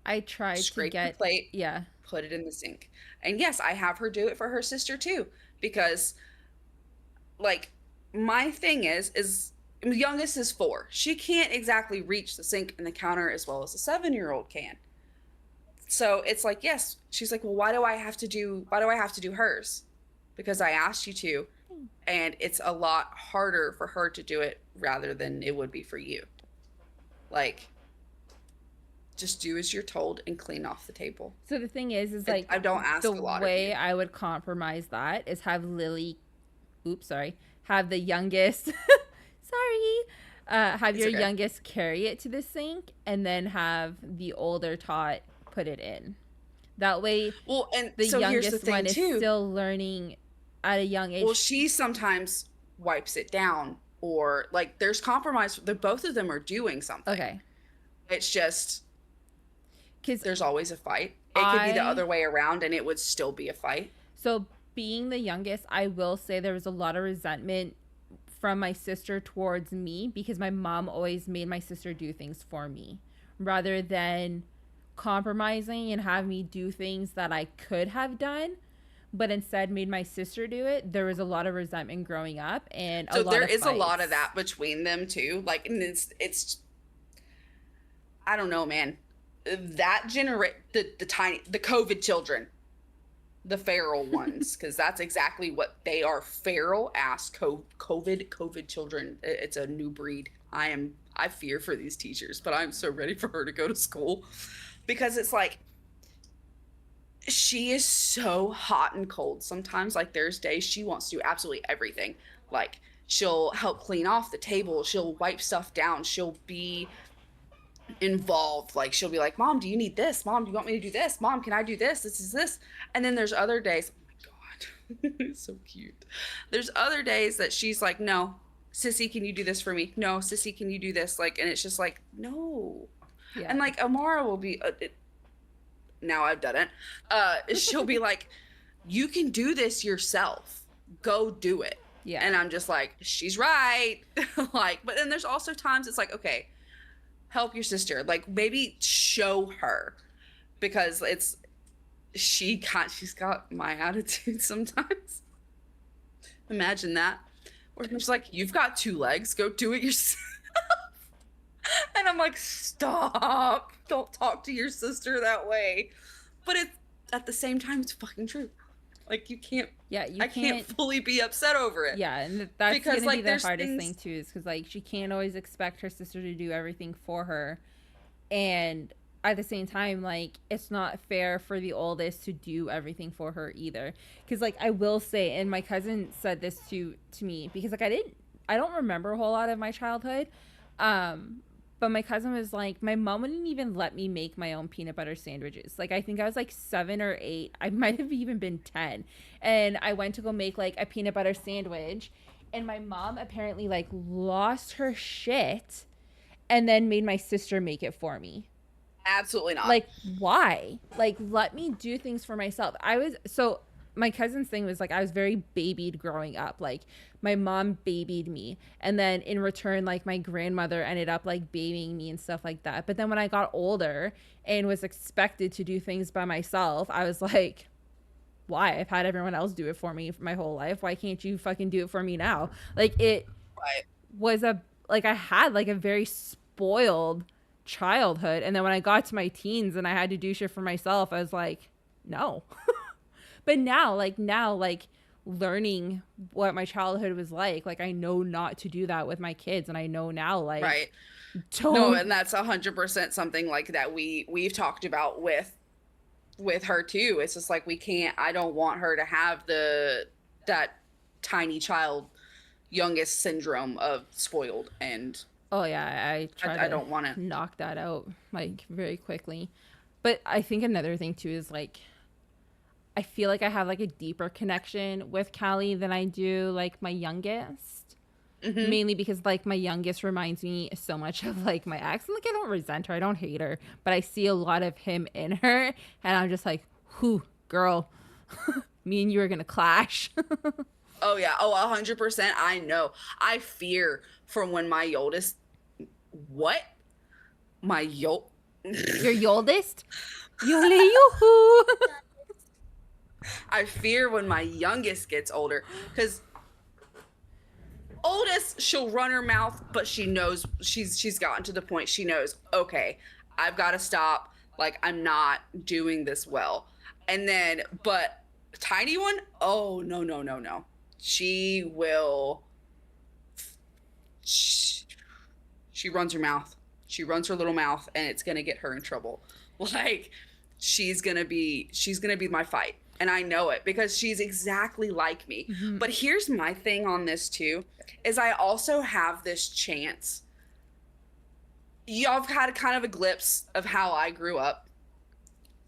I tried Scrape to get the plate. Yeah. Put it in the sink. And yes, I have her do it for her sister too, because my thing is youngest is 4. She can't exactly reach the sink and the counter as well as a 7-year-old can. So it's yes. She's well, why do I have to do hers? Because I asked you to, and it's a lot harder for her to do it rather than it would be for you. Just do as you're told and clean off the table. So the thing is I don't ask a lot of you. The way I would compromise that is have have the youngest have your youngest carry it to the sink and then have the older tot put it in. That way, well, and the so youngest one is still learning at a young age. Well, she sometimes wipes it down, or like there's compromise. The both of them are doing something. Okay. It's just because there's always a fight. It could be the other way around, and it would still be a fight. So being the youngest, I will say there was a lot of resentment from my sister towards me because my mom always made my sister do things for me rather than compromising and have me do things that I could have done, but instead made my sister do it. There was a lot of resentment growing up, and so a lot there of is fights. a lot of that between them too. Like, and it's I don't know, man. That the COVID children, the feral ones, because that's exactly what they are. Feral ass COVID children. It's a new breed. I fear for these teachers, but I'm so ready for her to go to school, because it's like she is so hot and cold sometimes. Like, there's days she wants to do absolutely everything. Like, she'll help clean off the table, she'll wipe stuff down, she'll be involved. Like, she'll be like, Mom, do you need this? Mom, do you want me to do this? Mom, can I do this? This is this. And then there's other days, oh my god, it's so cute. There's other days that she's like, no, Sissy, can you do this for me? No, Sissy, can you do this? Like, and it's just like, no. Yeah. And like Amara will be now I've done it, she'll be like, you can do this yourself, go do it. Yeah. And I'm just like, she's right. Like, but then there's also times it's like, okay, help your sister, like maybe show her, because she's got my attitude sometimes. Imagine that, where she's like, you've got 2 legs, go do it yourself. And I'm like, stop, don't talk to your sister that way. But it's at the same time, it's fucking true. Like, you can't, I can't fully be upset over it. Yeah, and that's because, gonna be the hardest thing too, is because like she can't always expect her sister to do everything for her, and at the same time, like, it's not fair for the oldest to do everything for her either. Because like, I will say, and my cousin said this to me, because like I don't remember a whole lot of my childhood, but my cousin was like, my mom wouldn't even let me make my own peanut butter sandwiches. Like, I think I was like 7 or 8. I might have even been 10. And I went to go make like a peanut butter sandwich. And my mom apparently like lost her shit and then made my sister make it for me. Absolutely not. Like, why? Like, let me do things for myself. My cousin's thing was like, I was very babied growing up. Like, my mom babied me, and then in return, like, my grandmother ended up like babying me and stuff like that. But then when I got older and was expected to do things by myself, I was like, why? I've had everyone else do it for me for my whole life. Why can't you fucking do it for me now? Like, it was I had like a very spoiled childhood, and then when I got to my teens and I had to do shit for myself, I was like, no. But now learning what my childhood was like I know not to do that with my kids, and I know now, like, right. No, and that's 100% something like that we've talked about with her too. It's just like, I don't want her to have that tiny child youngest syndrome of spoiled, and oh yeah, I don't want to knock that out like very quickly. But I think another thing too is like, I feel like I have like a deeper connection with Callie than I do like my youngest. Mm-hmm. Mainly because like my youngest reminds me so much of like my ex. And like, I don't resent her, I don't hate her, but I see a lot of him in her, and I'm just like, whew, girl, me and you are gonna clash. Oh yeah, 100%. I know. I fear from when my oldest, your oldest? Yoo-hoo. I fear when my youngest gets older, because oldest, she'll run her mouth, but she knows, she's gotten to the point, she knows, okay, I've got to stop, like, I'm not doing this well. And then, but tiny one, oh no, she will, she runs her mouth, she runs her little mouth, and it's gonna get her in trouble. Like, she's gonna be my fight. And I know it, because she's exactly like me. Mm-hmm. But here's my thing on this too, is I also have this chance. Y'all have had kind of a glimpse of how I grew up.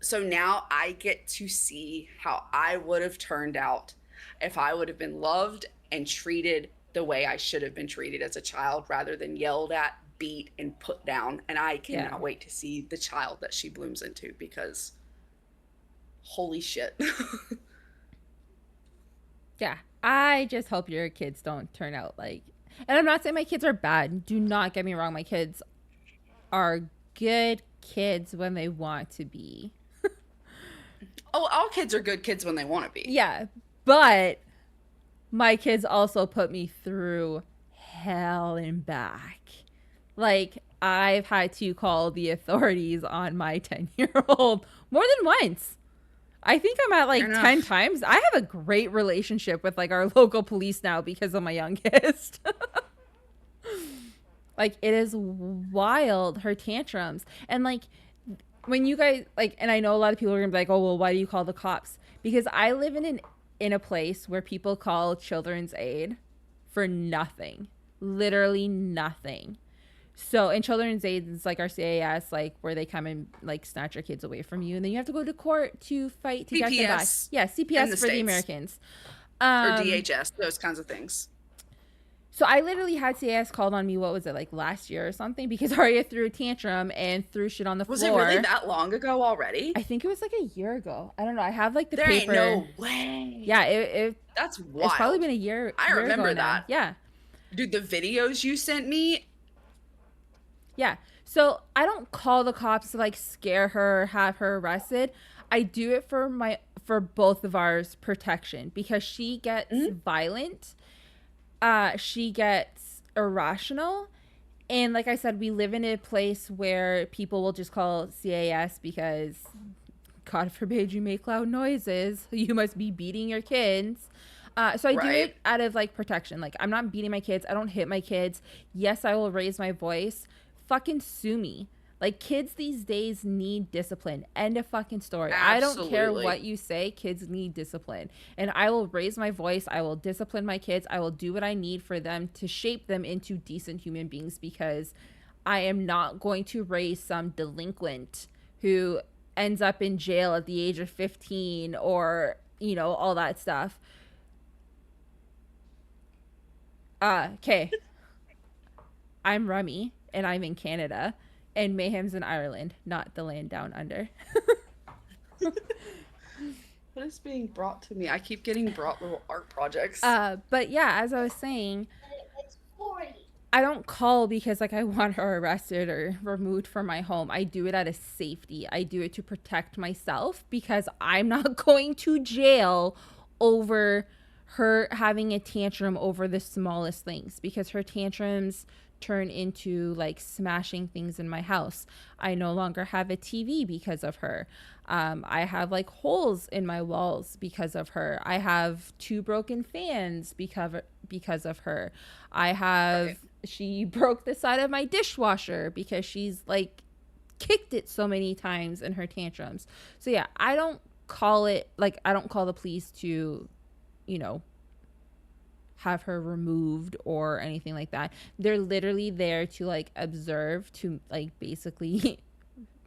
So now I get to see how I would have turned out if I would have been loved and treated the way I should have been treated as a child rather than yelled at, beat, and put down. And I cannot wait to see the child that she blooms into, because holy shit. Yeah. I just hope your kids don't turn out like, and I'm not saying my kids are bad. Do not get me wrong. My kids are good kids when they want to be. Oh, all kids are good kids when they want to be. Yeah. But my kids also put me through hell and back. Like, I've had to call the authorities on my 10-year-old more than once. I think I'm at like 10 times. I have a great relationship with like our local police now because of my youngest. Like, it is wild, her tantrums. And like, when you guys like, and I know a lot of people are gonna be like, oh well, why do you call the cops? Because I live in a place where people call children's aid for nothing, literally nothing. So in children's aid, it's like our CAS, like where they come and like snatch your kids away from you, and then you have to go to court to fight to get them back. Yeah, CPS for the Americans, or DHS, those kinds of things. So I literally had CAS called on me. What was it, like last year or something? Because Arya threw a tantrum and threw shit on the floor. Was it really that long ago already? I think it was like a year ago. I don't know. I have like the there paper. There ain't no way. Yeah, that's wild. It's probably been a year. I remember that. Yeah. Dude, the videos you sent me. Yeah. So I don't call the cops to like scare her, have her arrested. I do it for both of ours protection, because she gets violent. She gets irrational. And like I said, we live in a place where people will just call CAS because, God forbid, you make loud noises. You must be beating your kids. So I do it out of like protection. Like, I'm not beating my kids. I don't hit my kids. Yes, I will raise my voice. Fucking sue me. Like, kids these days need discipline. End of fucking story. Absolutely. I don't care what you say. Kids need discipline. And I will raise my voice. I will discipline my kids. I will do what I need for them to shape them into decent human beings, because I am not going to raise some delinquent who ends up in jail at the age of 15 or, you know, all that stuff. Okay. I'm Rummy, and I'm in Canada. And Mayhems in Ireland, not the land down under. What is being brought to me? I keep getting brought little art projects. But yeah, as I was saying, I don't call because like I want her arrested or removed from my home. I do it out of safety. I do it to protect myself, because I'm not going to jail over her having a tantrum over the smallest things, because her tantrums turn into like smashing things in my house. I no longer have a TV because of her. I have like holes in my walls because of her. I have 2 broken fans because of her. I have she broke the side of my dishwasher because she's like kicked it so many times in her tantrums. So yeah, I don't call the police to, you know, have her removed or anything like that. They're literally there to like observe, to like basically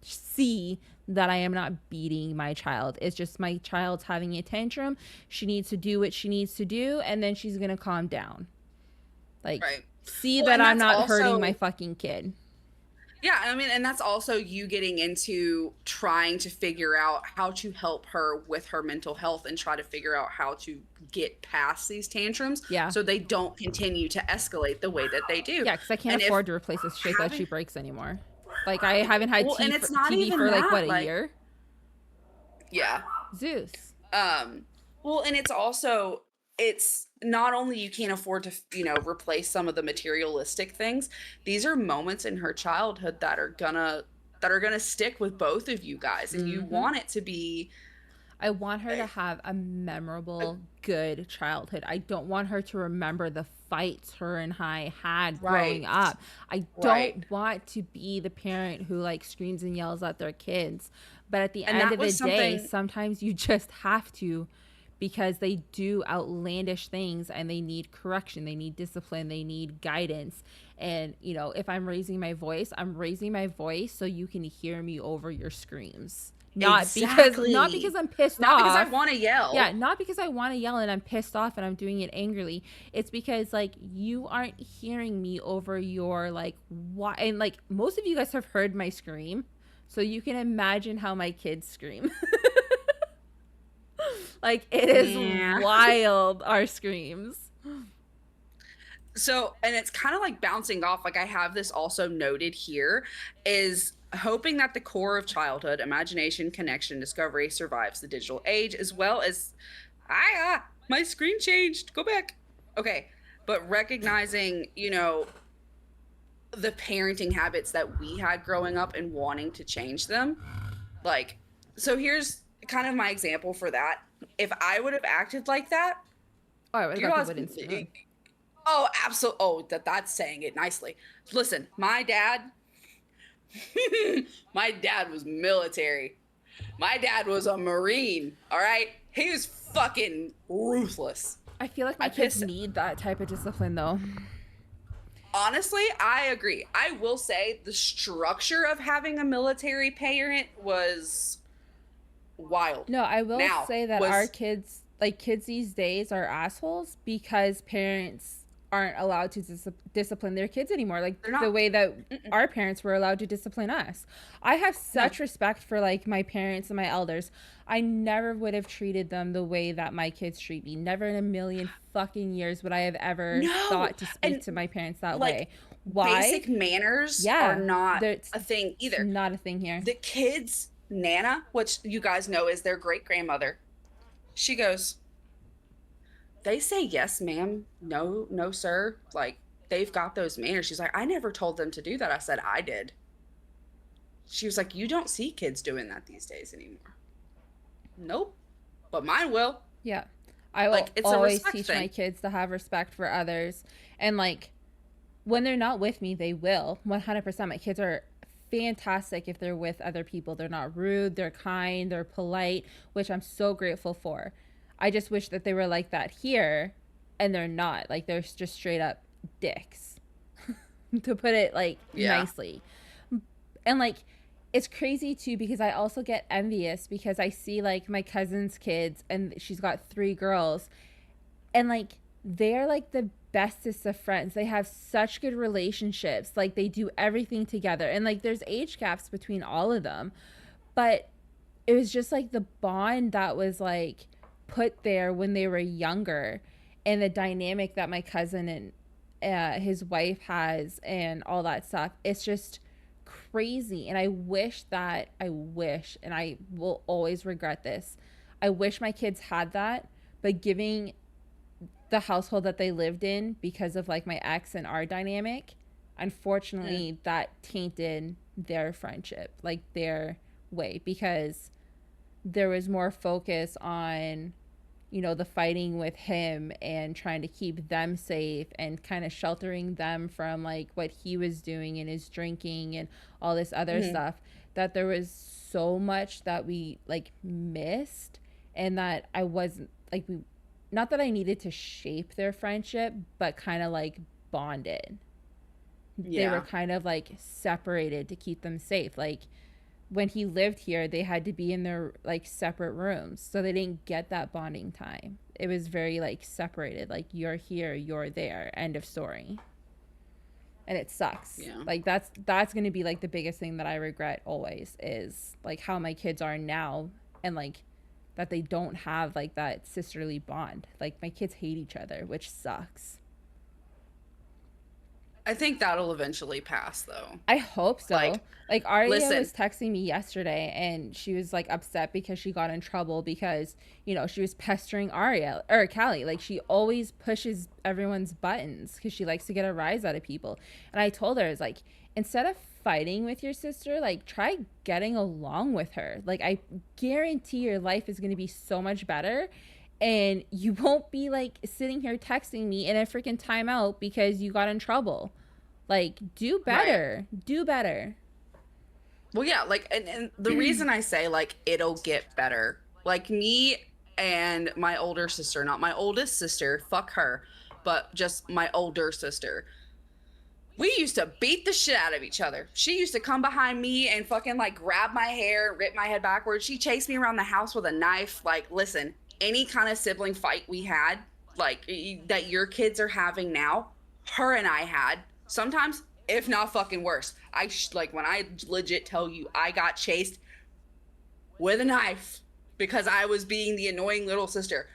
see that I am not beating my child. It's just my child's having a tantrum. She needs to do what she needs to do, and then she's gonna calm down. Like, see that I'm not hurting my fucking kid. Yeah, I mean, and that's also you getting into trying to figure out how to help her with her mental health and try to figure out how to get past these tantrums, so they don't continue to escalate the way that they do. Yeah, because I can't afford to replace the shit that she breaks anymore. Like, I haven't had TV for like what, a year? Yeah. Zeus. Well, and it's also, it's not only you can't afford to, you know, replace some of the materialistic things. These are moments in her childhood that are gonna stick with both of you guys, and you want it to be. I want her to have a memorable, good childhood. I don't want her to remember the fights her and I had growing up. I don't want to be the parent who like screams and yells at their kids. But at the end of the day, sometimes you just have to, because they do outlandish things and they need correction, they need discipline, they need guidance. And, you know, if I'm raising my voice so you can hear me over your screams. not Exactly. because I'm pissed Not off. because I want to yell. Yeah, not because I want to yell and I'm pissed off and I'm doing it angrily. It's because like you aren't hearing me over your like why, and like most of you guys have heard my scream, so you can imagine how my kids scream. Like it is wild, our screams. So, and it's kind of like bouncing off, like I have this also noted here, is hoping that the core of childhood, imagination, connection, discovery survives the digital age, as well as, my screen changed, go back. Okay, but recognizing, you know, the parenting habits that we had growing up and wanting to change them. Like, so here's kind of my example for that. If I would have acted like that, Oh, I would you have got guys, the wooden spoon. oh, absolutely. Oh, that's saying it nicely. Listen, my dad, my dad was military. My dad was a Marine. All right, he was fucking ruthless. I feel like my kids need that type of discipline though. Honestly, I agree. I will say the structure of having a military parent was wild. No, I will say that our kids, like kids these days, are assholes because parents aren't allowed to discipline their kids anymore, like the way that our parents were allowed to discipline us. I have such respect for like my parents and my elders. I never would have treated them the way that my kids treat me. Never in a million fucking years would I have ever thought to speak to my parents that way. Why? Basic manners are not a thing either. Not a thing here. The kids' Nana, which you guys know is their great grandmother, she goes, they say yes, ma'am, no, no, sir. Like, they've got those manners. She's like, I never told them to do that. I said, I did. She was like, you don't see kids doing that these days anymore. Nope. But mine will. Yeah. I will always teach my kids to have respect for others. And like, when they're not with me, they will. 100%. My kids are fantastic if they're with other people. They're not rude, they're kind, they're polite, which I'm so grateful for. I just wish that they were like that here, and they're not. Like, they're just straight up dicks, to put it like nicely. And like, it's crazy too because I also get envious because I see like my cousin's kids and she's got 3 girls, and like they're like the bestest of friends. They have such good relationships. Like, they do everything together, and like there's age gaps between all of them, but it was just like the bond that was like put there when they were younger, and the dynamic that my cousin and his wife has and all that stuff. It's just crazy. And I wish, and I will always regret this, I wish my kids had that, but giving the household that they lived in, because of like my ex and our dynamic, unfortunately that tainted their friendship, like their way, because there was more focus on, you know, the fighting with him and trying to keep them safe and kind of sheltering them from like what he was doing and his drinking and all this other stuff, that there was so much that we like missed, and that I wasn't like, we, not that I needed to shape their friendship, but kind of like bonded. They were kind of like separated to keep them safe. Like, when he lived here, they had to be in their like separate rooms, so they didn't get that bonding time. It was very like separated, like you're here, you're there, end of story. And it sucks. Like that's going to be like the biggest thing that I regret always, is like how my kids are now, and like that they don't have like that sisterly bond. Like, my kids hate each other, which sucks. I think that'll eventually pass, though. I hope so. Like Aria was texting me yesterday, and she was like upset because she got in trouble because, you know, she was pestering Aria or Callie. Like, she always pushes everyone's buttons because she likes to get a rise out of people. And I told her, it's like, instead of fighting with your sister, like, try getting along with her. Like, I guarantee your life is going to be so much better. And you won't be like sitting here texting me in a freaking timeout because you got in trouble. Like, do better. Do better. Well, yeah, like, and the reason I say like it'll get better, like me and my older sister, not my oldest sister, fuck her, but just my older sister. We used to beat the shit out of each other. She used to come behind me and fucking like grab my hair and rip my head backwards. She chased me around the house with a knife. Like, listen, any kind of sibling fight we had, like that your kids are having now, her and I had. Sometimes, if not fucking worse. Like when I legit tell you I got chased with a knife because I was being the annoying little sister.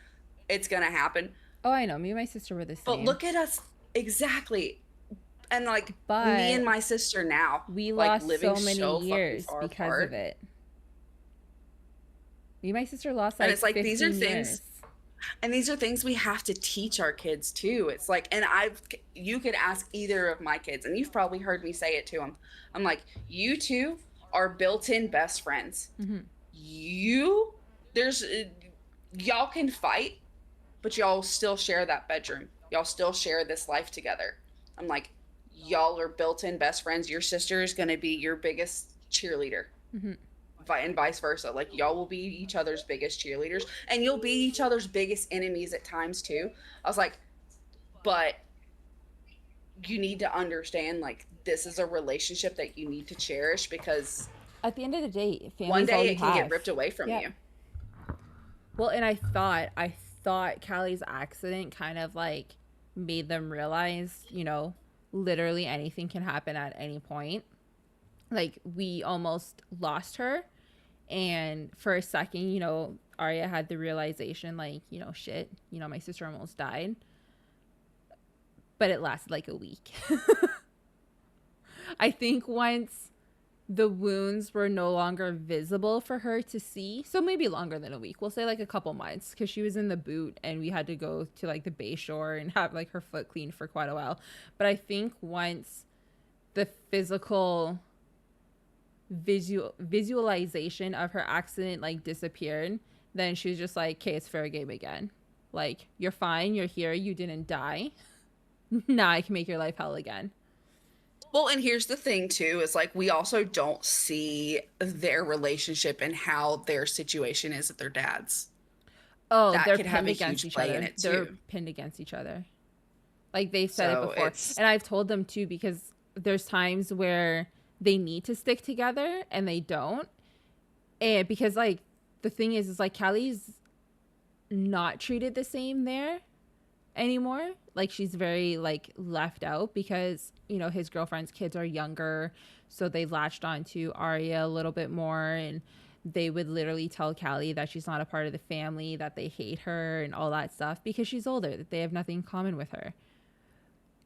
It's gonna happen. Oh, I know. Me and my sister were the same. But look at us. Exactly. And like but me and my sister now, we like, lost living so many years because apart. of it. Me and my sister lost like, and it's like these are years. things, and these are things we have to teach our kids too. It's like, and you could ask either of my kids, and you've probably heard me say it to them. I'm like, you two are built-in best friends. Mm-hmm. Y'all can fight, but y'all still share that bedroom. Y'all still share this life together. I'm like, y'all are built-in best friends. Your sister is going to be your biggest cheerleader. Mm-hmm. And vice versa. Like, y'all will be each other's biggest cheerleaders, and you'll be each other's biggest enemies at times too. I was like, but you need to understand, like, this is a relationship that you need to cherish, because at the end of the day, one day it can get ripped away from you. Well, and I thought Callie's accident kind of like made them realize, you know, literally anything can happen at any point. Like, we almost lost her, and for a second, you know, Arya had the realization, like, you know, shit, you know, my sister almost died. But it lasted like a week. I think once the wounds were no longer visible for her to see, so maybe longer than a week, we'll say like a couple months, because she was in the boot and we had to go to like the bay shore and have like her foot cleaned for quite a while. But I think once the physical visualization of her accident like disappeared, then she was just like, okay, it's fair game again. Like, you're fine, you're here, you didn't die. Now I can make your life hell again. Well, and here's the thing too, is like, we also don't see their relationship and how their situation is at their dad's. Oh, that they're could pinned have a against huge each play other. in it They're too. pinned against each other. Like, they've said it So before. And I've told them too, because there's times where they need to stick together and they don't. And because like the thing is like Callie's not treated the same there anymore. Like, she's very like left out because, you know, his girlfriend's kids are younger, so they latched onto Arya a little bit more, and they would literally tell Callie that she's not a part of the family, that they hate her and all that stuff because she's older, that they have nothing in common with her.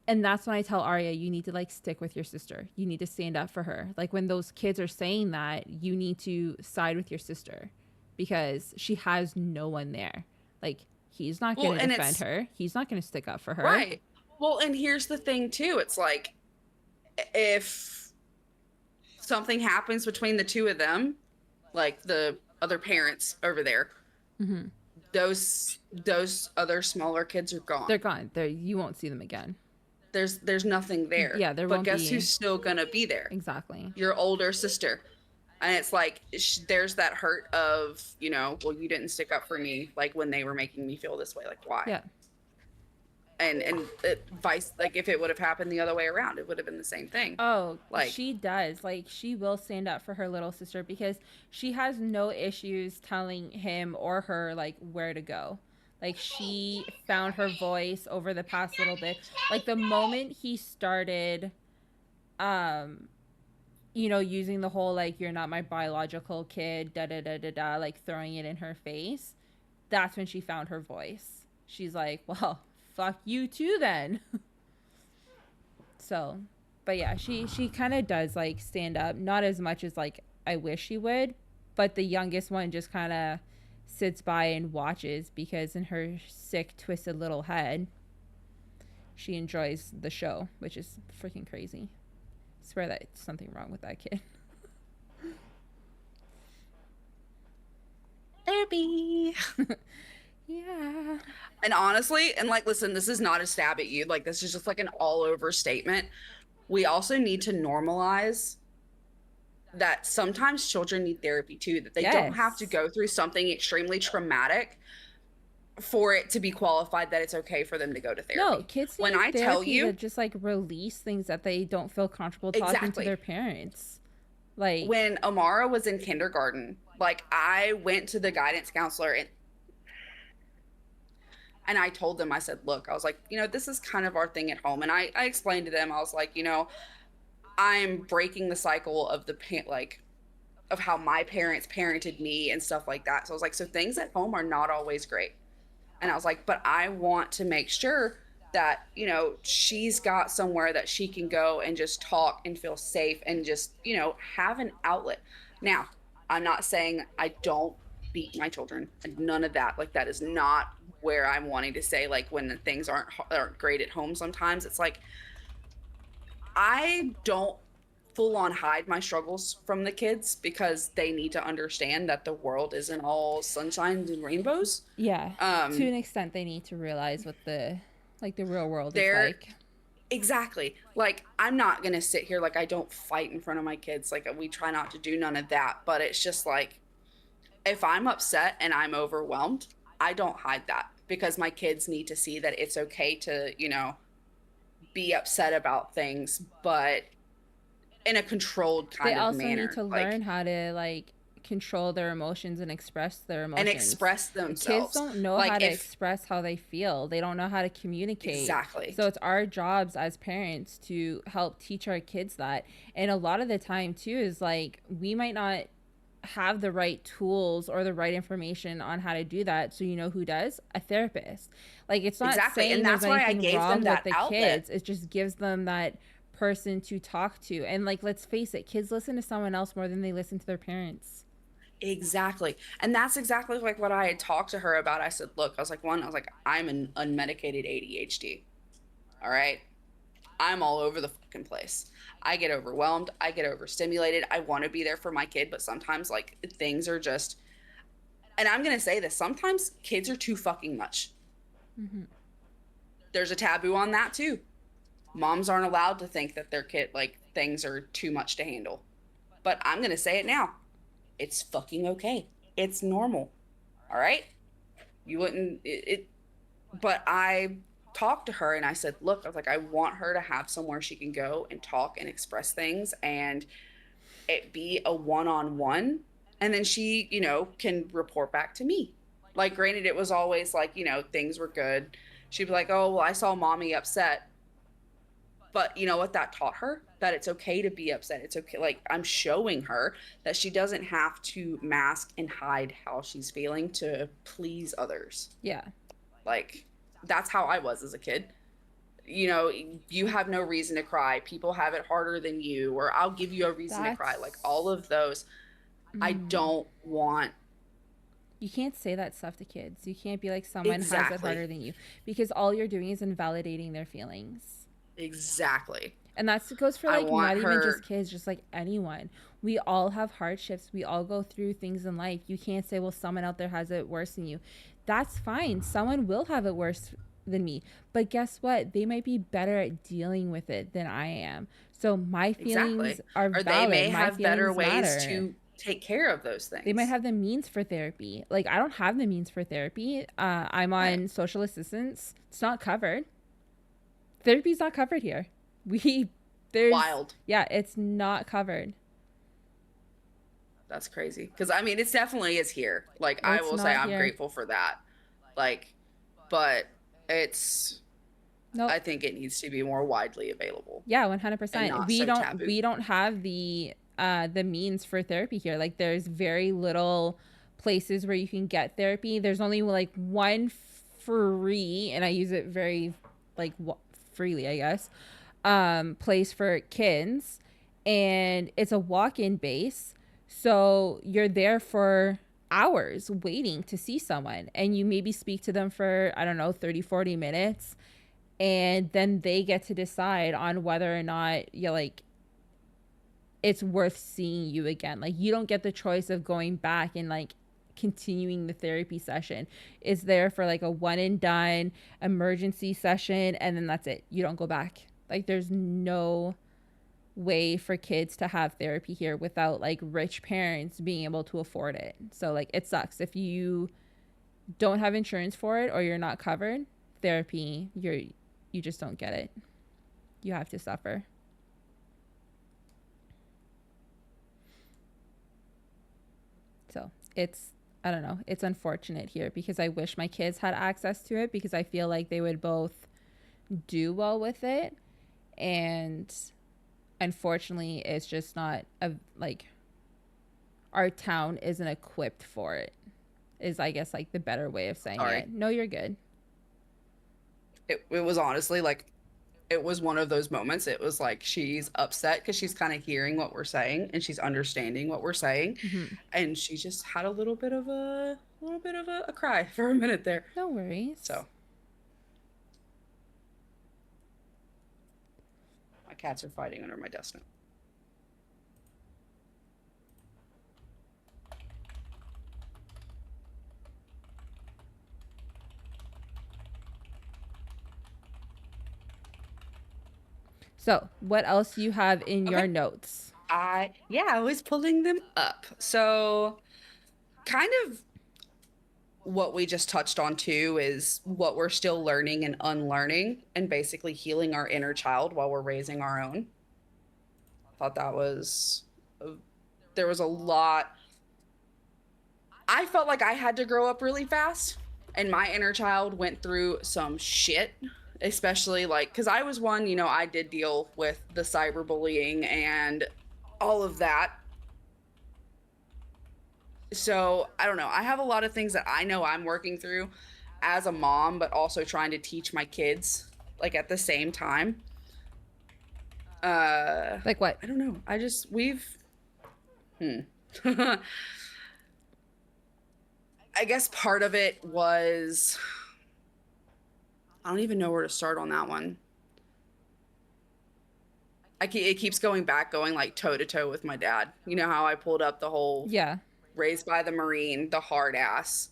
And that's when I tell Arya, you need to like stick with your sister. You need to stand up for her. Like, when those kids are saying that, you need to side with your sister because she has no one there. Like, he's not going to defend her. He's not going to stick up for her. Right. Well, and here's the thing too. It's like, if something happens between the two of them, like the other parents over there, mm-hmm. those other smaller kids are gone. They're gone. You won't see them again. There's nothing there. Yeah, there but won't guess be. who's still gonna be there? Exactly. Your older sister. And it's like, there's that hurt of, you know, well, you didn't stick up for me, like, when they were making me feel this way. Like, why? Yeah. And vice, like, if it would have happened the other way around, it would have been the same thing. Oh, like, she does. Like, she will stand up for her little sister because she has no issues telling him or her like where to go. Like, she found her voice over the past little bit. Like, the moment he started you know, using the whole like, you're not my biological kid, da da da da da, like throwing it in her face, that's when she found her voice. She's like, well, fuck you too then. So, but yeah, she kind of does like stand up, not as much as like I wish she would, but the youngest one just kind of sits by and watches because in her sick, twisted little head, she enjoys the show, which is freaking crazy. I swear that it's something wrong with that kid. Therapy. Yeah. And honestly, and like, listen, this is not a stab at you. Like, this is just like an all over statement. We also need to normalize that sometimes children need therapy too, that they don't have to go through something extremely traumatic for it to be qualified that it's okay for them to go to therapy. No, kids need when I therapy tell you to just like release things that they don't feel comfortable talking to exactly their parents. Like when Amara was in kindergarten, like I went to the guidance counselor and I told them, I said, look, I was like, you know, this is kind of our thing at home. And I explained to them, I was like, you know, I'm breaking the cycle of like of how my parents parented me and stuff like that. So I was like, so things at home are not always great. And I was like, but I want to make sure that, you know, she's got somewhere that she can go and just talk and feel safe and just, you know, have an outlet. Now, I'm not saying I don't beat my children, none of that. Like that is not where I'm wanting to say, like when things aren't great at home sometimes. It's like I don't full on hide my struggles from the kids because they need to understand that the world isn't all sunshine and rainbows. yeah, to an extent they need to realize what the real world is They're like. exactly like I'm not gonna sit here like I don't fight in front of my kids. Like we try not to do none of that, but it's just like if I'm upset and I'm overwhelmed, I don't hide that because my kids need to see that it's okay to, you know, be upset about things, but in a controlled They kind of also manner. need to Like learn how to like control their emotions and express their and emotions. express Kids themselves. don't know Like how to if express how they feel. They don't know how to communicate. exactly. So it's our jobs as parents to help teach our kids that. And a lot of the time too is like we might not have the right tools or the right information on how to do that. So you know who does? A therapist. Like it's not Exactly. saying And there's that's why I anything gave wrong them with that the outlet. kids. It just gives them that person to talk to. And like let's face it, kids listen to someone else more than they listen to their parents. Exactly. And that's exactly like what I had talked to her about. I said, look, I was like, one, I was like, I'm an unmedicated ADHD. All right. I'm all over the fucking place. I get overwhelmed. I get overstimulated. I want to be there for my kid, but sometimes like things are just, and I'm going to say this, sometimes kids are too fucking much. Mm-hmm. There's a taboo on that too. Moms aren't allowed to think that their kid, like things are too much to handle. But I'm going to say it now. It's fucking okay. It's normal. All right. You wouldn't, but I talked to her and I said, look, I was like, I want her to have somewhere she can go and talk and express things and it be a one-on-one. And then she, you know, can report back to me. Like, granted, it was always like, you know, things were good. She'd be like, oh, well, I saw mommy upset. But you know what that taught her? That it's okay to be upset. It's okay. Like, I'm showing her that she doesn't have to mask and hide how she's feeling to please others. Yeah. Like, that's how I was as a kid. You know, you have no reason to cry. People have it harder than you, or I'll give you a reason to cry. Like, all of those. I don't want. You can't say that stuff to kids. You can't be like, someone has it Exactly. harder than you, because all you're doing is invalidating their feelings. Exactly. And that goes for I like want not even her. just kids, just like anyone. We all have hardships. We all go through things in life. You can't say, well, someone out there has it worse than you. That's fine. Someone will have it worse than me. But guess what? They might be better at dealing with it than I am. So my feelings Exactly. are Or valid. they may My have better feelings ways matter. to take care of those things. They might have the means for therapy. Like I don't have the means for therapy. I'm on Right. social assistance. It's not covered. Therapy's not covered here. There's Wild. Yeah, it's not covered. That's crazy. Because I mean, it's definitely is here. Like, I It's will say not I'm here. grateful for that. Like, but it's. Nope. I think it needs to be more widely available. Yeah, And 100%. not We so don't taboo. we don't have the means for therapy here. Like there's very little places where you can get therapy. There's only like one free, and I use it very like freely, I guess. Place for kids, and it's a walk-in base. So you're there for hours waiting to see someone, and you maybe speak to them for, I don't know, 30-40 minutes, and then they get to decide on whether or not you like it's worth seeing you again. Like you don't get the choice of going back and like continuing the therapy session. It's there for like a one and done emergency session, and then that's it. You don't go back. Like there's no way for kids to have therapy here without like rich parents being able to afford it. So like it sucks if you don't have insurance for it or you're not covered, therapy, you just don't get it. You have to suffer. So I don't know, it's unfortunate here because I wish my kids had access to it because I feel like they would both do well with it. And unfortunately, it's just not like our town isn't equipped for it, is I guess like the better way of saying it. No, you're good. It was honestly like, it was one of those moments. It was like she's upset because she's kind of hearing what we're saying and she's understanding what we're saying, and she just had a little bit of a cry for a minute there. No worries. So my cats are fighting under my desk now. So, what else you have in your notes? I was pulling them up. So, kind of what we just touched on too is what we're still learning and unlearning and basically healing our inner child while we're raising our own. I thought that was there was a lot. I felt like I had to grow up really fast, and my inner child went through some shit, especially like because I was one, you know, I did deal with the cyberbullying and all of that. So I don't know. I have a lot of things that I know I'm working through as a mom, but also trying to teach my kids like at the same time. Like what? I don't know. I guess part of it was, I don't even know where to start on that one. It keeps going like toe to toe with my dad. You know how I pulled up the whole raised by the Marine, the hard ass.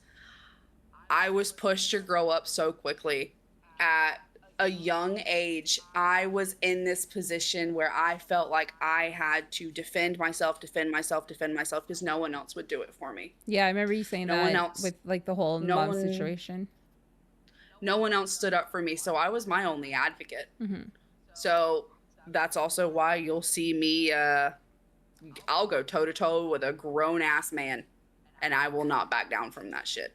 I was pushed to grow up so quickly. At a young age, I was in this position where I felt like I had to defend myself because no one else would do it for me. Yeah, I remember you saying that with like the whole mom situation. No one else stood up for me, so I was my only advocate. So that's also why you'll see me, I'll go toe to toe with a grown ass man, and I will not back down from that shit.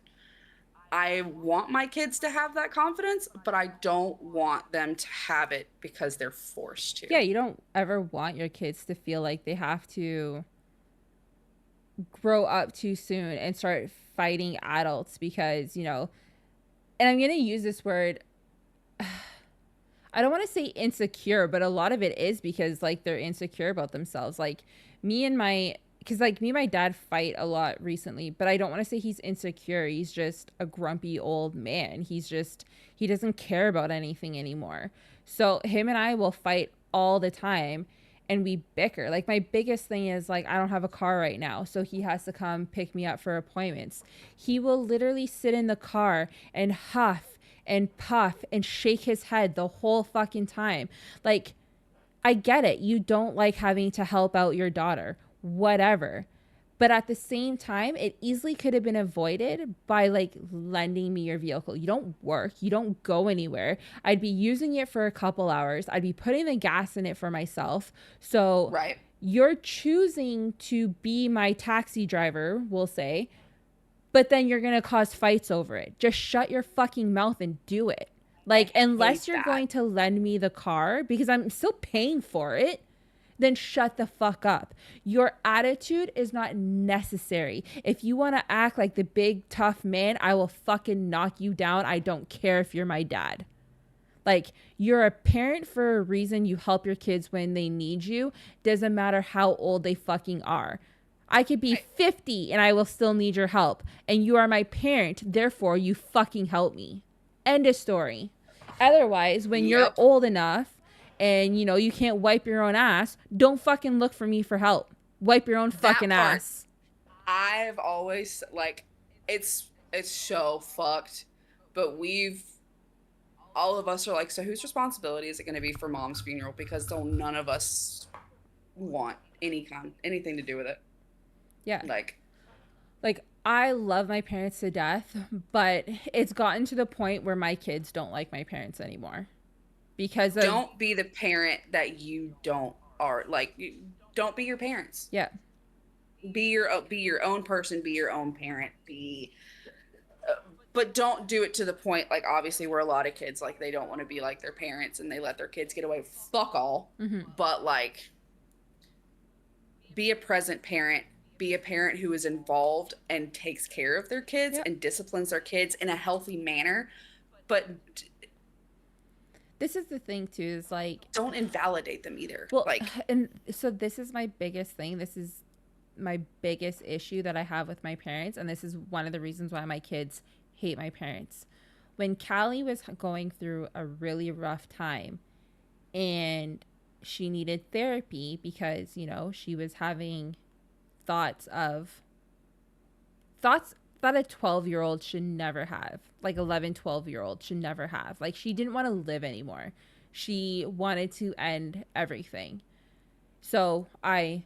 I want my kids to have that confidence, but I don't want them to have it because they're forced to. Yeah, you don't ever want your kids to feel like they have to grow up too soon and start fighting adults because, you know, and I'm going to use this word, I don't want to say insecure, but a lot of it is because like they're insecure about themselves. Like me and my dad fight a lot recently, but I don't want to say he's insecure. He's just a grumpy old man. He doesn't care about anything anymore. So him and I will fight all the time and we bicker. Like my biggest thing is like, I don't have a car right now. So he has to come pick me up for appointments. He will literally sit in the car and huff and puff and shake his head the whole fucking time. Like, I get it. You don't like having to help out your daughter, whatever. But at the same time, it easily could have been avoided by like lending me your vehicle. You don't work. You don't go anywhere. I'd be using it for a couple hours. I'd be putting the gas in it for myself. So you're choosing to be my taxi driver, we'll say, but then you're going to cause fights over it. Just shut your fucking mouth and do it. Like, unless you're going to lend me the car because I'm still paying for it, then shut the fuck up. Your attitude is not necessary. If you want to act like the big tough man, I will fucking knock you down. I don't care if you're my dad. Like, you're a parent for a reason. You help your kids when they need you. Doesn't matter how old they fucking are. I could be 50 and I will still need your help. And you are my parent. Therefore, you fucking help me. End of story. Otherwise, when you're old enough and, you know, you can't wipe your own ass, don't fucking look for me for help. Wipe your own fucking ass. I've always, like, it's so fucked. But all of us are like, so whose responsibility is it going to be for mom's funeral? Because none of us want anything to do with it. Yeah. Like I love my parents to death, but it's gotten to the point where my kids don't like my parents anymore because of Don't be the parent that you don't are like. Don't be your parents. yeah. Be your own person. Be your own parent. But don't do it to the point like obviously where a lot of kids like they don't want to be like their parents and they let their kids get away with fuck all. But like, be a present parent. Be a parent who is involved and takes care of their kids and disciplines their kids in a healthy manner. But this is the thing too, is like, don't invalidate them either. well, Like, and so this is my biggest thing. This is my biggest issue that I have with my parents, and this is one of the reasons why my kids hate my parents. When Callie was going through a really rough time and she needed therapy because, you know, she was having thoughts that a 12-year-old should never have, like 11, 12-year-old should never have. Like, she didn't want to live anymore. She wanted to end everything. So I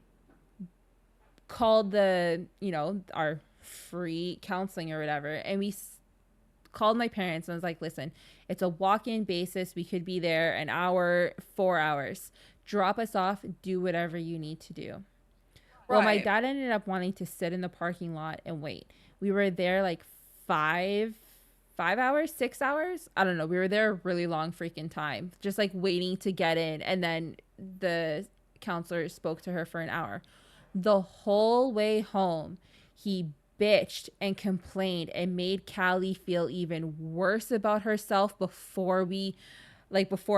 called our free counseling or whatever, and we called my parents and I was like, listen, it's a walk-in basis. We could be there an hour, 4 hours. Drop us off, do whatever you need to do. Well, my dad ended up wanting to sit in the parking lot and wait. We were there like 5 hours, 6 hours. I don't know. We were there a really long freaking time, just like waiting to get in. And then the counselor spoke to her for an hour. The whole way home, he bitched and complained and made Callie feel even worse about herself before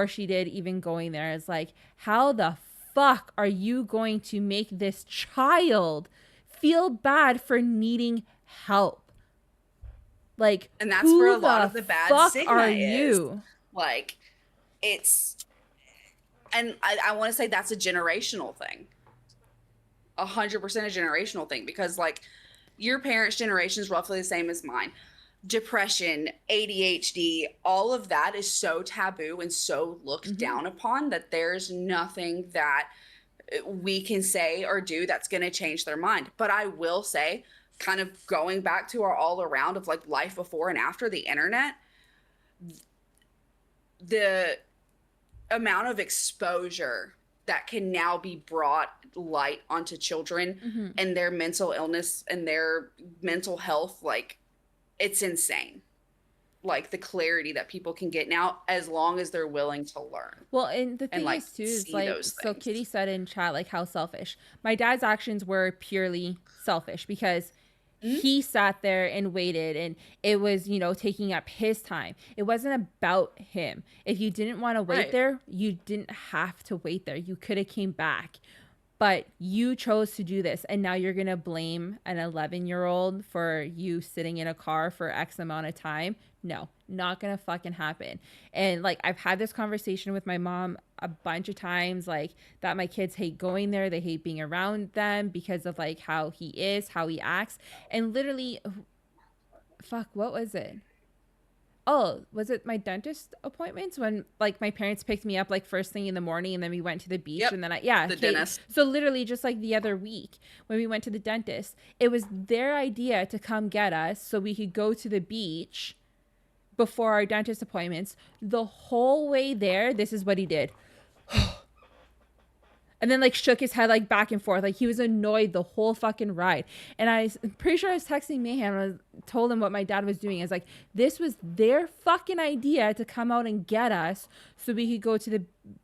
she did even going there. It's like, how the fuck are you going to make this child feel bad for needing help? Like, and that's where a lot of the bad stigma is. Like, it's, and I want to say that's a generational thing. 100% a generational thing, because like your parents' generation is roughly the same as mine. Depression, ADHD, all of that is so taboo and so looked down upon that there's nothing that we can say or do that's going to change their mind. But I will say, kind of going back to our all around of like life before and after the internet, the amount of exposure that can now be brought light onto children and their mental illness and their mental health, like, it's insane. Like the clarity that people can get now, as long as they're willing to learn. Well, and the thing is too, is like, so Kitty said in chat, like, how selfish. My dad's actions were purely selfish because he sat there and waited, and it was, you know, taking up his time. It wasn't about him. If you didn't want to wait there, you didn't have to wait there. You could have came back. But you chose to do this, and now you're going to blame an 11-year-old for you sitting in a car for X amount of time? No, not going to fucking happen. And, like, I've had this conversation with my mom a bunch of times, like, that my kids hate going there. They hate being around them because of, like, how he is, how he acts. And literally, what was it? Oh, was it my dentist appointments when like my parents picked me up like first thing in the morning and then we went to the beach and then the dentist. So literally just like the other week when we went to the dentist, it was their idea to come get us so we could go to the beach before our dentist appointments. The whole way there, this is what he did. And then like shook his head like back and forth. Like he was annoyed the whole fucking ride. And I'm pretty sure I was texting Mayhem and I told him what my dad was doing. I was like, this was their fucking idea to come out and get us so we could go to the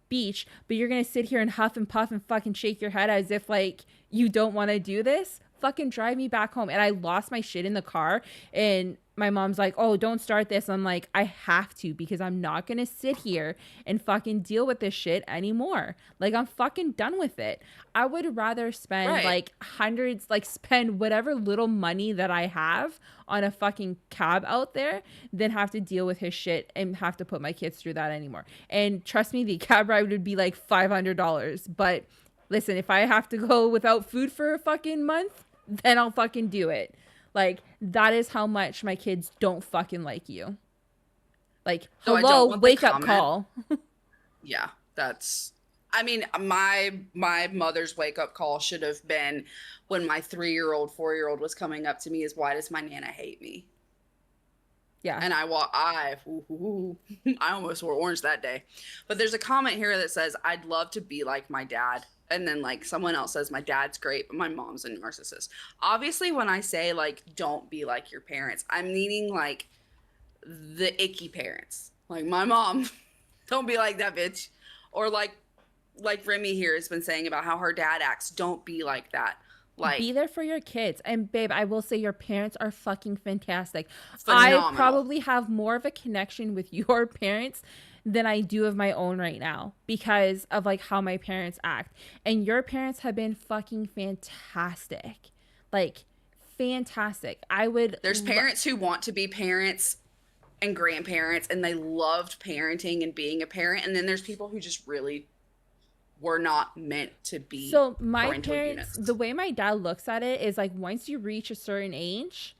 beach. But you're going to sit here and huff and puff and fucking shake your head as if like you don't want to do this. Fucking drive me back home. And I lost my shit in the car. And my mom's like, oh, don't start this. I'm like, I have to, because I'm not going to sit here and fucking deal with this shit anymore. Like, I'm fucking done with it. I would rather spend like hundreds, like spend whatever little money that I have on a fucking cab out there than have to deal with his shit and have to put my kids through that anymore. And trust me, the cab ride would be like $500. But listen, if I have to go without food for a fucking month, then I'll fucking do it. Like, that is how much my kids don't fucking like you. Like, hello, wake up call. Yeah, that's... I mean, my mother's wake up call should have been when my 3-year-old, 4-year-old was coming up to me as, why does my Nana hate me? Yeah. And I almost wore orange that day. But there's a comment here that says, I'd love to be like my dad. And then like someone else says, my dad's great, but my mom's a narcissist. Obviously, when I say like, don't be like your parents, I'm meaning like the icky parents. Like my mom, don't be like that bitch. Or like Remy here has been saying about how her dad acts, don't be like that. Like, be there for your kids. And babe, I will say your parents are fucking fantastic. phenomenal. I probably have more of a connection with your parents than I do of my own right now because of like how my parents act. And your parents have been fucking fantastic. Like fantastic. There's parents who want to be parents and grandparents and they loved parenting and being a parent, and then there's people who just really were not meant to be. So my parental parents, units. the way my dad looks at it is like once you reach a certain age,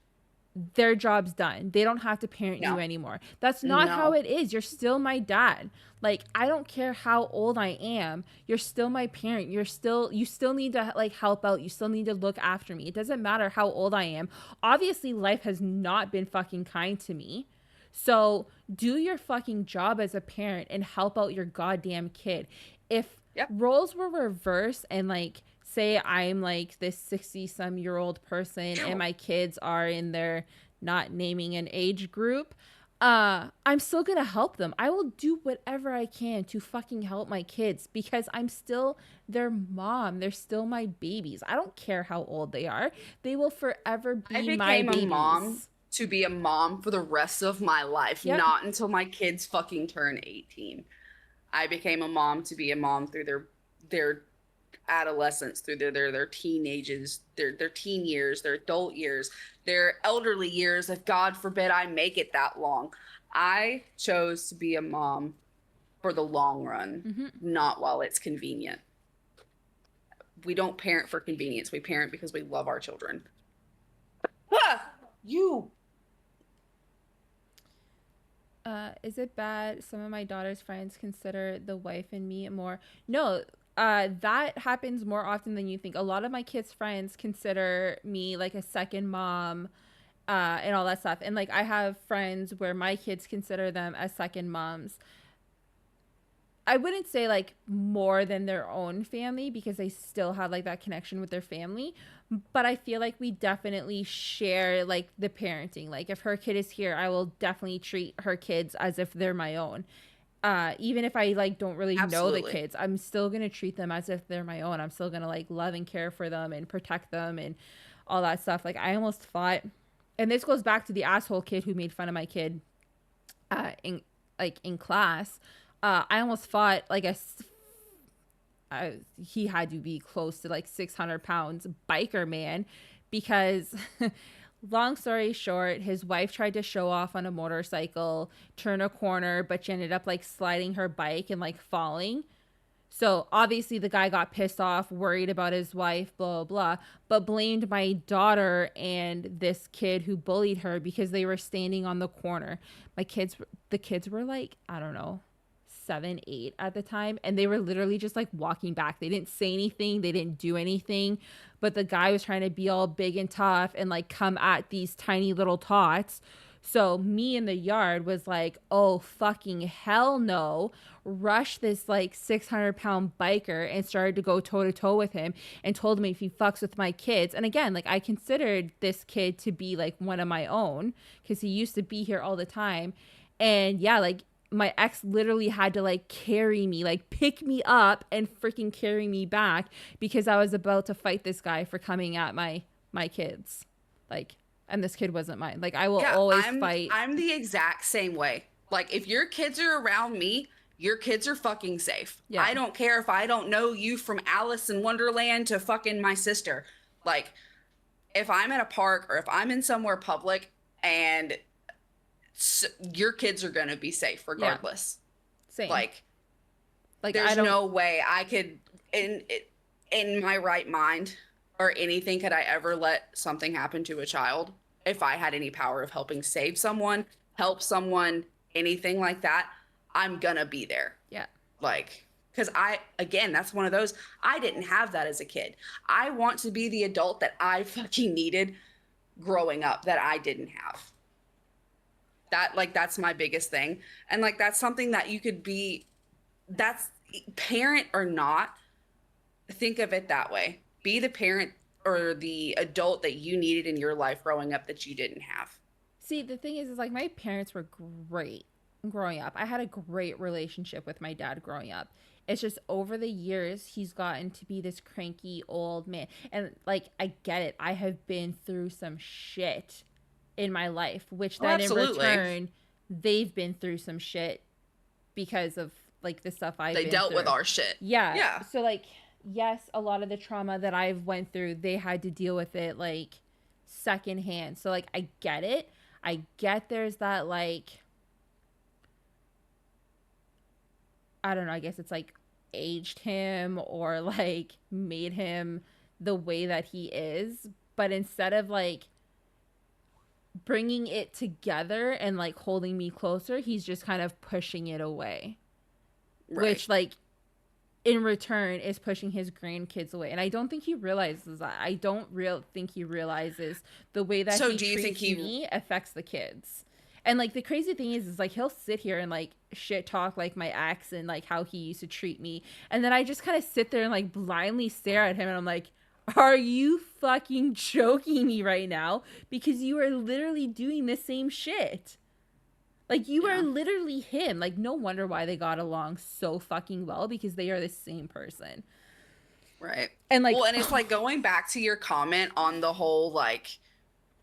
their job's done. They don't have to parent you anymore. That's not how it is. You're still my dad. Like I don't care how old I am. You're still my parent. You still need to like help out. You still need to look after me. It doesn't matter how old I am. Obviously life has not been fucking kind to me. So do your fucking job as a parent and help out your goddamn kid. If roles were reversed and like say I'm like this 60-some-year-old person and my kids are in their not naming an age group, I'm still gonna help them. I will do whatever I can to fucking help my kids because I'm still their mom. They're still my babies. I don't care how old they are. They will forever be my babies. I became a mom to be a mom for the rest of my life, not until my kids fucking turn 18. I became a mom to be a mom through their adolescence, through their teenagers, their teen years, their adult years, their elderly years, if God forbid I make it that long. I chose to be a mom for the long run, not while it's convenient. We don't parent for convenience. We parent because we love our children. You. Is it bad some of my daughter's friends consider the wife and me more? No, that happens more often than you think. A lot of my kids' friends consider me like a second mom, and all that stuff. And like I have friends where my kids consider them as second moms. I wouldn't say like more than their own family because they still have like that connection with their family. But I feel like we definitely share like the parenting. Like if her kid is here, I will definitely treat her kids as if they're my own. Even if I like don't really know the kids, I'm still going to treat them as if they're my own. I'm still going to like love and care for them and protect them and all that stuff. Like I almost fought, and this goes back to the asshole kid who made fun of my kid in class. I almost fought like he had to be close to like 600 pounds biker man because long story short, his wife tried to show off on a motorcycle, turn a corner, but she ended up like sliding her bike and like falling. So obviously the guy got pissed off, worried about his wife, blah, blah, blah, but blamed my daughter and this kid who bullied her because they were standing on the corner. The kids were like, I don't know, 7, 8 at the time, and they were literally just like walking back. They didn't say anything, they didn't do anything, but the guy was trying to be all big and tough and like come at these tiny little tots. So me in the yard was like, oh fucking hell no, rush this like 600-pound biker and started to go toe to toe with him and told him if he fucks with my kids. And again, like I considered this kid to be like one of my own because he used to be here all the time. And yeah, like my ex literally had to like carry me, like pick me up and freaking carry me back because I was about to fight this guy for coming at my kids. Like, and this kid wasn't mine. Like I will always fight. I'm the exact same way. Like if your kids are around me, your kids are fucking safe. Yeah. I don't care if I don't know you from Alice in Wonderland to fucking my sister. Like if I'm at a park or if I'm in somewhere public and your kids are gonna be safe regardless. Yeah. Same. Like there's no way I could in my right mind or anything could I ever let something happen to a child. If I had any power of helping save someone, help someone, anything like that, I'm gonna be there. Yeah. Like Because again, that's one of those, I didn't have that as a kid. I want to be the adult that I fucking needed growing up that I didn't have. That's my biggest thing. And like, that's something that you could be, that's parent or not, think of it that way. Be the parent or the adult that you needed in your life growing up that you didn't have. See, the thing is like my parents were great growing up. I had a great relationship with my dad growing up. It's just over the years he's gotten to be this cranky old man. And like I get it. I have been through some shit in my life, which then in return they've been through some shit because of like the stuff I've been through. They dealt with our shit. Yeah. So like yes, a lot of the trauma that I've went through, they had to deal with it like secondhand. So like I get it. I get there's that like, I don't know, I guess it's like aged him or like made him the way that he is. But instead of like bringing it together and like holding me closer, he's just kind of pushing it away. Right. Which like in return is pushing his grandkids away. And I don't think he realizes that. I don't think he realizes the way that he treats me affects the kids. And like the crazy thing is like he'll sit here and like shit talk like my ex and like how he used to treat me. And then I just kind of sit there and like blindly stare at him and I'm like, are you fucking joking me right now? Because you are literally doing the same shit. Like, you are literally him. Like, no wonder why they got along so fucking well, because they are the same person. Right. And, like... Well, and it's, like, going back to your comment on the whole, like...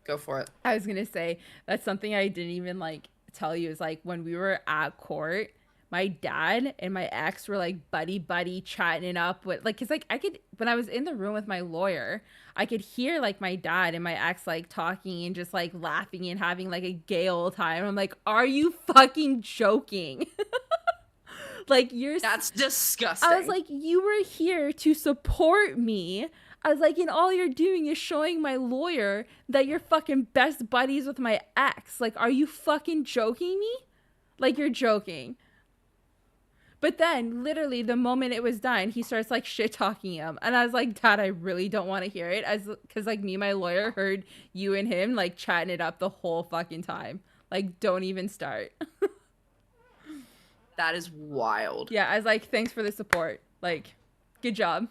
Go for it. I was gonna say, that's something I didn't even, like, tell you. Is, like, when we were at court, my dad and my ex were, like, buddy chatting it up with... Like, because, like, I could... When I was in the room with my lawyer... I could hear like my dad and my ex like talking and just like laughing and having like a gay old time. I'm like, are you fucking joking? Like that's disgusting. I was like, you were here to support me. I was like, and all you're doing is showing my lawyer that you're fucking best buddies with my ex. Like, are you fucking joking me? Like, you're joking. But then, literally, the moment it was done, he starts, like, shit-talking him. And I was like, Dad, I really don't want to hear it. Because, like, me and my lawyer heard you and him, like, chatting it up the whole fucking time. Like, don't even start. That is wild. Yeah, I was like, thanks for the support. Like, good job.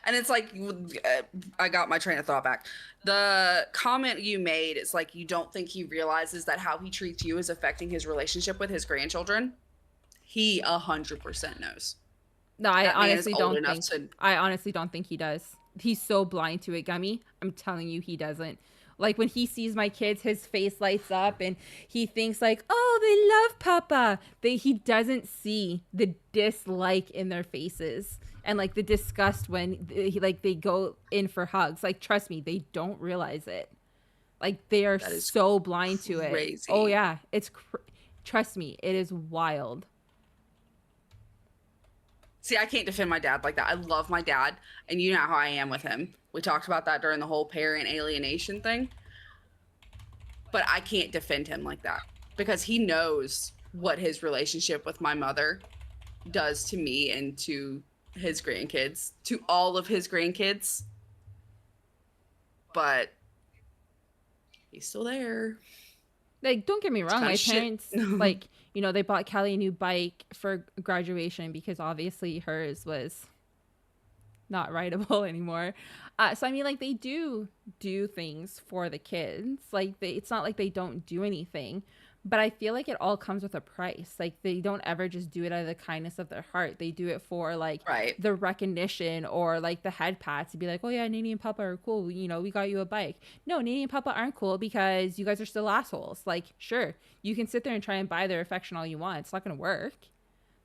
And it's like, I got my train of thought back. The comment you made, it's like, you don't think he realizes that how he treats you is affecting his relationship with his grandchildren. He 100% knows. No, I honestly don't think he does. He's so blind to it, Gummy. I'm telling you, he doesn't. Like, when he sees my kids, his face lights up and he thinks like, oh, they love Papa. He doesn't see the dislike in their faces. And, like, the disgust when, they go in for hugs. Like, trust me, they don't realize it. Like, they are so blind to it. Oh, yeah. Trust me, it is wild. See, I can't defend my dad like that. I love my dad, and you know how I am with him. We talked about that during the whole parent alienation thing. But I can't defend him like that. Because he knows what his relationship with my mother does to me and to his grandkids, to all of his grandkids. But he's still there. Like, don't get me wrong, my parents like, you know, they bought Callie a new bike for graduation because obviously hers was not rideable anymore. So I mean, like, they do things for the kids. Like, it's not like they don't do anything. But I feel like it all comes with a price. Like, they don't ever just do it out of the kindness of their heart. They do it for, like, the recognition or, like, the head pat to be like, oh, yeah, Nene and Papa are cool. You know, we got you a bike. No, Nene and Papa aren't cool because you guys are still assholes. Like, sure, you can sit there and try and buy their affection all you want. It's not going to work.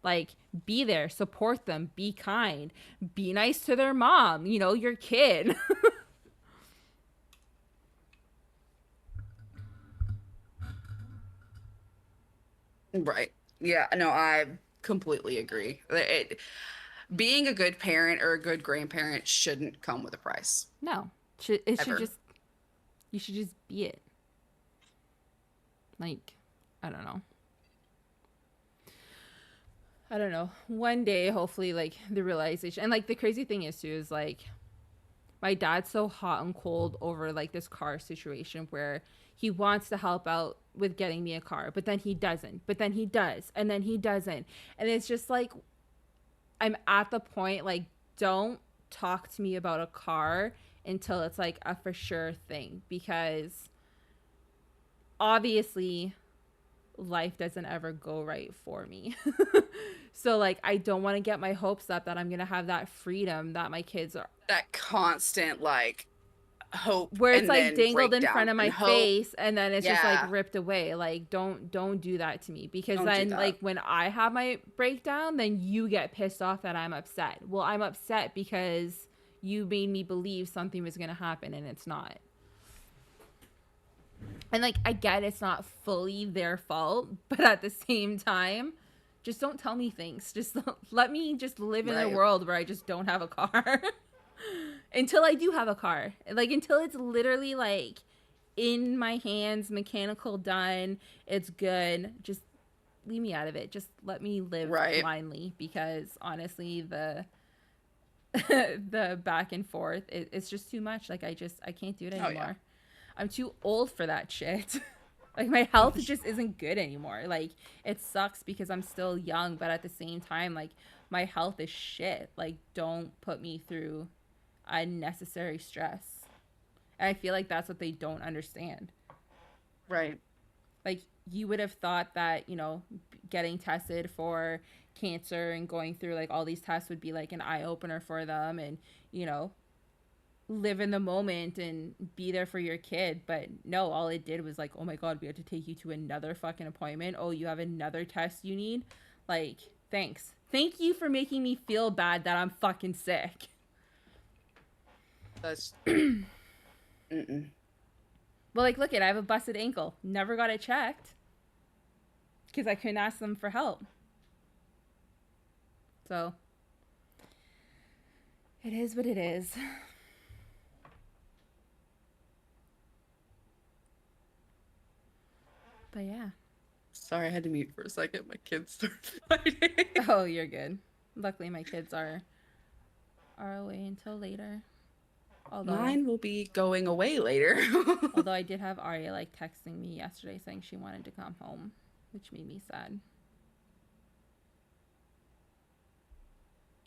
Like, be there, support them, be kind, be nice to their mom, you know, your kid. Right. Yeah, no, I completely agree. Being a good parent or a good grandparent shouldn't come with a price. No. You should just be it. Like, I don't know. One day, hopefully, like, the realization. And, like, the crazy thing is, too, is, like, my dad's so hot and cold over, like, this car situation where he wants to help out with getting me a car, but then he doesn't. But then he does. And then he doesn't. And it's just, like, I'm at the point, like, don't talk to me about a car until it's, like, a for sure thing. Because, obviously, life doesn't ever go right for me. So, like, I don't want to get my hopes up that I'm going to have that freedom that my kids are. That constant, like, hope. Where it's, and like, then dangled in breakdown front of my and hope. face and then it's just, like, Yeah. ripped away. Like, don't do that to me. Because Don't do then, that. like, when I have my breakdown, then you get pissed off that I'm upset. Well, I'm upset because you made me believe something was going to happen and it's not. And, like, I get it's not fully their fault, but at the same time, just don't tell me things. Just let me just live in a Right. world where I just don't have a car. Until I do have a car. Like, until it's literally, like, in my hands, mechanical, done, it's good. Just leave me out of it. Just let me live Right. blindly. Because, honestly, the the back and forth, it's just too much. Like, I can't do it anymore. yeah. I'm too old for that shit. Like, my health just isn't good anymore. Like, it sucks because I'm still young, but at the same time, like, my health is shit. Like, don't put me through unnecessary stress. And I feel like that's what they don't understand. Right. Like, you would have thought that, you know, getting tested for cancer and going through, like, all these tests would be, like, an eye-opener for them and, you know, live in the moment and be there for your kid. But no, all it did was, like, oh my god, we had to take you to another fucking appointment. Oh, you have another test you need? Like, thanks. Thank you for making me feel bad that I'm fucking sick. That's Well, like, look I have a busted ankle. Never got it checked because I couldn't ask them for help. So it is what it is. But yeah. Sorry, I had to mute for a second. My kids started fighting. Oh, you're good. Luckily, my kids are away until later. Although, Mine will be going away later. although I did have Arya, like, texting me yesterday saying she wanted to come home, which made me sad.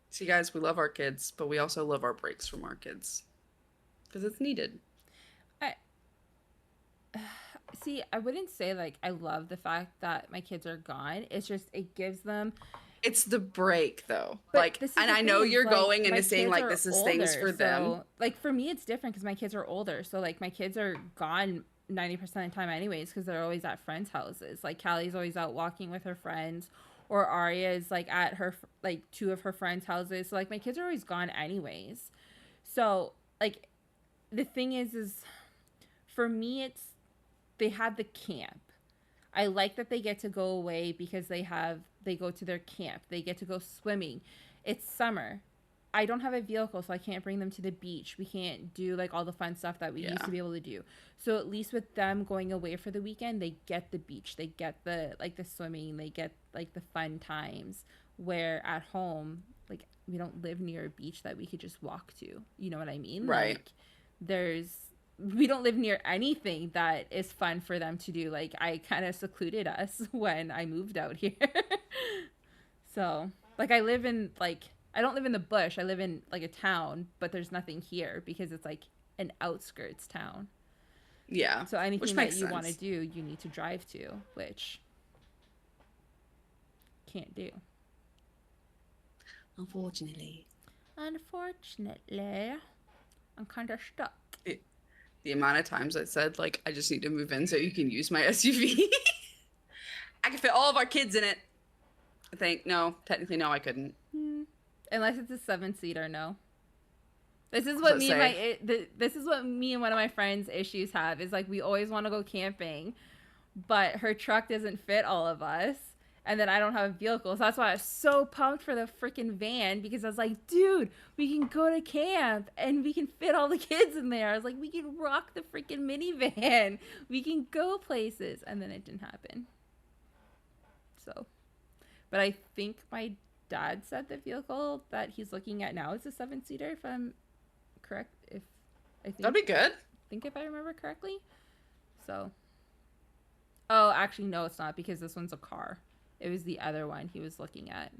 See, guys, we love our kids, but we also love our breaks from our kids because it's needed. See, I wouldn't say, like, I love the fact that my kids are gone. It's just, it gives them... It's the break, though. But like, this is and the I know thing, you're like, going my into saying, kids like, are this is older, things for them. so, like, for me, it's different because my kids are older. So, like, my kids are gone 90% of the time anyways because they're always at friends' houses. Like, Callie's always out walking with her friends, or Arya is, like, at her, like, two of her friends' houses. So, like, my kids are always gone anyways. So, like, the thing is for me, it's, they have the camp. I like that they get to go away because they go to their camp. They get to go swimming. It's summer. I don't have a vehicle, so I can't bring them to the beach. We can't do, like, all the fun stuff that we used to be able to do. So at least with them going away for the weekend, they get the beach. They get the, like, the swimming. They get, like, the fun times. Where at home, like, we don't live near a beach that we could just walk to. You know what I mean? Right. Like, we don't live near anything that is fun for them to do. Like, I kind of secluded us when I moved out here. So, like, I don't live in the bush. I live in, like, a town, but there's nothing here because it's, like, an outskirts town. Yeah. So anything which that makes you sense. want to do, you need to drive to, which can't do. Unfortunately, I'm kind of stuck. the amount of times I said, like, I just need to move in so you can use my SUV. I can fit all of our kids in it. I think, no, technically, no, I couldn't. Unless it's a 7-seater, no. This is what this is what me and one of my friends' issues have. Is, like, we always want to go camping, but her truck doesn't fit all of us, And then I don't have a vehicle. So that's why I was so pumped for the freaking van, because I was like, dude, we can go to camp and we can fit all the kids in there. I was like, we can rock the freaking minivan. We can go places. And then it didn't happen. So, but I think my dad said the vehicle that he's looking at now is a 7-seater, if I'm correct. That'd be good. I think if I remember correctly. So, oh, actually, no, it's not, because this one's a car. It was the other one he was looking at.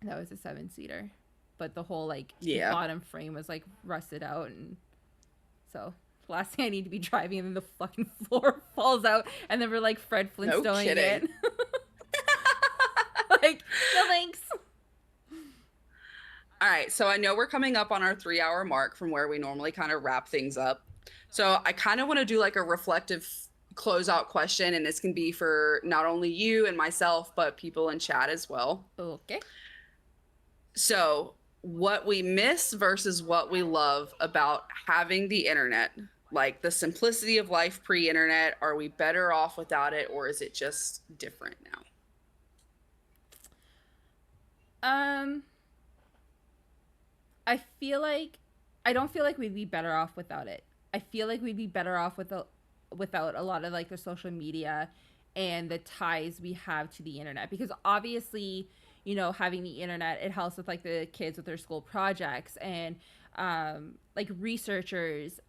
That was a 7-seater. But the whole, like, bottom frame was, like, rusted out. And so, last thing I need to be driving, and then the fucking floor falls out. And then we're, like, Fred Flintstoning it. Like, no thanks. All right. So I know we're coming up on our 3-hour mark from where we normally kind of wrap things up. So I kind of want to do, like, a reflective closeout question, and this can be for not only you and myself, but people in chat as well. Okay. So what we miss versus what we love about having the internet, like the simplicity of life pre-internet. Are we better off without it, or is it just different now? I don't feel like we'd be better off without it. I feel like we'd be better off without a lot of, like, the social media and the ties we have to the internet, because obviously, you know, having the internet, it helps with, like, the kids with their school projects and like researchers,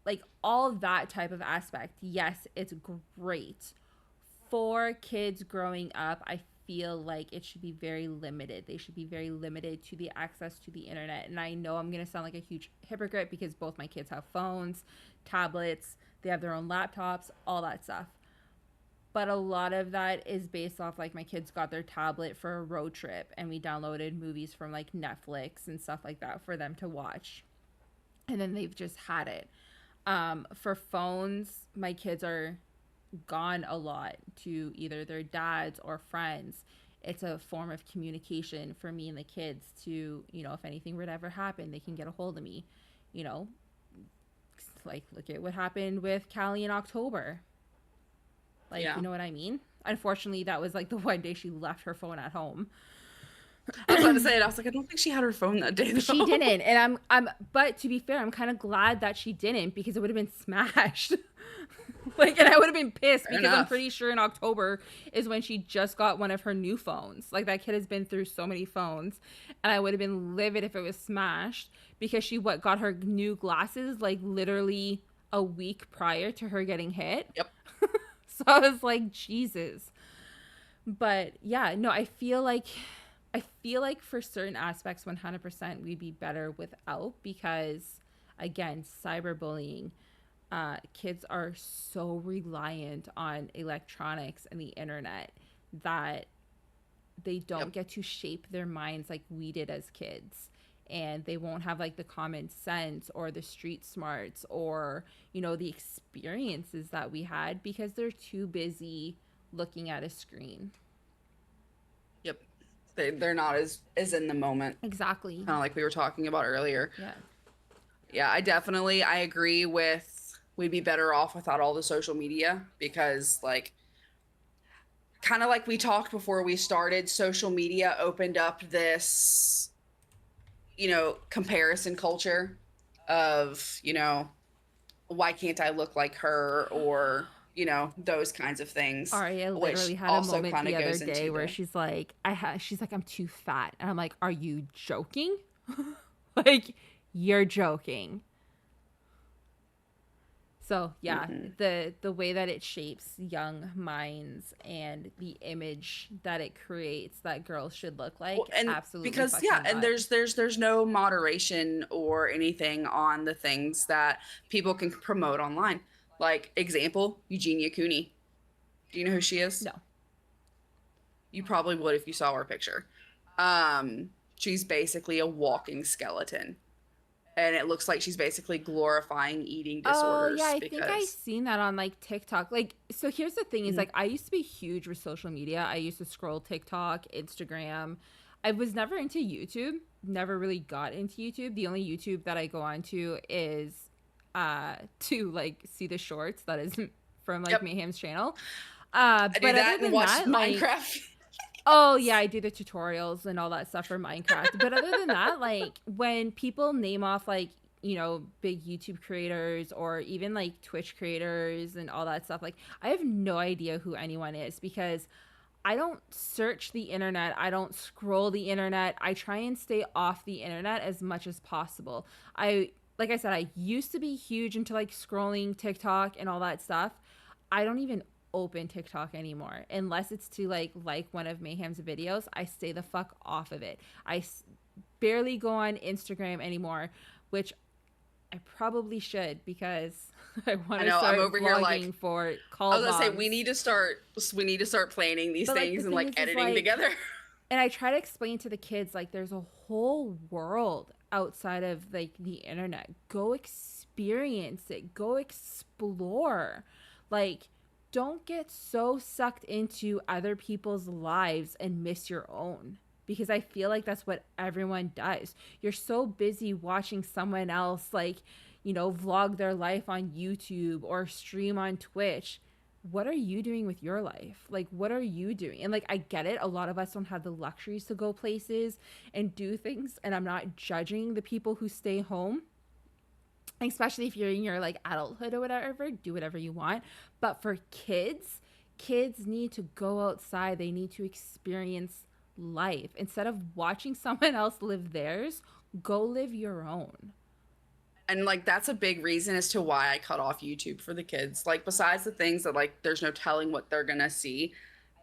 like all of that type of aspect. Yes, it's great for kids growing up. I feel like it should be very limited. They should be very limited to the access to the internet. And I know I'm going to sound like a huge hypocrite, because both my kids have phones, tablets, they have their own laptops, all that stuff. But a lot of that is based off, like, my kids got their tablet for a road trip, and we downloaded movies from, like, Netflix and stuff like that for them to watch. And then they've just had it. For phones, my kids are gone a lot to either their dads or friends. It's a form of communication for me and the kids to, you know, if anything were to ever happen, they can get a hold of me. You know, like, look at what happened with Callie in October. Like, you know what I mean? Unfortunately, that was, like, the one day she left her phone at home. I was about to say it. I was like, I don't think she had her phone that day, though. She didn't. And but to be fair, I'm kind of glad that she didn't, because it would have been smashed. Like, and I would have been pissed, because I'm pretty sure in October is when she just got one of her new phones. Like, that kid has been through so many phones, and I would have been livid if it was smashed, because she got her new glasses, like, literally a week prior to her getting hit. Yep. So I was like, Jesus. But yeah, no, I feel like for certain aspects, 100% we'd be better without, because, again, cyberbullying, kids are so reliant on electronics and the internet that they don't get to shape their minds like we did as kids. And they won't have, like, the common sense or the street smarts or, you know, the experiences that we had, because they're too busy looking at a screen. Yep. They're not as in the moment. Exactly. Kind of like we were talking about earlier. Yeah. Yeah, I agree with, we'd be better off without all the social media, because, like, kind of like we talked before we started, social media opened up this, you know, comparison culture of, you know, why can't I look like her, or, you know, those kinds of things. Aria literally had a moment the other day where she's like, I'm too fat. And I'm like, are you joking? Like, you're joking. So yeah, the way that it shapes young minds and the image that it creates that girls should look like, and absolutely, because and there's no moderation or anything on the things that people can promote online. Like, example, Eugenia Cooney. Do you know who she is? No. You probably would if you saw her picture. She's basically a walking skeleton. And it looks like she's basically glorifying eating disorders. Oh, yeah, I think I've seen that on, like, TikTok. Like, so here's the thing is, like, I used to be huge with social media. I used to scroll TikTok, Instagram. I was never into YouTube. Never really got into YouTube. The only YouTube that I go on to is to, like, see the shorts that is from, like, Mayhem's channel. I do But that other and than watch that, like, Minecraft. oh yeah, I do the tutorials and all that stuff for Minecraft. But other than that, like when people name off like, you know, big YouTube creators or even like Twitch creators and all that stuff, like I have no idea who anyone is because I don't search the internet. I don't scroll the internet. I try and stay off the internet as much as possible. Like I said, I used to be huge into like scrolling TikTok and all that stuff. I don't even open TikTok anymore unless it's to like one of Mayhem's videos. I stay the fuck off of it. Barely go on Instagram anymore, which I probably should because I want I to know, I'm start over here like, vlogging for I call was gonna say moms. we need to start planning these But like the things and thing like is editing like, together. and I try to explain to the kids like there's a whole world outside of like the internet. Go experience it. Go explore. Like don't get so sucked into other people's lives and miss your own. Because I feel like that's what everyone does. You're so busy watching someone else like, you know, vlog their life on YouTube or stream on Twitch. What are you doing with your life? Like, what are you doing? And like, I get it. A lot of us don't have the luxuries to go places and do things. And I'm not judging the people who stay home, especially if you're in your like adulthood or whatever, do whatever you want. But for kids, kids need to go outside. They need to experience life. Instead of watching someone else live theirs, go live your own. And like that's a big reason as to why I cut off YouTube for the kids. Like besides the things that like there's no telling what they're gonna see,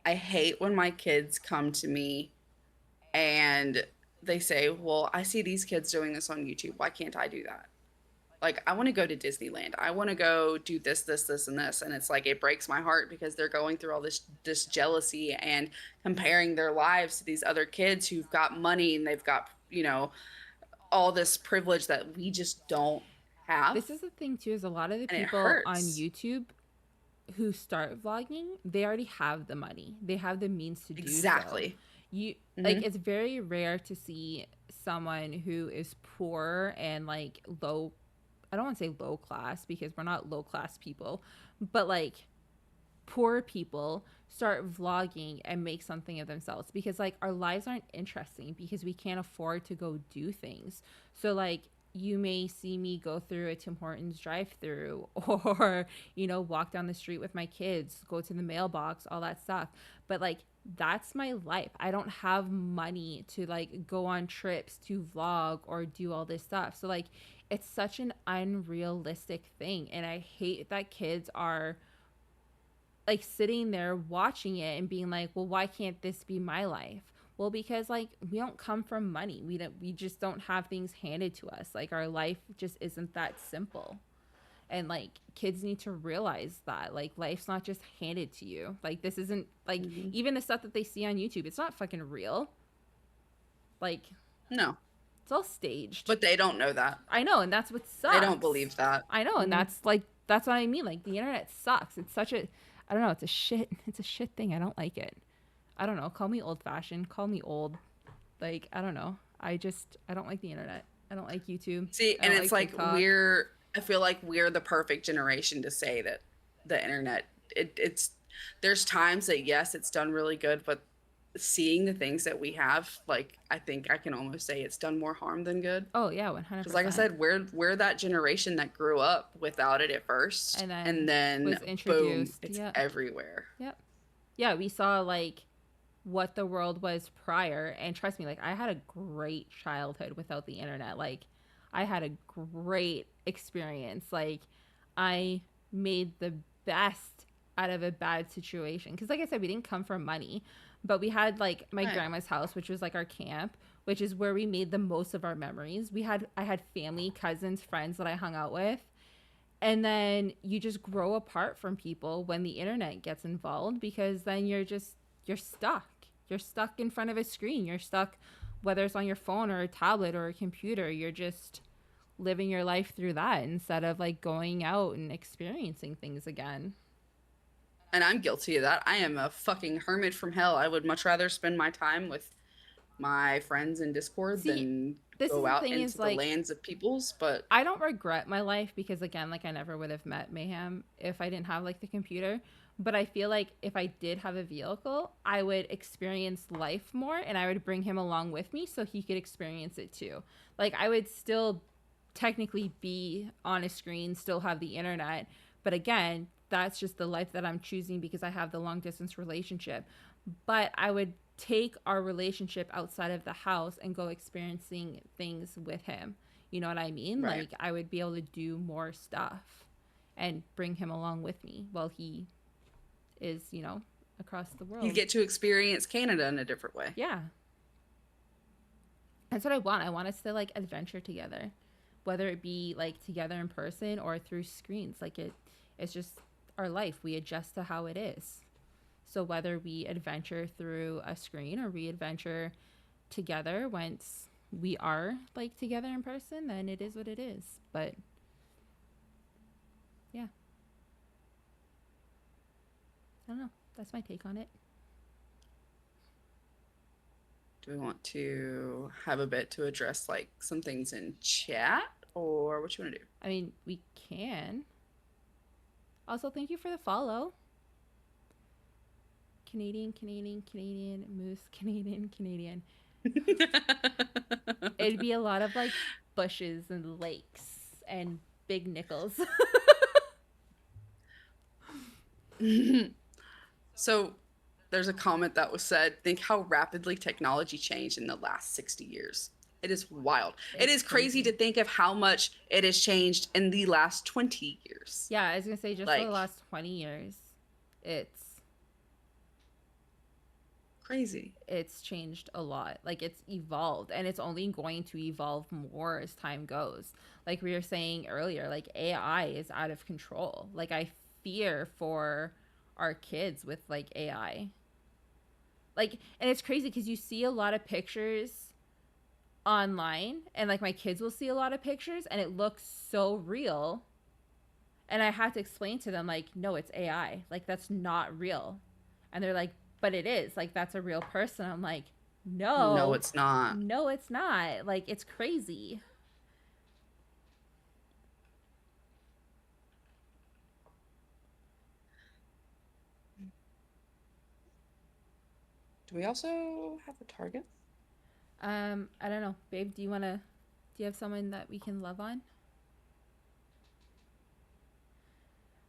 I hate when my kids come to me and they say, "Well, I see these kids doing this on YouTube. Why can't I do that?" Like I want to go to Disneyland. I want to go do this, this, this, and this. And it's like it breaks my heart because they're going through all this jealousy and comparing their lives to these other kids who've got money and they've got, you know, all this privilege that we just don't have. This is the thing too, is a lot of the And it people on hurts. YouTube who start vlogging, they already have the money. They have the means to do Exactly. so. You like it's very rare to see someone who is poor and like low, I don't want to say low class because we're not low class people, but like poor people start vlogging and make something of themselves because like our lives aren't interesting because we can't afford to go do things. So like you may see me go through a Tim Hortons drive-through or you know walk down the street with my kids, go to the mailbox, all that stuff. But like that's my life. I don't have money to like go on trips to vlog or do all this stuff. So like it's such an unrealistic thing and I hate that kids are like sitting there watching it and being like, well, why can't this be my life? Well, because like we don't come from money. We just don't have things handed to us. Like our life just isn't that simple. And like kids need to realize that like life's not just handed to you. Like this isn't like even the stuff that they see on YouTube, it's not fucking real. Like No. it's all staged. But they don't know that. I know, and that's what sucks. They don't believe that. I know, and that's what I mean. Like the internet sucks. It's such a I don't know, it's a shit thing. I don't like it. I don't know. Call me old fashioned, call me old. Like, I don't know. I don't like the internet. I don't like YouTube. See, I and don't it's like TikTok. I feel like we're the perfect generation to say that the internet it's there's times that yes, it's done really good, but seeing the things that we have, like I think I can almost say it's done more harm than good. Oh yeah, 100%. Because like I said, we're that generation that grew up without it at first, and then was boom, introduced. it's Yep. everywhere. Yep. Yeah, we saw like what the world was prior, and trust me, like I had a great childhood without the internet. Like I had a great experience. Like I made the best out of a bad situation because like I said, we didn't come from money, but we had like my Right. grandma's house, which was like our camp, which is where we made the most of our memories. I had family, cousins, friends that I hung out with. And then you just grow apart from people when the internet gets involved because then you're stuck. You're stuck in front of a screen. You're stuck whether it's on your phone or a tablet or a computer. You're just living your life through that instead of like going out and experiencing things again. And I'm guilty of that. I am a fucking hermit from hell. I would much rather spend my time with my friends in Discord See, than this is go the out thing into is, the like, lands of peoples. But I don't regret my life because again, like I never would have met Mayhem if I didn't have like the computer. But I feel like if I did have a vehicle, I would experience life more and I would bring him along with me so he could experience it too. Like I would still technically be on a screen, still have the internet, but again, that's just the life that I'm choosing because I have the long distance relationship. But I would take our relationship outside of the house and go experiencing things with him. You know what I mean? Right. Like I would be able to do more stuff and bring him along with me while he is, across the world. You get to experience Canada in a different way. Yeah. That's what I want. I want us to like adventure together, whether it be like together in person or through screens. Like it's just our life. We adjust to how it is. So whether we adventure through a screen or we adventure together once we are like together in person, then it is what it is. But yeah. I don't know. That's my take on it. Do we want to have a bit to address like some things in chat, or what you want to do? I mean, we can. Also, thank you for the follow. Canadian, Moose, Canadian. It'd be a lot of like bushes and lakes and big nickels. So there's a comment that was said, think how rapidly technology changed in the last 60 years. It is wild. It is crazy to think of how much it has changed in the last 20 years. Yeah, I was going to say just for the last 20 years, it's crazy. It's changed a lot. Like it's evolved and it's only going to evolve more as time goes. Like we were saying earlier, like AI is out of control. Like I fear for our kids with like AI. Like, and it's crazy because you see a lot of pictures online and like my kids will see a lot of pictures and it looks so real. And I have to explain to them like, no, it's AI. Like that's not real. And they're like, but it is. Like that's a real person. I'm like, no, it's not. No, it's not. Like it's crazy. Do we also have a target? I don't know, babe. Do you have someone that we can love on?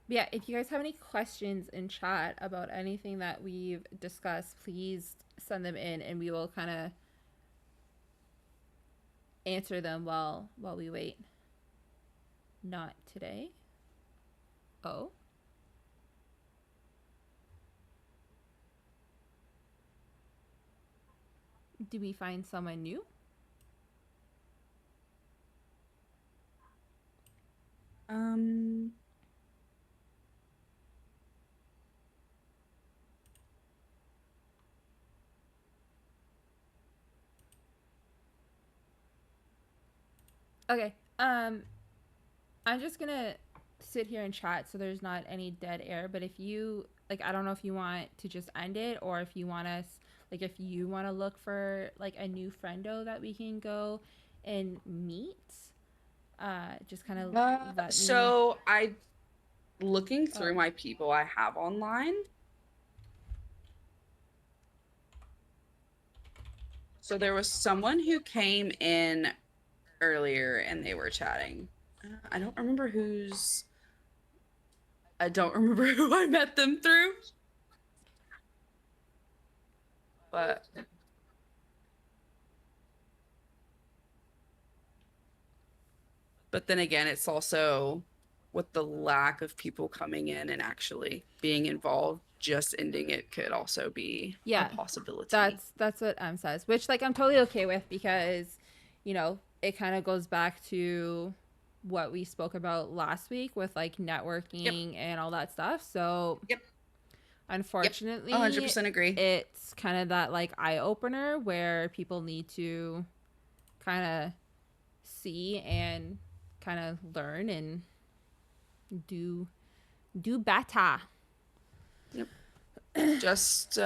But yeah, if you guys have any questions in chat about anything that we've discussed, please send them in and we will kind of answer them while we wait. Not today. Oh. Do we find someone new? Okay. I'm just gonna sit here and chat so there's not any dead air. But if you like, I don't know if you want to just end it or if you want us, like, if you want to look for like a new friendo that we can go and meet. Just kind of let me. So I, looking through my people I have online. So there was someone who came in earlier and they were chatting. I don't remember who I met them through. But then again, it's also with the lack of people coming in and actually being involved, just ending it could also be a possibility. That's what M says, which like I'm totally okay with because, it kind of goes back to what we spoke about last week with like networking and all that stuff. So unfortunately, 100% agree. It's kind of that like eye opener where people need to kind of see and kind of learn and do better. Yep. Just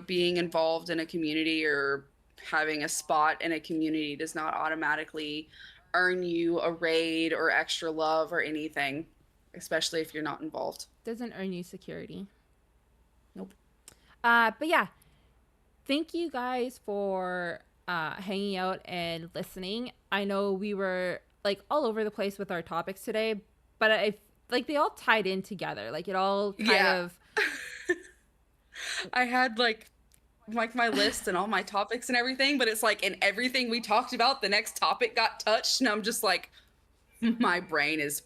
being involved in a community or having a spot in a community does not automatically earn you a raid or extra love or anything. especially if you're not involved. Doesn't earn you security. Nope. But yeah, thank you guys for hanging out and listening. I know we were like all over the place with our topics today, but I like they all tied in together. Like it all kind of. I had like my list and all my topics and everything, but it's like in everything we talked about, the next topic got touched, and I'm just like, my brain is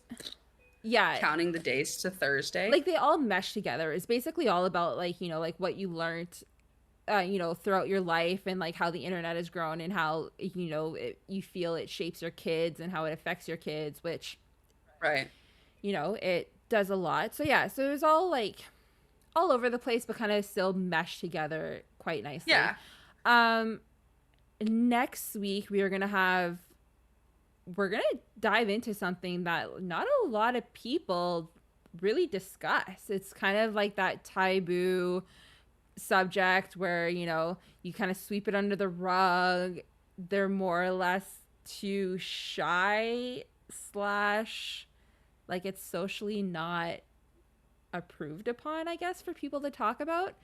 counting the days to Thursday. Like they all mesh together. It's basically all about like, you know, like what you learned you know, throughout your life, and like how the internet has grown, and how, you know, you feel it shapes your kids and how it affects your kids, which you know, it does a lot. So yeah, so it was all like all over the place, but kind of still meshed together quite nicely. Next week we're gonna dive into something that not a lot of people really discuss. It's kind of like that taboo subject where, you know, you kind of sweep it under the rug. They're more or less too shy / like it's socially not approved upon, I guess, for people to talk about.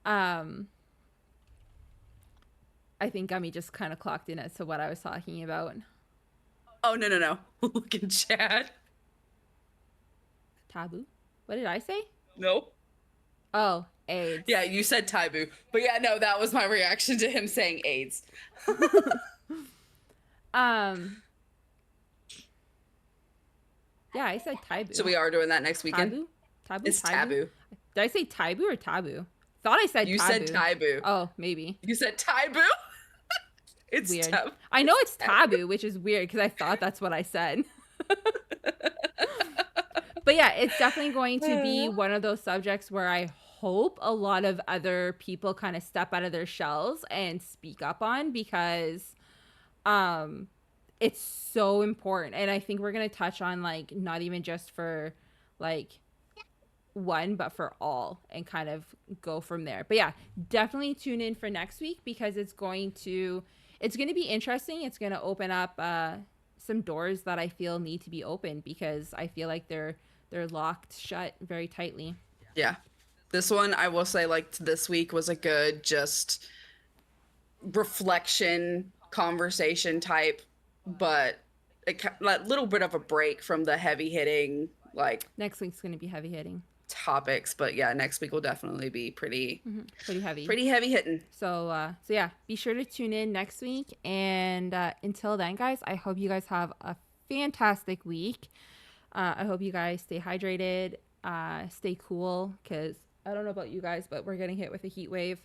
I think Gummy just kind of clocked in as to what I was talking about. Oh, no. Look in chat. Taboo? What did I say? Nope. Oh, AIDS. Yeah, you said taboo. But yeah, no, that was my reaction to him saying AIDS. Yeah, I said taboo. So we are doing that next weekend? Taboo? It's taboo. Did I say taboo or taboo? Thought I said taboo. You said taboo. Oh, maybe. You said taboo? It's weird. taboo. I know it's taboo, which is weird because I thought that's what I said. But yeah, it's definitely going to be one of those subjects where I hope a lot of other people kind of step out of their shells and speak up on, because it's so important. And I think we're going to touch on like not even just for like one, but for all, and kind of go from there. But yeah, definitely tune in for next week, because it's going to be interesting. It's going to open up some doors that I feel need to be opened, because I feel like they're locked shut very tightly. Yeah. This one, I will say, like, this week was a good just reflection conversation type, but a little bit of a break from the heavy hitting, like, next week's going to be heavy hitting topics. But yeah, next week will definitely be pretty heavy hitting. So yeah, be sure to tune in next week. And until then, guys, I hope you guys have a fantastic week. I hope you guys stay hydrated, stay cool, because I don't know about you guys, but we're getting hit with a heat wave.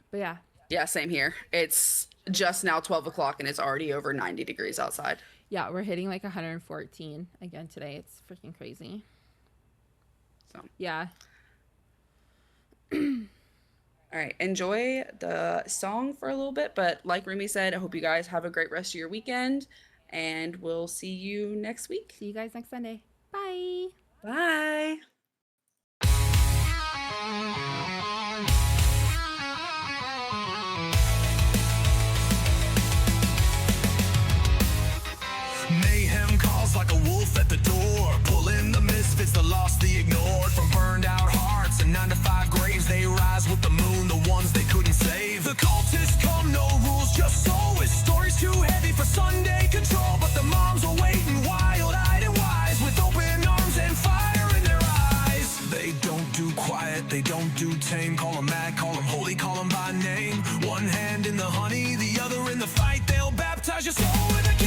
But yeah. Yeah, same here. It's just now 12 o'clock and it's already over 90 degrees outside. Yeah, we're hitting like 114 again today. It's freaking crazy. So yeah. All right, enjoy the song for a little bit, but like Rumi said, I hope you guys have a great rest of your weekend, and we'll see you next week. See you guys next Sunday. Bye. Bye. Mayhem calls like a wolf at the door, pulling the misfits, the lost, the ignored. From burned out hearts and 9 to 5 graves, they rise with the moon, the ones they couldn't save. The cultists come, no rules, just soulless. Stories too heavy for Sunday control, but the moms are waiting, wild-eyed and wise, with open arms and fire in their eyes. They don't do quiet, they don't do tame. Call them mad, call them holy, call them by name. One hand in the honey, the other in the fight. They'll baptize your soul with a